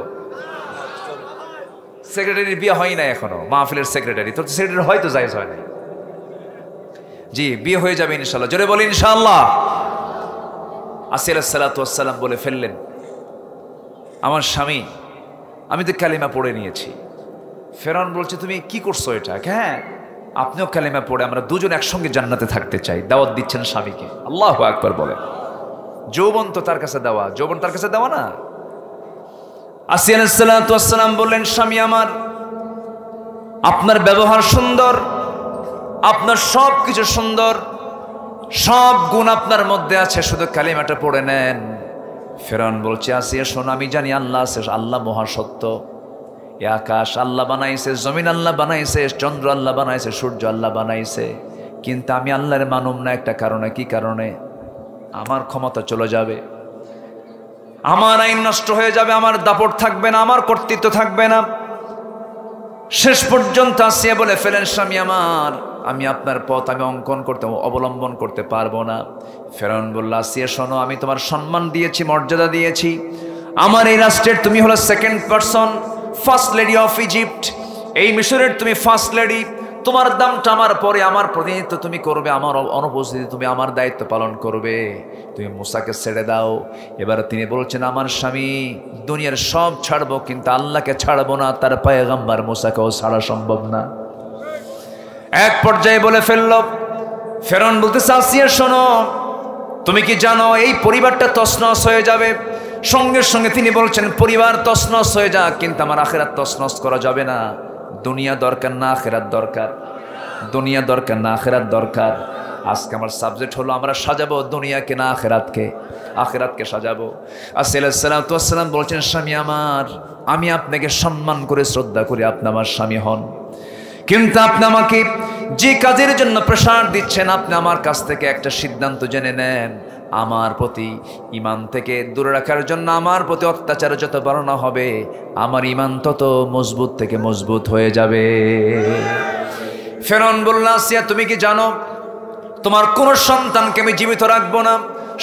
Speaker 1: সেক্রেটারির বিয়ে হয় না এখনো, মাহফিলের সেক্রেটারি, তোর সেক্রেটারি হয়তো জায়েজ হয় না। জি, বিয়ে হয়ে যাবে ইনশাআল্লাহ, জোরে বলি ইনশাআল্লাহ। আসিয়া আলাইহিস সালাতু ওয়াস সালাম বলে ফেললেন, আমার স্বামী, আমি তো কালিমা পড়ে নিয়েছি। ফেরাউন বলছে, তুমি কি করছো এটা? হ্যাঁ, আপনিও কালিমা পড়ে আমরা দুজন একসঙ্গে জান্নাতে থাকতে চাই। দাওয়াত দিচ্ছেন স্বামীকে। আল্লাহু আকবার বলেন। যৌবন তো তার কাছে দেওয়া, যৌবন তার কাছে দেওয়া না। আসিয়া আলাইহিস সালাতু ওয়াস সালাম বললেন, স্বামী আমার, আপনার ব্যবহার সুন্দর, আপনার সব কিছু সুন্দর, সব গুণ আপনার মধ্যে আছে, শুধু কালিমাটা পড়ে নেন। ফেরাউন বলছে, আসিয়া শোন, আমি জানি আল্লাহ আছে, আল্লাহ মহাসত্য। এ আকাশ আল্লাহ বানাইছে, জমিন আল্লাহ বানাইছে, চন্দ্র আল্লাহ বানাইছে, সূর্য আল্লাহ বানাইছে, কিন্তু আমি আল্লাহর মানুম না একটা কারণে। কি কারণে? আমার ক্ষমতা চলে যাবে, আমার আইন নষ্ট হয়ে যাবে, আমার দাপট থাকবে না, আমার কর্তৃত্ব থাকবে না। শেষ পর্যন্ত আসিয়া বলে ফেলেন, স্বামী আমার, আমি আপনার পথ আমি অঙ্কন করতে, অবলম্বন করতে পারবো না। ফেরাউন বলল, আসিয়া শোনো, আমি তোমার সম্মান দিয়েছি, মর্যাদা দিয়েছি, আমার এই রাষ্ট্রের তুমি হলো second person, first lady of Egypt. এই মিশরের তুমি ফার্স্ট লেডি, তোমার দামটা আমার পরে, আমার প্রতিনিধিত্ব তুমি করবে, আমার অনুপস্থিতি তুমি আমার দায়িত্ব পালন করবে। তুমি মুসাকে ছেড়ে দাও। এবার তিনি বলছেন, আমার স্বামী, দুনিয়ার সব ছাড়বো কিন্তু আল্লাহকে ছাড়বো না, তার পয়গম্বর মুসাকেও ছাড়া সম্ভব না। এক পর্যায়ে বলে ফেলল, ফেরাউন বলতেছে, আসিয়া শোনো, তুমি কি জানো এই পরিবারটা তছনছ হয়ে যাবে? সঙ্গে সঙ্গে তিনি বলছেন, পরিবার তছনছ হয়ে যাক, কিন্তু আমার আখিরাত তছনছ করা যাবে না। দুনিয়া দরকার না আখিরাত দরকার, দুনিয়া দরকার না আখিরাত দরকার। আজকে আমার সাবজেক্ট হলো, আমরা সাজাবো দুনিয়াকে না আখিরাতকে, আখিরাতকে সাজাবো। আসিয়া আলাইহিস সালাতু ওয়াস সালাম বলছেন, স্বামী আমার, আমি আপনাকে সম্মান করে শ্রদ্ধা করি, আপনি আমার স্বামী হন, কিন্তু আপনি আমাকে যে কাজের জন্য প্রেসার দিচ্ছেন, আপনি আমার কাছ থেকে একটা সিদ্ধান্ত জেনে নেন। আমার প্রতি ঈমান থেকে দূরে রাখার জন্য আমার প্রতি অত্যাচার যত বাড়ানো হবে, আমার ঈমান তত মজবুত থেকে মজবুত হয়ে যাবে। ফেরাউন বলল, আসিয়া তুমি কি জানো, তোমার কোন সন্তানকে আমি জীবিত রাখবো না।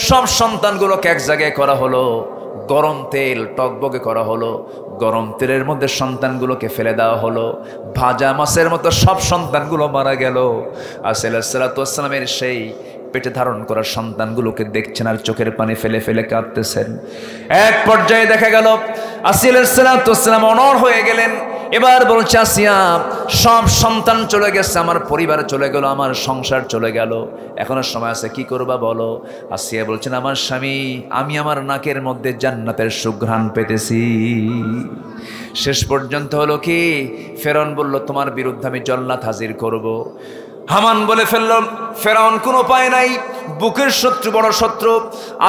Speaker 1: সব সন্তানগুলোকে এক জায়গায় করা হলো, গরম তেল টকবগে করা হলো, গরম তেলের মধ্যে সন্তানগুলোকে ফেলে দেওয়া হলো, ভাজা মাছের মতো সব সন্তানগুলো মারা গেল। আসিয়া আলাইহিস সালাতু ওয়াস সালামের সেই পেটে ধারণ করা সন্তানগুলোকে দেখছেন আর চোখের পানি ফেলে ফেলে কাঁদতেছেন। এক পর্যায়ে দেখা গেল আসিয়া আলাইহিস সালাতু ওয়াস সালাম অনড় হয়ে গেলেন। এবার বলছে, আসিয়া, সব সন্তান চলে গেছে, আমার পরিবার চলে গেল, আমার সংসার চলে গেল, এখনো সময় আছে, কি করবা বলো? আসিয়া বলছেন, আমার স্বামী, আমি আমার নাকের মধ্যে জান্নাতের সুঘ্রাণ পেতেছি। শেষ পর্যন্ত হলো কি, ফেরাউন বলল, তোমার বিরুদ্ধে আমি জল্লাদ হাজির করব। হামান বলে ফেলল, ফেরাউন কোনো উপায় নাই, বুকের শত্রু বড় শত্রু,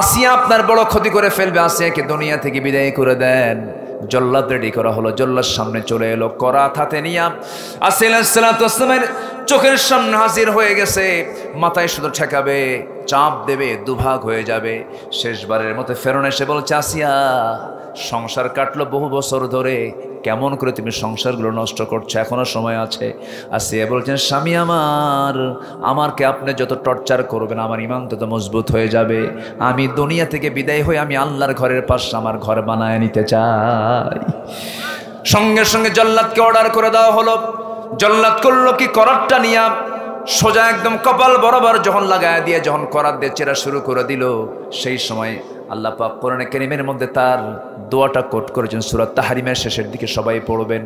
Speaker 1: আসিয়া আপনার বড় ক্ষতি করে ফেলবে, আসিয়াকে দুনিয়া থেকে বিদায় করে দেন। জল্লাদ রেডি করা হলো, জল্লাদ সামনে চলে এলো, করাত হাতে নিয়ে আসিয়া আলাইহিস সালাতু ওয়াস সালামের চোখের সামনে হাজির হয়ে গেছে। মাথায় শুধু ঠেকাবে, চাপ দেবে, দুভাগ হয়ে যাবে। শেষবারের মতো ফেরাউন এসে বলছে, আসিয়া, সংসার কাটলো বহু বছর ধরে, কেমন করে তুমি সংসারগুলো নষ্ট করছো, এখনো সময় আছে। আসিয়া বলছেন, স্বামী আমারকে আপনি যত টর্চার করবেন আমার ইমান তত মজবুত হয়ে যাবে। আমি দুনিয়া থেকে বিদায় হয়ে আমি আল্লাহর ঘরের পাশে আমার ঘর বানায় নিতে চাই। সঙ্গে সঙ্গে জল্লাদকে অর্ডার করে দেওয়া হলো। জল্লাদ করলো কি, করাতটা নিয়ে সোজা একদম কপাল বরাবর যখন লাগায় দিয়ে যখন করাত দিয়ে চেরা শুরু করে দিল, সেই সময় আল্লাহ পাক কোরআনে কারীমের মধ্যে তার দোয়াটা কোট করেছেন। সূরা তাহরিমের শেষের দিকে সবাই পড়বেন।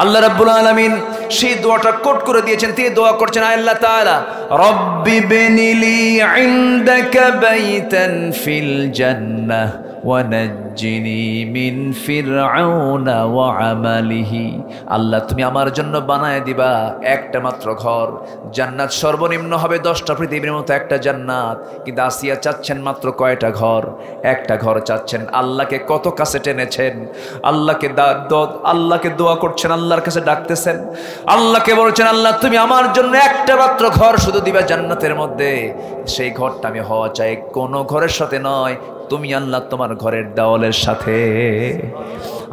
Speaker 1: আল্লাহ রাব্বুল আলামিন সেই দোয়াটা কোট করে দিয়েছেন। তিনি দোয়া করছেন, আল্লাহ তাআলা রব্বি বিনিলি ইনদাকা বাইতান ফিল জান্নাহ ওয়া নাজ্জিনি মিন ফিরআউনা ওয়া আমালিহি। আল্লাহ তুমি আমার জন্য বানায় দিবা একটা মাত্র ঘর। জান্নাত সর্বনিম্ন হবে 10টা পৃথিবীর মতো একটা জান্নাত, কিন্তু আসিয়া চাচ্ছেন মাত্র কয়টা ঘর? একটা ঘর চাচ্ছেন। আল্লাহকে কত কাছে টেনেছেন, আল্লাহকে দোয়া করছেন, আল্লাহর কাছে ডাকতেছেন, আল্লাহকে বলছেন আল্লাহ তুমি আমার জন্য একটা মাত্র ঘর শুধু দিবা জান্নাতের মধ্যে। সেই ঘরটা আমি হওয়া চাই কোনো ঘরের সাথে নয়, তুমি আল্লাহ তোমার ঘরের দেওয়ালের সাথে।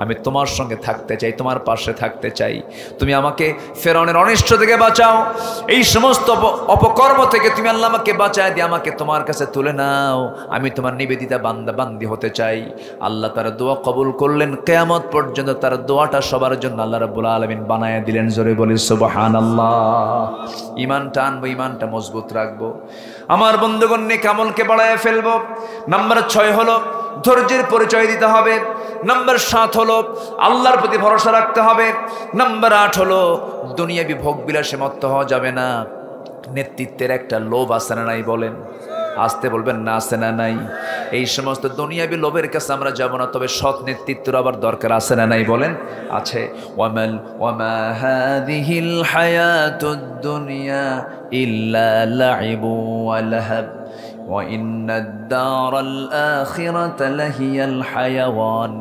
Speaker 1: আমি তোমার সঙ্গে থাকতে চাই, তোমার পাশে থাকতে চাই। তুমি আমাকে ফেরাউনের অনিষ্ট থেকে বাঁচাও, এই সমস্ত অপকর্ম থেকে তুমি আল্লাহ আমাকে বাঁচায় দিয়ে আমাকে তোমার কাছে তুলে নাও। আমি তোমার নিবেদিতা বান্দা বান্দি হতে চাই। আল্লাহ তার দোয়া কবুল করলেন। কিয়ামত পর্যন্ত তার দোয়াটা সবার জন্য আল্লাহ রাব্বুল আলামিন বানায় দিলেন। জোরে বলি সুবহানাল্লাহ। ঈমানটা আনবো, ঈমানটা মজবুত রাখবো। আমার বন্ধুগণ, নেক আমলকে বাড়ায় ফেলবো। নাম্বার 6 হলো ধৈর্যের পরিচয় দিতে হবে। নাম্বার 7 হলো আল্লাহর প্রতি ভরসা রাখতে হবে। নাম্বার 8 হলো দুনিয়াবি ভোগ বিলাসে মত্ত হওয়া যাবে না। নেতৃত্বের একটা লোভ আছে না নাই বলেন? আসতে বলবেন না, আছে না নাই? এই সমস্ত দুনিয়াবি লোভের কাছে আমরা যাব না, তবে সৎ নেতৃত্বের আবার দরকার আছে না নাই বলেন? আছে। ওয়ামা হাযিহিল হায়াতুদ দুনিয়া ইল্লা লাইবু ওয়া লাহাব ওয়া ইন্নাদ দারাল আখিরাতা লাহিয়াল হায়াওয়ান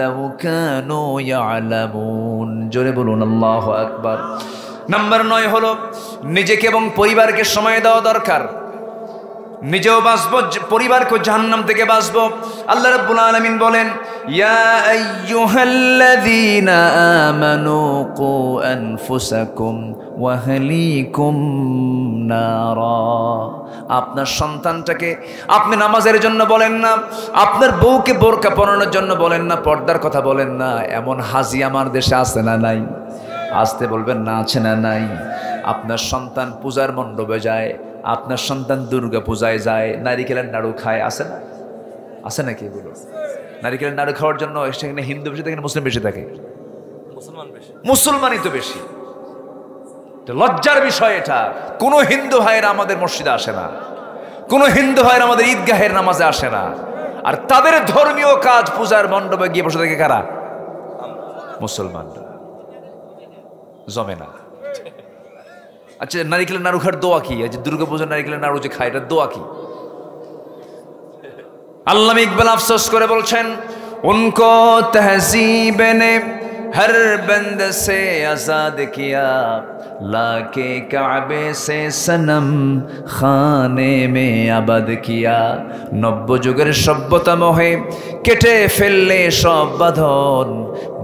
Speaker 1: লাউ কানু ইয়ালামুন। জোরে বলুন আল্লাহু আকবার। নাম্বার 9 হলো নিজেকে এবং পরিবারকে সময় দেওয়া দরকার। নিজেও বাঁচবো, পরিবারকে জাহান্নাম থেকে বাঁচবো। আল্লাহ রাব্বুল আলামিন বলেন, ইয়া আইয়ুহাল্লাযীনা আমানু কু আনফুসাকুম ওয়া আহলিকুম নারা। আপনার সন্তানটাকে আপনি নামাজের জন্য বলেন না, আপনার বউকে বোরকা পরানোর জন্য বলেন না, পর্দার কথা বলেন না। এমন হাজি আমার দেশে আছে না নাই? আসতে বলবেন না, আছে না নাই? আপনার সন্তান পূজার মণ্ডপে যায়, আপনার সন্তান দুর্গা পূজায় যায়, নারিকেলের নাড়ু খায়, আছে না? আছে নাকি এগুলো? নারিকেলের নাড়ু খাওয়ার জন্য সেখানে হিন্দু বেশি থাকে, মুসলিম বেশি থাকে? মুসলমানই তো বেশি। লজ্জার বিষয় এটা। কোন হিন্দু ভাইয়েরা আমাদের মসজিদে আসে না, কোন হিন্দু ভাইয়েরা আমাদের ঈদগাহের নামাজে আসে না। আর তাদের ধর্মীয় কাজ পূজার মণ্ডপে গিয়ে বসে থাকে কারা? মুসলমানরা। জমে না। আচ্ছা, নারিকেলের নাড়ু খাওয়ার দোয়া কি? যে দুর্গা পূজার নারিকেলের নাড়ু যে খায়, এটা দোয়া কি? আল্লামা ইকবাল আফসোস করে বলছেন, উनको तहज़ीब ने हर बंद से आज़ाद किया, लाके काबे से सनम खाने में आबाद किया। নব্য যুগের সভ্যতা মোহে কেটে ফেললে সব বাঁধন,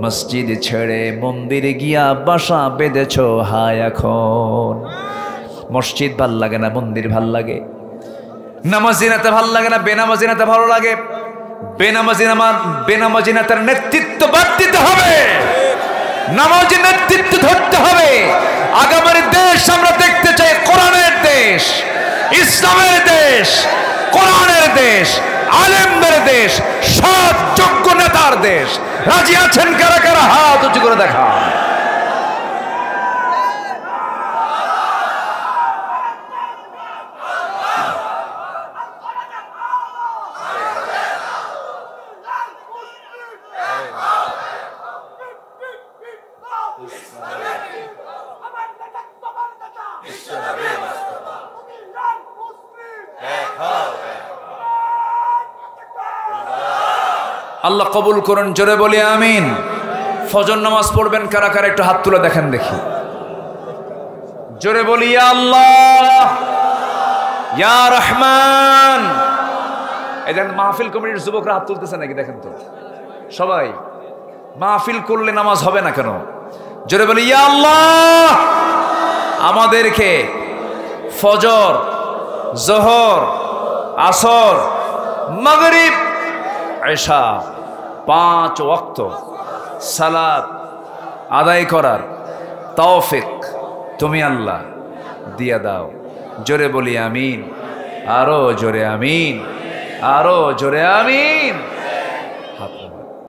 Speaker 1: মসজিদ ছেড়ে মন্দিরে গিয়া বাসা বেঁধেছ হায় এখন। মসজিদ ভাল লাগে না, মন্দির ভাল লাগে। নামাজি নেতা ভাল লাগে না, বেনামাজি নেতা ভালো লাগে। বেনামাজি নেতার নেতৃত্ব বাদ দিতে হবে, নামাজি নেতৃত্ব ধরতে হবে। আগামীর দেশ আমরা দেখতে চাই কোরআনের দেশ, ইসলামের দেশ, কোরআনের দেশ, আলেমদের দেশ, সৎ যোগ্য নেতার দেশ। রাজি আছেন কারা কারা? হাত উঁচু করে দেখা। আল্লাহ কবুল করুন, জোরে বলি আমিন। ফজর নামাজ পড়বেন কারা কারা? একটু হাত তুলে দেখেন দেখি। জোরে বলি ইয়া আল্লাহ, ইয়া রহমান। এই দেখেন মাহফিল কমিটির যুবকরা হাত তুলতেছে নাকি? দেখেন তো সবাই। মাহফিল করলে নামাজ হবে না কেন? জোরে বলি ইয়া আল্লাহ, আমাদেরকে ফজর, জোহর, আসর, মাগরিব, এশা 5 ওয়াক্ত সালাত আদায় করার তৌফিক তুমি আল্লাহ দিয়া দাও। জোরে বলি আমিন, আরো জোরে আমিন, আরো জোরে আমিন।